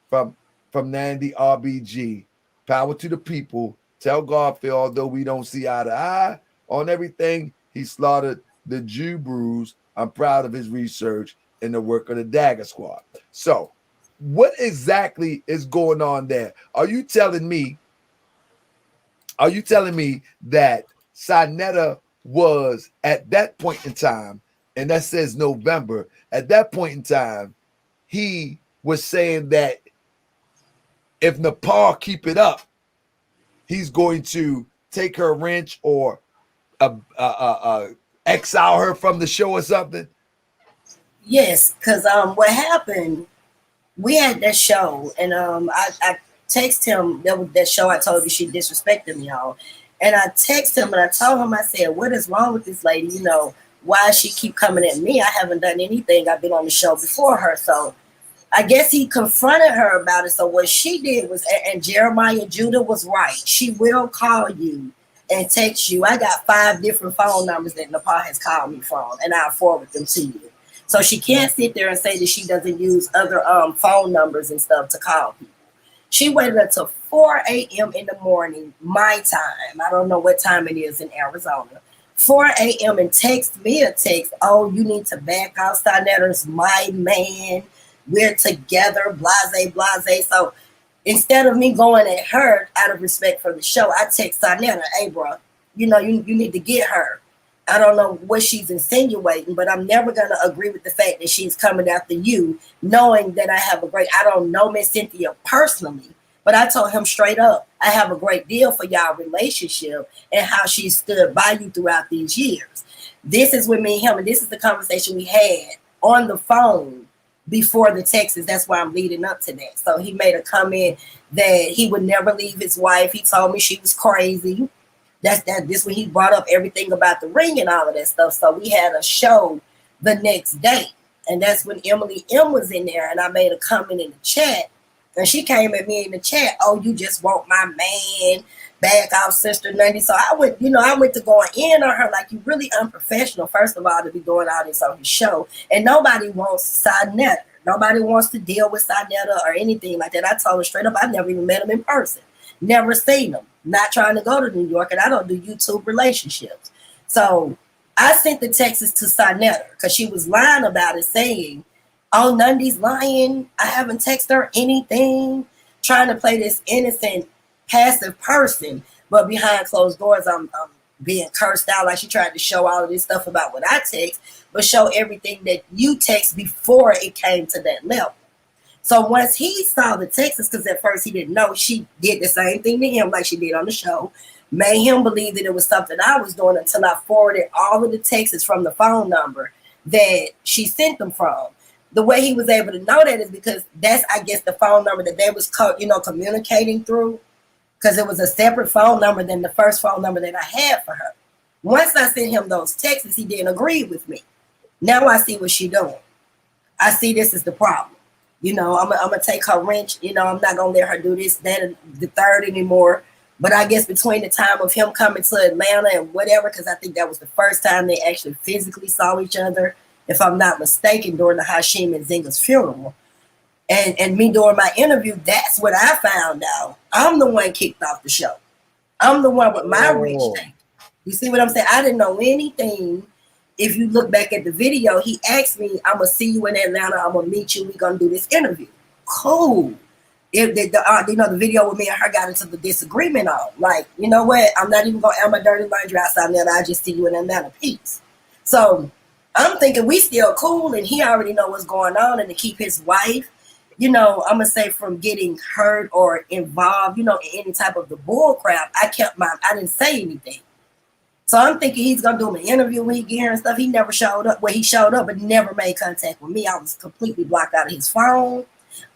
from Nandy RBG. Power to the people. Tell Garfield, although we don't see eye to eye on everything, he slaughtered the Jew brews. I'm proud of his research and the work of the Dagger Squad. So, what exactly is going on there? Are you telling me that Saneter was at that point in time, and that says November, at that point in time, he was saying that if NAPAH keep it up, he's going to take her wrench or exile her from the show or something? Yes, because what happened, we had that show, and I text him, that show I told you she disrespected me on. And I text him and I told him, I said, what is wrong with this lady? You know, why she keep coming at me? I haven't done anything. I've been on the show before her. So I guess he confronted her about it. So what she did was, and Jeremiah Judah was right. She will call you and text you. I got 5 different phone numbers that NAPAH has called me from, and I'll forward them to you. So she can't sit there and say that she doesn't use other phone numbers and stuff to call people. She waited until 4 a.m. in the morning, my time. I don't know what time it is in Arizona. 4 a.m. and text me a text. Oh, you need to back out. Saneter's my man. We're together, blase, blase. So instead of me going at her out of respect for the show, I text Saneter, hey, bro, you know, you need to get her. I don't know what she's insinuating, but I'm never going to agree with the fact that she's coming after you, knowing that I don't know Miss Cynthia personally, but I told him straight up, I have a great deal for y'all relationship and how she stood by you throughout these years. This is with me and him, and this is the conversation we had on the phone before the Texas. That's why I'm leading up to that. So he made a comment that he would never leave his wife. He told me she was crazy. This when he brought up everything about the ring and all of that stuff. So we had a show the next day, and that's when Emily M was in there, and I made a comment in the chat, and she came at me in the chat. Oh, you just want my man back off, Sister Nundy. So I went to going in on her like, you really unprofessional. First of all, to be doing all this on his show, and nobody wants Saneter. Nobody wants to deal with Saneter or anything like that. I told her straight up, I've never even met him in person. Never seen him. Not trying to go to New York, and I don't do YouTube relationships. So I sent the text to Saneter because she was lying about it, saying, oh, Nundy's lying. I haven't texted her anything. Trying to play this innocent, passive person, but behind closed doors, I'm being cursed out like she tried to show all of this stuff about what I text, but show everything that you text before it came to that level. So once he saw the texts, because at first he didn't know, she did the same thing to him like she did on the show, made him believe that it was something I was doing until I forwarded all of the texts from the phone number that she sent them from. The way he was able to know that is because that's, I guess, the phone number that they was communicating through, because it was a separate phone number than the first phone number that I had for her. Once I sent him those texts, he didn't agree with me. Now I see what she doing. I see this is the problem. You know, I'm gonna take her wrench. You know, I'm not gonna let her do this, that, and the third anymore. But I guess between the time of him coming to Atlanta and whatever, because I think that was the first time they actually physically saw each other, if I'm not mistaken, during the Hashim and Zinga's funeral, and me doing my interview, that's what I found out. I'm the one kicked off the show. I'm the one with my wrench taken. You see what I'm saying? I didn't know anything. If you look back at the video, he asked me, I'm going to see you in Atlanta. I'm going to meet you. We're going to do this interview. Cool. If the video with me and her got into the disagreement on, like, you know what? I'm not even going to air my dirty laundry outside there. I just see you in Atlanta. Peace. So I'm thinking we still cool, and he already know what's going on. And to keep his wife, you know, I'm going to say, from getting hurt or involved, you know, in any type of the bull crap, I didn't say anything. So I'm thinking he's going to do an interview when he get here and stuff. He never showed up. Well, he showed up, but never made contact with me. I was completely blocked out of his phone.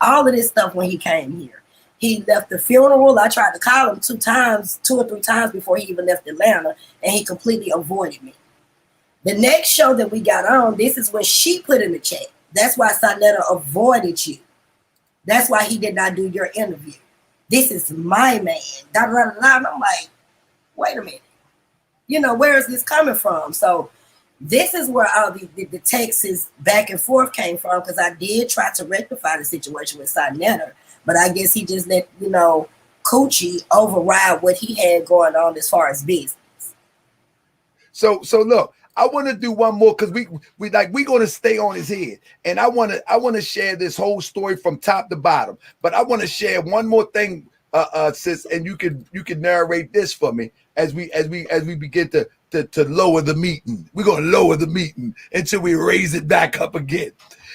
All of this stuff when he came here. He left the funeral. I tried to call him 2 or 3 times before he even left Atlanta, and he completely avoided me. The next show that we got on, this is when she put in the chat. That's why Saneter avoided you. That's why he did not do your interview. This is my man. Da, da, da, da. And I'm like, wait a minute. You know, where is this coming from? So this is where all the texts back and forth came from, because I did try to rectify the situation with Saneter, but I guess he just let, you know, Coochie override what he had going on as far as business. So look, I want to do one more, because we're going to stay on his head, and I want to share this whole story from top to bottom. But I want to share one more thing, sis, and you can narrate this for me as we begin to lower the meeting. We're going to lower the meeting until we raise it back up again.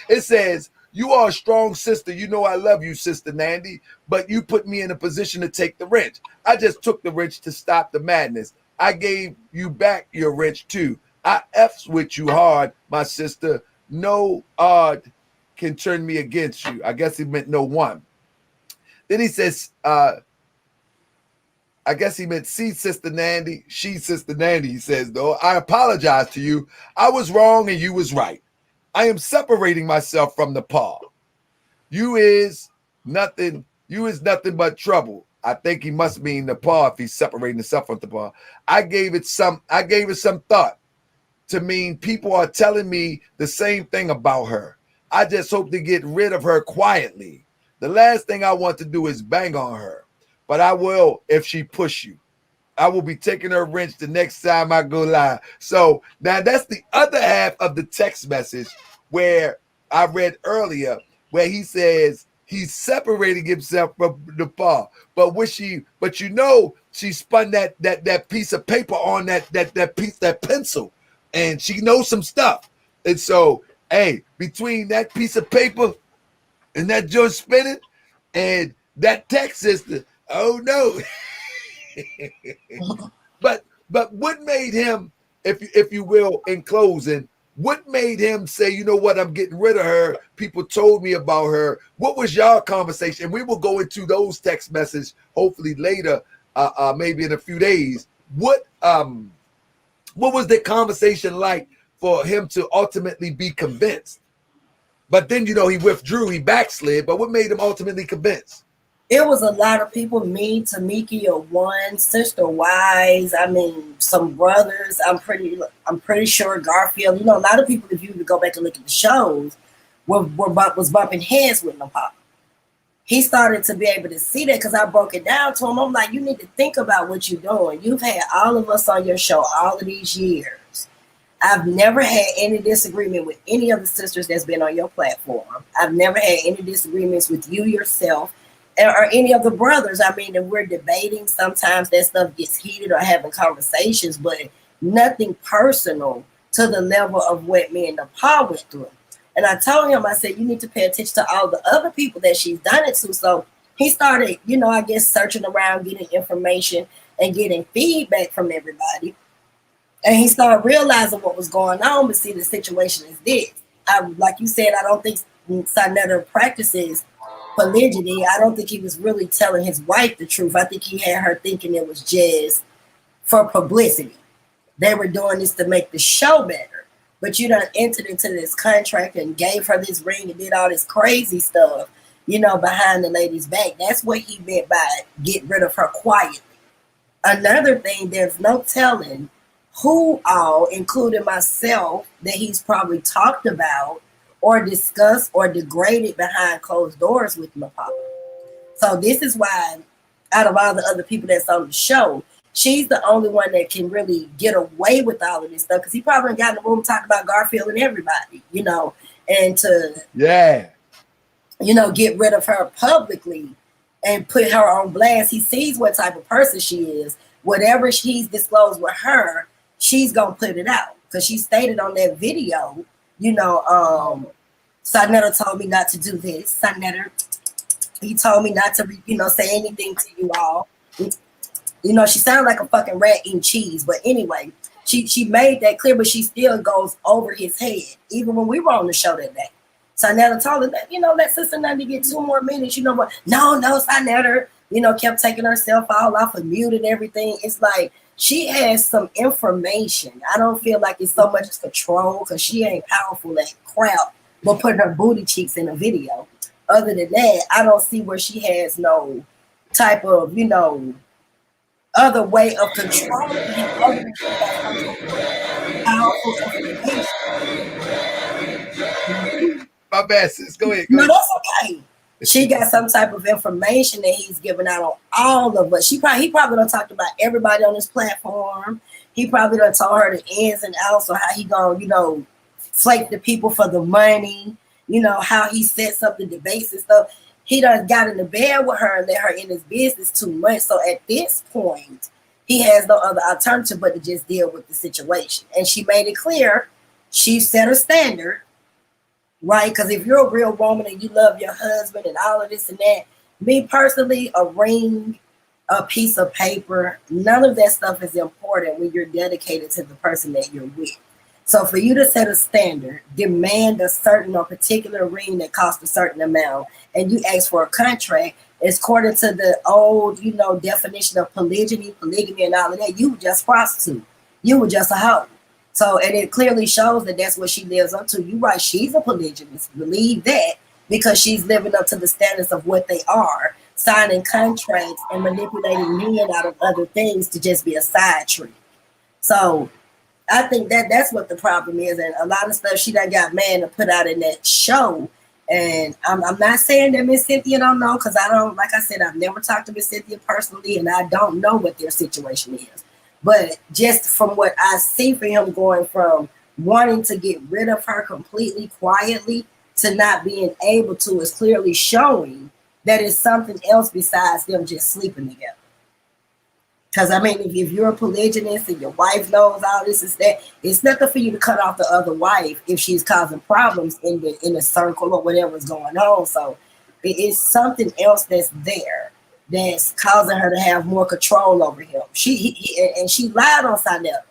It says, "You are a strong sister. You know I love you, Sister Nandy, but you put me in a position to take the wrench. I just took the wrench to stop the madness. I gave you back your wrench too. I F's with you hard, my sister. No odd can turn me against you." I guess he meant no one. Then he says, I guess he meant see Sister Nandy, she Sister Nandy, he says, though. "I apologize to you. I was wrong and you was right. I am separating myself from NAPAH. You is nothing but trouble." I think he must mean NAPAH if he's separating himself from NAPAH. I gave it some thought to mean people are telling me the same thing about her. I just hope to get rid of her quietly. The last thing I want to do is bang on her, but I will if she push you. I will be taking her wrench the next time I go live. So now that's the other half of the text message where I read earlier, where he says he's separating himself from NAPAH. But you know, she spun that piece of paper on that pencil, and she knows some stuff. And so, hey, between that piece of paper and that joint spinning and that text system, oh no. But what made him, if you will, in closing, what made him say, you know what, I'm getting rid of her? People told me about her. What was y'all conversation? We will go into those text messages hopefully later, maybe in a few days. What was the conversation like for him to ultimately be convinced? But then, you know, he withdrew, he backslid. But what made him ultimately convinced? It was a lot of people, me, Tamiki, or one, Sister Wise, I mean, some brothers, I'm pretty sure Garfield, you know, a lot of people, if you go back and look at the shows, was bumping heads with NAPAH. He started to be able to see that because I broke it down to him. I'm like, you need to think about what you're doing. You've had all of us on your show all of these years. I've never had any disagreement with any of the sisters that's been on your platform. I've never had any disagreements with you yourself or any of the brothers. I mean, if we're debating, sometimes that stuff gets heated or having conversations, but nothing personal to the level of what me and NAPAH went through. And I told him, I said, you need to pay attention to all the other people that she's done it to. So he started, you know, I guess searching around, getting information and getting feedback from everybody. And he started realizing what was going on. But see, the situation is this. Like you said, I don't think Saneter practices polygyny, I don't think he was really telling his wife the truth. I think he had her thinking it was just for publicity. They were doing this to make the show better. But you done entered into this contract and gave her this ring and did all this crazy stuff, behind the lady's back. That's what he meant by get rid of her quietly. Another thing, there's no telling who all, including myself, that he's probably talked about or discussed or degraded behind closed doors with NAPAH. So this is why, out of all the other people that's on the show, she's the only one that can really get away with all of this stuff, because he probably got in the room talking about Garfield and everybody, and to get rid of her publicly and put her on blast. He sees what type of person she is. Whatever he's disclosed with her, she's gonna put it out, because she stated on that video, Saneter told me not to do this. Saneter, he told me not to, say anything to you all. She sounded like a fucking rat eating cheese. But anyway, she made that clear, but she still goes over his head, even when we were on the show that day. Saneter told her that, let Sister Nandi get 2 more minutes. You know what? No, Saneter, kept taking herself all off of mute and everything. It's like she has some information. I don't feel like it's so much as control, because she ain't powerful at crap, but putting her booty cheeks in a video. Other than that, I don't see where she has no type of, other way of controlling him other than powerful information. My bad, sis. Go ahead. No, that's okay. She got some type of information that he's giving out on all of us. He probably done talked about everybody on this platform. He probably done told her the ins and outs of how he gonna, flake the people for the money, how he sets up the debates and stuff. He done got in the bed with her and let her in his business too much. So at this point, he has no other alternative but to just deal with the situation. And she made it clear, she set a standard, right? Because if you're a real woman and you love your husband and all of this and that, me personally, a ring, a piece of paper, none of that stuff is important when you're dedicated to the person that you're with. So for you to set a standard, demand a certain or particular ring that costs a certain amount, and you ask for a contract, it's according to the old, definition of polygamy, and all of that, you were just prostitute. You were just a hoe. So, and it clearly shows that that's what she lives up to. You're right, she's a polygamist. Believe that, because she's living up to the standards of what they are, signing contracts and manipulating men out of other things to just be a side trick. So I think that's what the problem is. And a lot of stuff she done got mad to put out in that show. And I'm not saying that Miss Cynthia don't know, because I don't, like I said, I've never talked to Miss Cynthia personally, and I don't know what their situation is. But just from what I see for him going from wanting to get rid of her completely quietly to not being able to is clearly showing that it's something else besides them just sleeping together. Because, I mean, if you're a polygynist and your wife knows all this is that, it's nothing for you to cut off the other wife if she's causing problems in the circle or whatever's going on. So it's something else that's there that's causing her to have more control over him. And she lied on Saneter.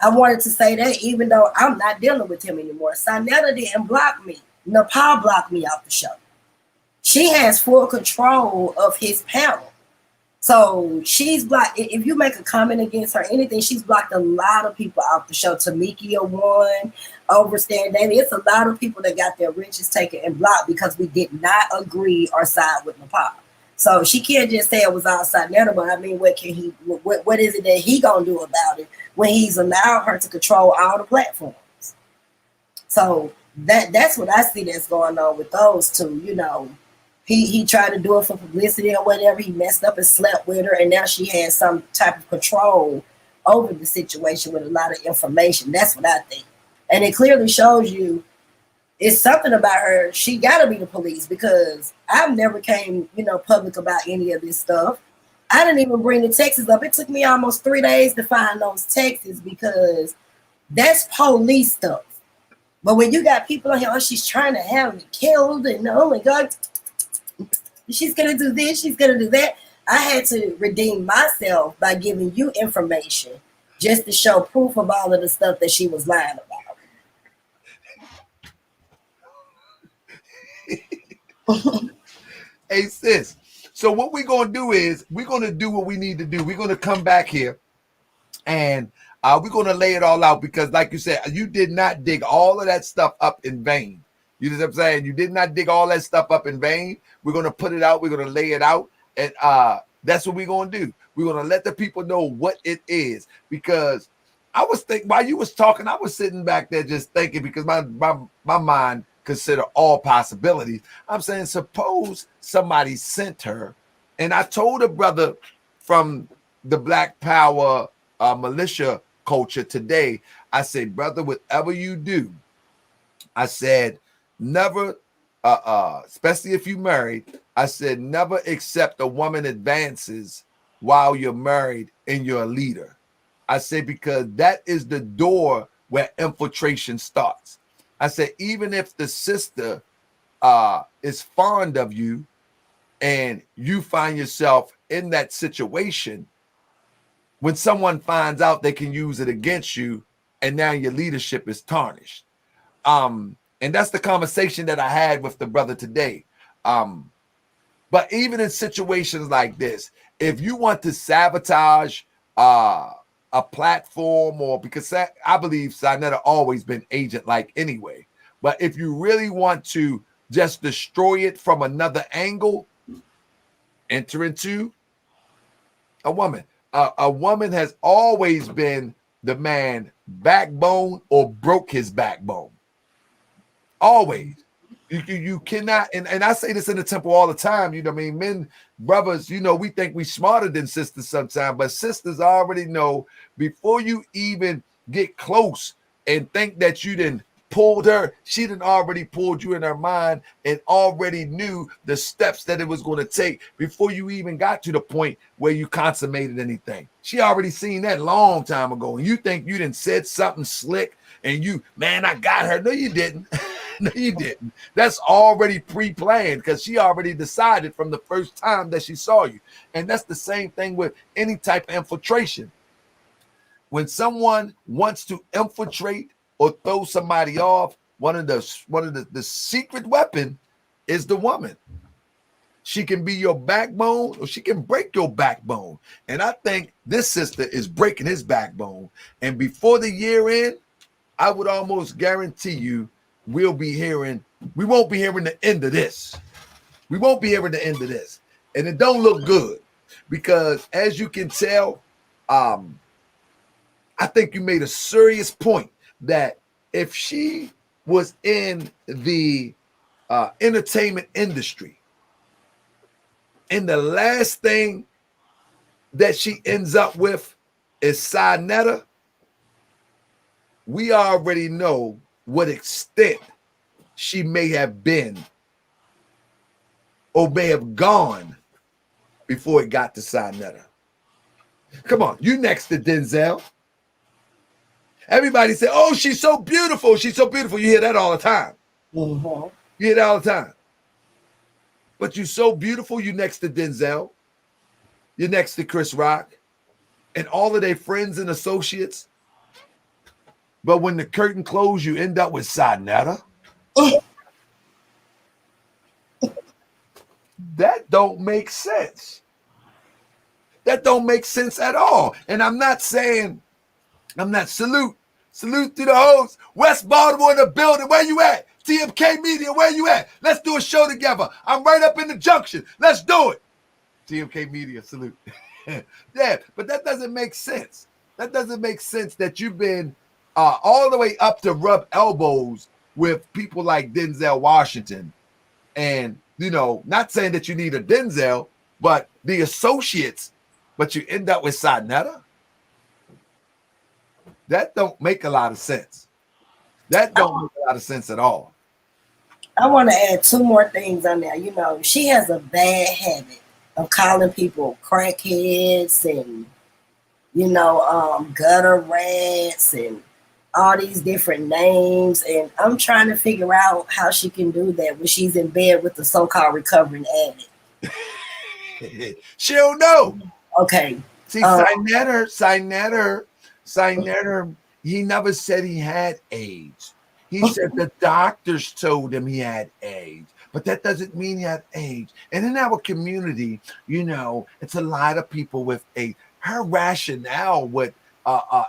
I wanted to say that even though I'm not dealing with him anymore. Saneter didn't block me. NAPAH blocked me off the show. She has full control of his panel. So she's blocked. If you make a comment against her, anything, she's blocked a lot of people off the show. Tamikia won, Overstand Daily. It's a lot of people that got their riches taken and blocked because we did not agree or side with NAPAH. So she can't just say it was all Saneter, but I mean, what is it that he gonna do about it when he's allowed her to control all the platforms? So that's what I see that's going on with those two, He tried to do it for publicity or whatever. He messed up and slept with her, and now she has some type of control over the situation with a lot of information. That's what I think. And it clearly shows you it's something about her. She got to be the police, because I've never came, public about any of this stuff. I didn't even bring the texts up. It took me almost 3 days to find those texts, because that's police stuff. But when you got people on here, she's trying to have me killed, and oh my God, she's going to do this, she's going to do that. I had to redeem myself by giving you information just to show proof of all of the stuff that she was lying about. Hey, sis. So what we're going to do is we're going to do what we need to do. We're going to come back here and we're going to lay it all out because, like you said, you did not dig all of that stuff up in vain. You know what I'm saying? You did not dig all that stuff up in vain. We're going to put it out. We're going to lay it out. And that's what we're going to do. We're going to let the people know what it is. Because I was thinking, while you was talking, I was sitting back there just thinking, because my mind consider all possibilities. I'm saying, suppose somebody sent her. And I told a brother from the Black Power militia culture today, I said, brother, whatever you do, I said, never, especially if you married, I said, never accept a woman advances while you're married and you're a leader. I said, because that is the door where infiltration starts. I said, even if the sister is fond of you and you find yourself in that situation, when someone finds out, they can use it against you, and now your leadership is tarnished. And that's the conversation that I had with the brother today. But even in situations like this, if you want to sabotage a platform, or because I believe Saneter always been agent-like anyway, but if you really want to just destroy it from another angle, enter into a woman. A woman has always been the man backbone or broke his backbone. Always. You cannot, and I say this in the temple all the time, you know what I mean? Men, brothers, you know, we think we smarter than sisters sometimes, but sisters already know before you even get close and think that you done pulled her, she done already pulled you in her mind and already knew the steps that it was going to take before you even got to the point where you consummated anything. She already seen that long time ago. And you think you done said something slick and you, man, I got her. No, you didn't. No, you didn't. That's already pre-planned because she already decided from the first time that she saw you. And that's the same thing with any type of infiltration. When someone wants to infiltrate or throw somebody off, one of the secret weapon is the woman. She can be your backbone or she can break your backbone. And I think this sister is breaking his backbone. And before the year end, I would almost guarantee you we won't be hearing the end of this. We won't be hearing the end of this. And it don't look good because as you can tell, I think you made a serious point that if she was in the entertainment industry and the last thing that she ends up with is Saneter, we already know what extent she may have been or may have gone before it got to Saneter. Come on, you next to Denzel. Everybody say, oh, she's so beautiful. She's so beautiful. You hear that all the time. Mm-hmm. You hear that all the time. But you're so beautiful, you next to Denzel. You're next to Chris Rock and all of their friends and associates. But when the curtain closed, you end up with Saneter. That don't make sense. That don't make sense at all. And I'm not salute to the host. West Baltimore in the building. Where you at? TMK Media, where you at? Let's do a show together. I'm right up in the junction. Let's do it. TMK Media, salute. Yeah, but that doesn't make sense. That doesn't make sense that you've been all the way up to rub elbows with people like Denzel Washington. And, you know, not saying that you need a Denzel, but the associates, but you end up with Saneter. That don't make a lot of sense. That don't make a lot of sense at all. I want to add two more things on there. You know, she has a bad habit of calling people crackheads and, you know, gutter rats and all these different names. And I'm trying to figure out how she can do that when she's in bed with the so-called recovering addict. She don't know. Okay. See, Saneter, he never said he had AIDS. He said the doctors told him he had AIDS. but that doesn't mean you have AIDS. And in our community, you know, it's a lot of people with AIDS. Her rationale with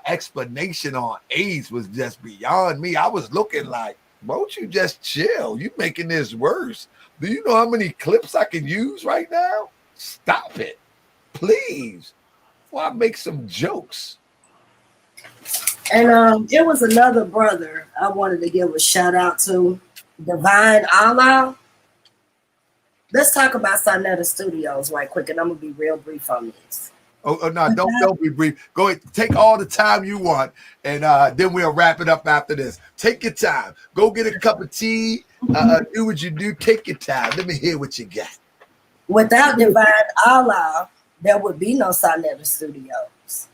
explanation on AIDS was just beyond me. I was looking like, won't you just chill? You making this worse. Do you know how many clips I can use right now? Stop it, please. Before I make some jokes. And it was another brother I wanted to give a shout out to, Divine Allah. Let's talk about Saneter Studios right quick, and I'm gonna be real brief on this. Oh no, don't be brief. Go ahead, take all the time you want, and then we'll wrap it up after this. Take your time. Go get a cup of tea. Do what you do. Take your time. Let me hear what you got. Without Divine Allah, there would be no Saneter Studios.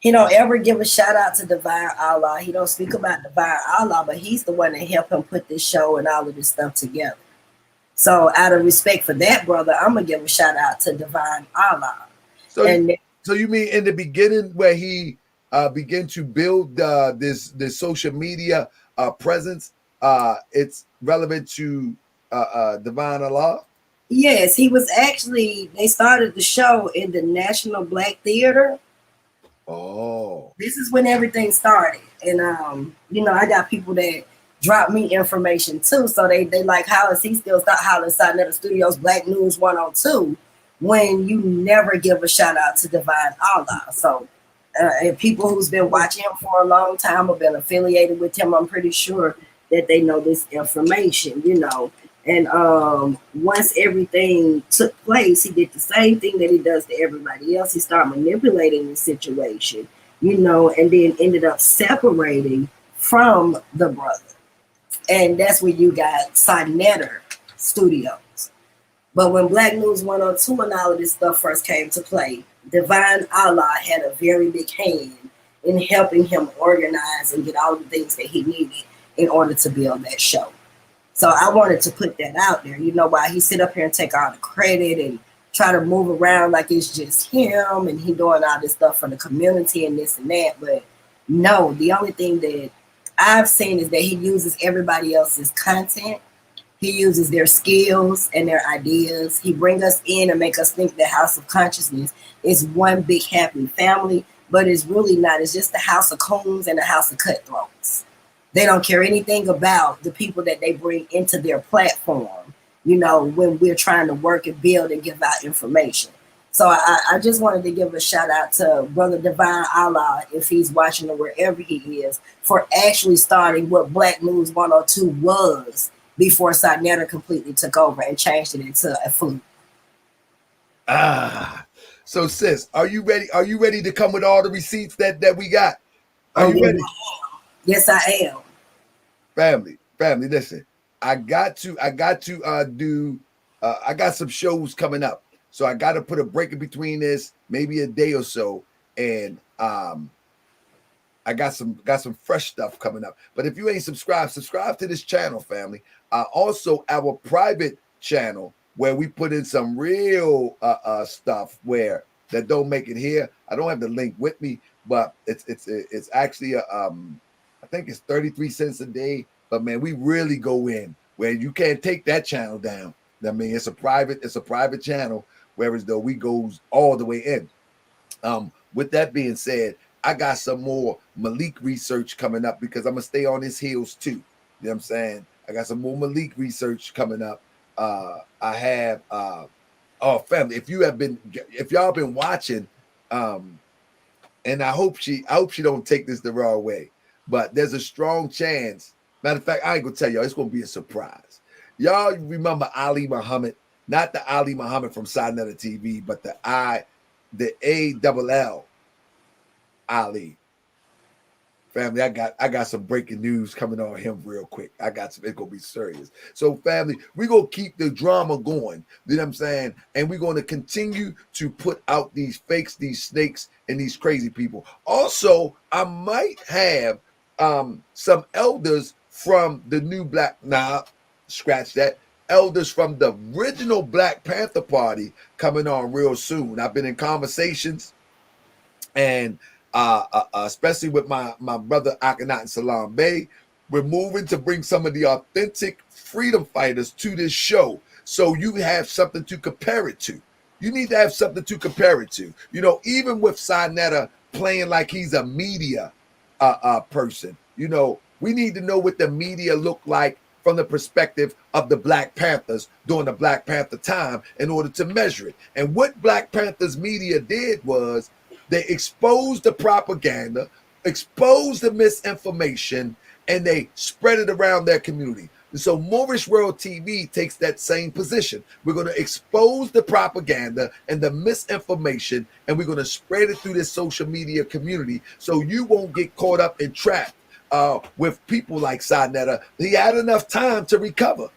He don't ever give a shout out to Divine Allah. He don't speak about Divine Allah, but he's the one that helped him put this show and all of this stuff together. So out of respect for that brother, I'm gonna give a shout out to Divine Allah. So you mean in the beginning where he began to build this social media presence, it's relevant to Divine Allah? Yes, he was actually, they started the show in the National Black Theater. Oh. This is when everything started. And you know, I got people that drop me information too. So they like, how is he still hollering Saneter Studios Black News 102 when you never give a shout out to Divine Allah? So and people who's been watching him for a long time or been affiliated with him, I'm pretty sure that they know this information, you know. And once everything took place, he did the same thing that he does to everybody else. He started manipulating the situation, you know, and then ended up separating from the brother. And that's where you got Saneter Studios. But when Black News 102 and all of this stuff first came to play, Divine Allah had a very big hand in helping him organize and get all the things that he needed in order to build that show. So I wanted to put that out there, you know, while he sit up here and take all the credit and try to move around like it's just him and he doing all this stuff for the community and this and that. But no, the only thing that I've seen is that he uses everybody else's content. He uses their skills and their ideas. He brings us in and make us think the House of Consciousness is one big happy family, but it's really not. It's just the House of Coons and the House of Cutthroats. They don't care anything about the people that they bring into their platform, you know, when we're trying to work and build and give out information. So I just wanted to give a shout out to Brother Divine Allah, if he's watching or wherever he is, for actually starting what Black News 102 was before Saneter completely took over and changed it into a fluke. So sis, are you ready? Are you ready to come with all the receipts that we got? Are you ready? Yes, I am. Family, listen. I got to do I got some shows coming up. So I got to put a break in between this, maybe a day or so, and I got some fresh stuff coming up. But if you ain't subscribed to this channel, family. Also our private channel where we put in some real stuff where that don't make it here. I don't have the link with me, but it's actually I think it's 33 cents a day. But man, we really go in where you can't take that channel down. I mean, it's a private channel, whereas though we goes all the way in. With that being said, I got some more Malik research coming up because I'm gonna stay on his heels too. You know what I'm saying? I got some more Malik research coming up. I have family, if y'all been watching, and I hope she don't take this the wrong way, but there's a strong chance. Matter of fact, I ain't gonna tell y'all, it's gonna be a surprise. Y'all remember Ali Muhammad, not the Ali Muhammad from Saneter TV, but the ALL Ali. Family, I got some breaking news coming on him real quick. It's gonna be serious. So family, we're gonna keep the drama going. You know what I'm saying? And we're gonna continue to put out these fakes, these snakes, and these crazy people. Also, I might have some elders from the new Black, scratch that, elders from the original Black Panther Party coming on real soon. I've been in conversations, and especially with my brother Akhenaten Salam Bey, We're moving to bring some of the authentic freedom fighters to this show, so you have something to compare it to. You need to have something to compare it to. You know, even with Saneter playing like he's a media person, you know, we need to know what the media look like from the perspective of the Black Panthers during the Black Panther time in order to measure it. And what Black Panthers media did was they exposed the propaganda, exposed the misinformation, and they spread it around their community. And so Moorish World TV takes that same position. We're going to expose the propaganda and the misinformation, and we're going to spread it through this social media community so you won't get caught up and trapped with people like Saneter. He had enough time to recover.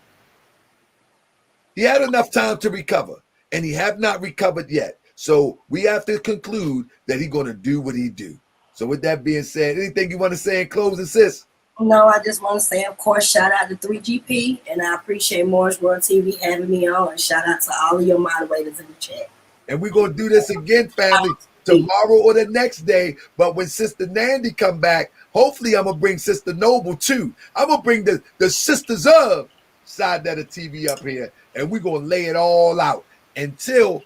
He had enough time to recover, and he have not recovered yet. So we have to conclude that he's going to do what he do. So with that being said, anything you want to say in closing, sis? No, I just want to say, of course, shout out to 3GP, and I appreciate Moorish World TV having me on, and shout out to all of your moderators in the chat. And we're going to do this again, family, tomorrow or the next day. But when Sister Nandy come back, hopefully I'm going to bring Sister Noble too. I'm going to bring the sisters of Saneter TV up here, and we're going to lay it all out until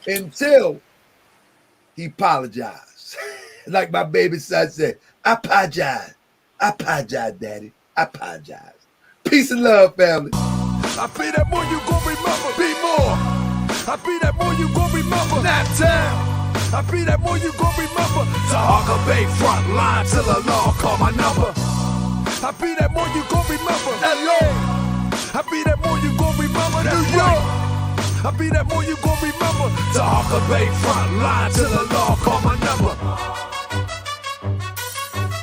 he apologized. Like my baby son said, I apologize. I apologize, Daddy. I apologize. Peace and love, family. I be that more you gon' remember. Be more. I be that more you gon' remember. NAPAH. I be that more you gon' remember. Tahaka Bay front line till the law call my number. I be that more you gon' remember. LA. I be that more you gon' remember. New York. I be that more you gon' remember. Tahaka Bay front line till the law call my number.